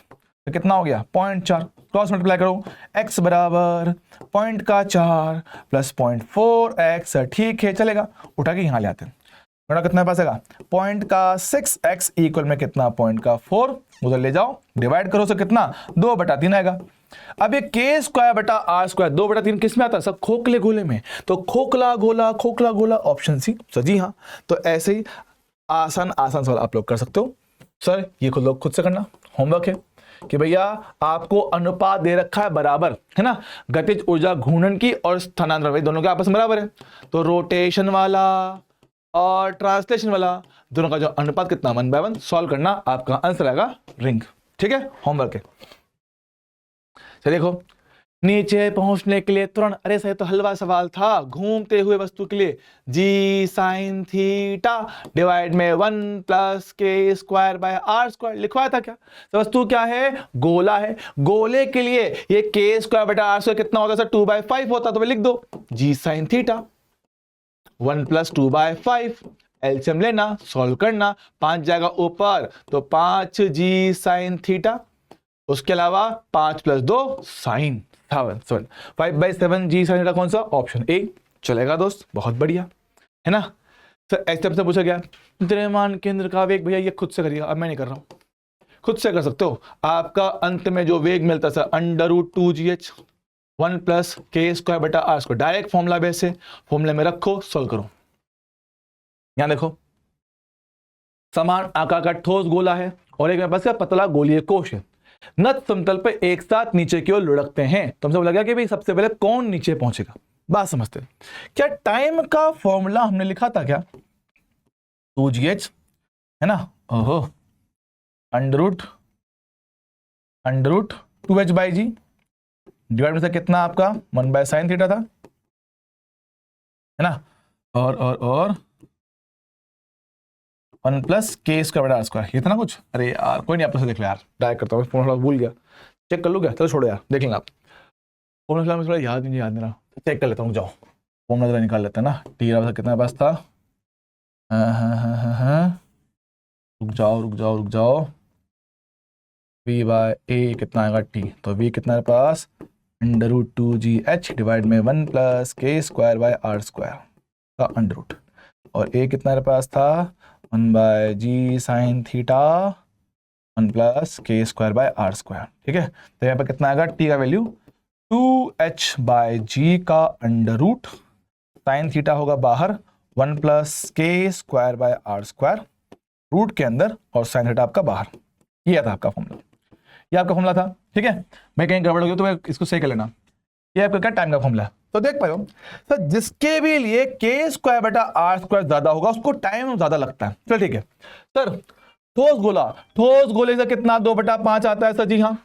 तो कितना हो गया 0.4। क्रॉस मल्टीप्लाई करो, x बराबर 0.4 प्लस 0.4x, ठीक है चलेगा। उठा के यहाँ ले आते हैं, कितना पास आएगा 0.6x इक्वल में कितना 0.4, उधर ले जाओ डिवाइड करो, से कितना 2/3 आएगा। अब ये के स्क्वायर बटा आर स्क्वायर 2/3 किस में आता है, सब खोखले गोले में, तो खोखला गोला ऑप्शन सी। तो जी हाँ, तो ऐसे ही आसान सवाल आप लोग कर सकते हो। सर ये खुद से करना होमवर्क है कि भैया आपको अनुपात दे रखा है बराबर, है ना, गतिज ऊर्जा घूर्णन की और स्थानांतरण दोनों के आपस में बराबर है, तो रोटेशन वाला और ट्रांसलेशन वाला दोनों का जो अनुपात कितना 1/1 सॉल्व करना, आपका आंसर आएगा रिंग। ठीक है, होमवर्क है। चलिए देखो, नीचे पहुंचने के लिए तुरंत, अरे सही तो हलवा सवाल था, घूमते हुए वस्तु के लिए जी साइन थीटा डिवाइड में 1 plus k square by r square लिखवाया था क्या। तो वस्तु क्या है, गोला है, गोले के लिए ये के स्क्वायर बटा आर स्क्वायर कितना होता है, 2/5 होता, तो लिख दो जी साइन थीटा 1 प्लस 2/5, एलसीएम लेना, सॉल्व करना, 5 जाएगा ऊपर तो 5 जी साइन थीटा, उसके अलावा 5 प्लस 2 साइन 7, 5/7 जी साइन थीटा कौन सा, ऑप्शन ए। चलेगा दोस्त, बहुत बढ़िया है ना। सर ऐसे से पूछा गया द्रव्यमान केंद्र का वेग, भैया ये खुद से करिएगा, अब मैं नहीं कर रहा हूं, खुद से कर सकते हो। आपका अंत में जो वेग मिलता है √2gh 1 प्लस के स्क्वायर बटा r square, direct formula base से, फॉर्मूले में रखो, सॉल्व करो। यहां देखो, समान आकार का ठोस गोला है और एक मेरे पास का पतला गोलीय कोश है, नत समतल पे एक साथ नीचे की ओर लुढ़कते हैं। तो हमसे बोला गया कि भाई सबसे पहले कौन नीचे पहुंचेगा। बात समझते हैं, क्या टाइम का फॉर्मूला हमने लिखा था क्या, 2gh है ना, ओहो अंडर रूट 2h/g डिवाइड में से कितना आपका 1/sin थीटा था, है ना, और 1 प्लस के स्क्वायर बटा आर स्क्वायर, ये था ना कुछ। अरे यार कोई नहीं, आप तो देख लो यार, डायरेक्ट करता हूँ, फॉर्मूला भूल गया, चेक कर लो क्या, चलो छोड़ो यार, देख लेना आप फॉर्मूला में, थोड़ा याद नहीं रहा, चेक कर लेता हूँ, जाओं फॉर्मूला जरा निकाल लेते हैं ना। टी बराबर कितना पास था, रुक जाओ, v/a कितना आएगा टी, तो v कितना है पास √2gh डिवाइड में 1 plus k square by r square का अंडर रूट, और a कितना मेरे पास था 1/g sine theta 1 plus k square by r square. ठीक है, तो यहाँ पर कितना आएगा t का वैल्यू 2h/g का अंडर रूट, साइन थीटा होगा बाहर 1 plus k square by r square, root के अंदर और साइन थीटा आपका बाहर। ये था आपका फॉर्मूला, ये आपका फॉर्मूला था। ठीक है, मैं कहीं गड़बड़ हो गई तो मैं इसको सही कर लेना। ये आपका क्या टाइम का फॉर्मूला है, तो देख पाए हो सर, जिसके भी लिए के स्क्वायर बटा आर स्क्वायर ज्यादा होगा उसको टाइम ज्यादा लगता है। चल ठीक है सर, ठोस गोले से कितना 2/5 आता है सर, जी हाँ,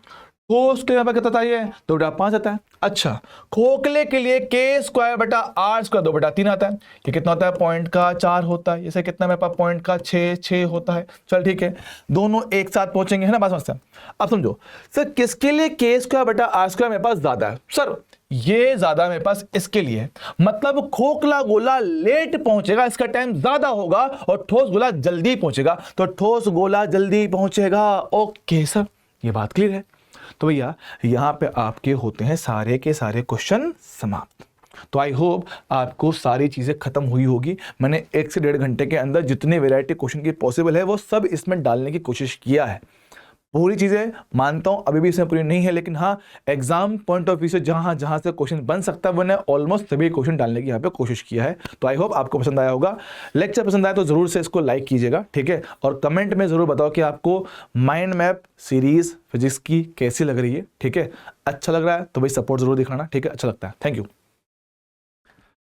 ठोस के यहाँ पर कितना चाहिए 2/5 आता है। अच्छा, खोखले के लिए के स्क्वायर बटा आर स्क्वायर 2/3 आता है, ये कितना होता है 0.4 होता है, इसे कितना मेरे पास 0.6 होता है। चल ठीक है, दोनों एक साथ पहुंचेंगे, है ना, बात समझते हैं। अब समझो सर, किसके लिए के स्क्वायर बटा आर स्क्वायर मेरे पास ज्यादा है, सर ये ज्यादा मेरे पास इसके लिए, मतलब खोखला गोला लेट पहुंचेगा, इसका टाइम ज्यादा होगा, और ठोस गोला जल्दी पहुंचेगा, तो ठोस गोला जल्दी पहुंचेगा। ओके सर, ये बात क्लियर है। तो भैया यहां पे आपके होते हैं सारे के सारे क्वेश्चन समाप्त। तो आई होप आपको सारी चीजें खत्म हुई होगी। मैंने 1 से 1.5 घंटे के अंदर जितने वैरायटी क्वेश्चन की पॉसिबल है वो सब इसमें डालने की कोशिश किया है। पूरी चीजें मानता हूं अभी भी इसमें पूरी नहीं है, लेकिन हाँ एग्जाम पॉइंट ऑफ व्यू से जहां जहां से क्वेश्चन बन सकता है मैंने ऑलमोस्ट सभी क्वेश्चन डालने की यहाँ पे कोशिश किया है। तो आई होप आपको पसंद आया होगा। लेक्चर पसंद आया तो जरूर से इसको लाइक कीजिएगा, ठीक है, और कमेंट में जरूर बताओ कि आपको माइंड मैप सीरीज फिजिक्स की कैसी लग रही है। ठीक है, अच्छा लग रहा है तो भाई सपोर्ट जरूर दिखाना, ठीक है, अच्छा लगता है। Thank you.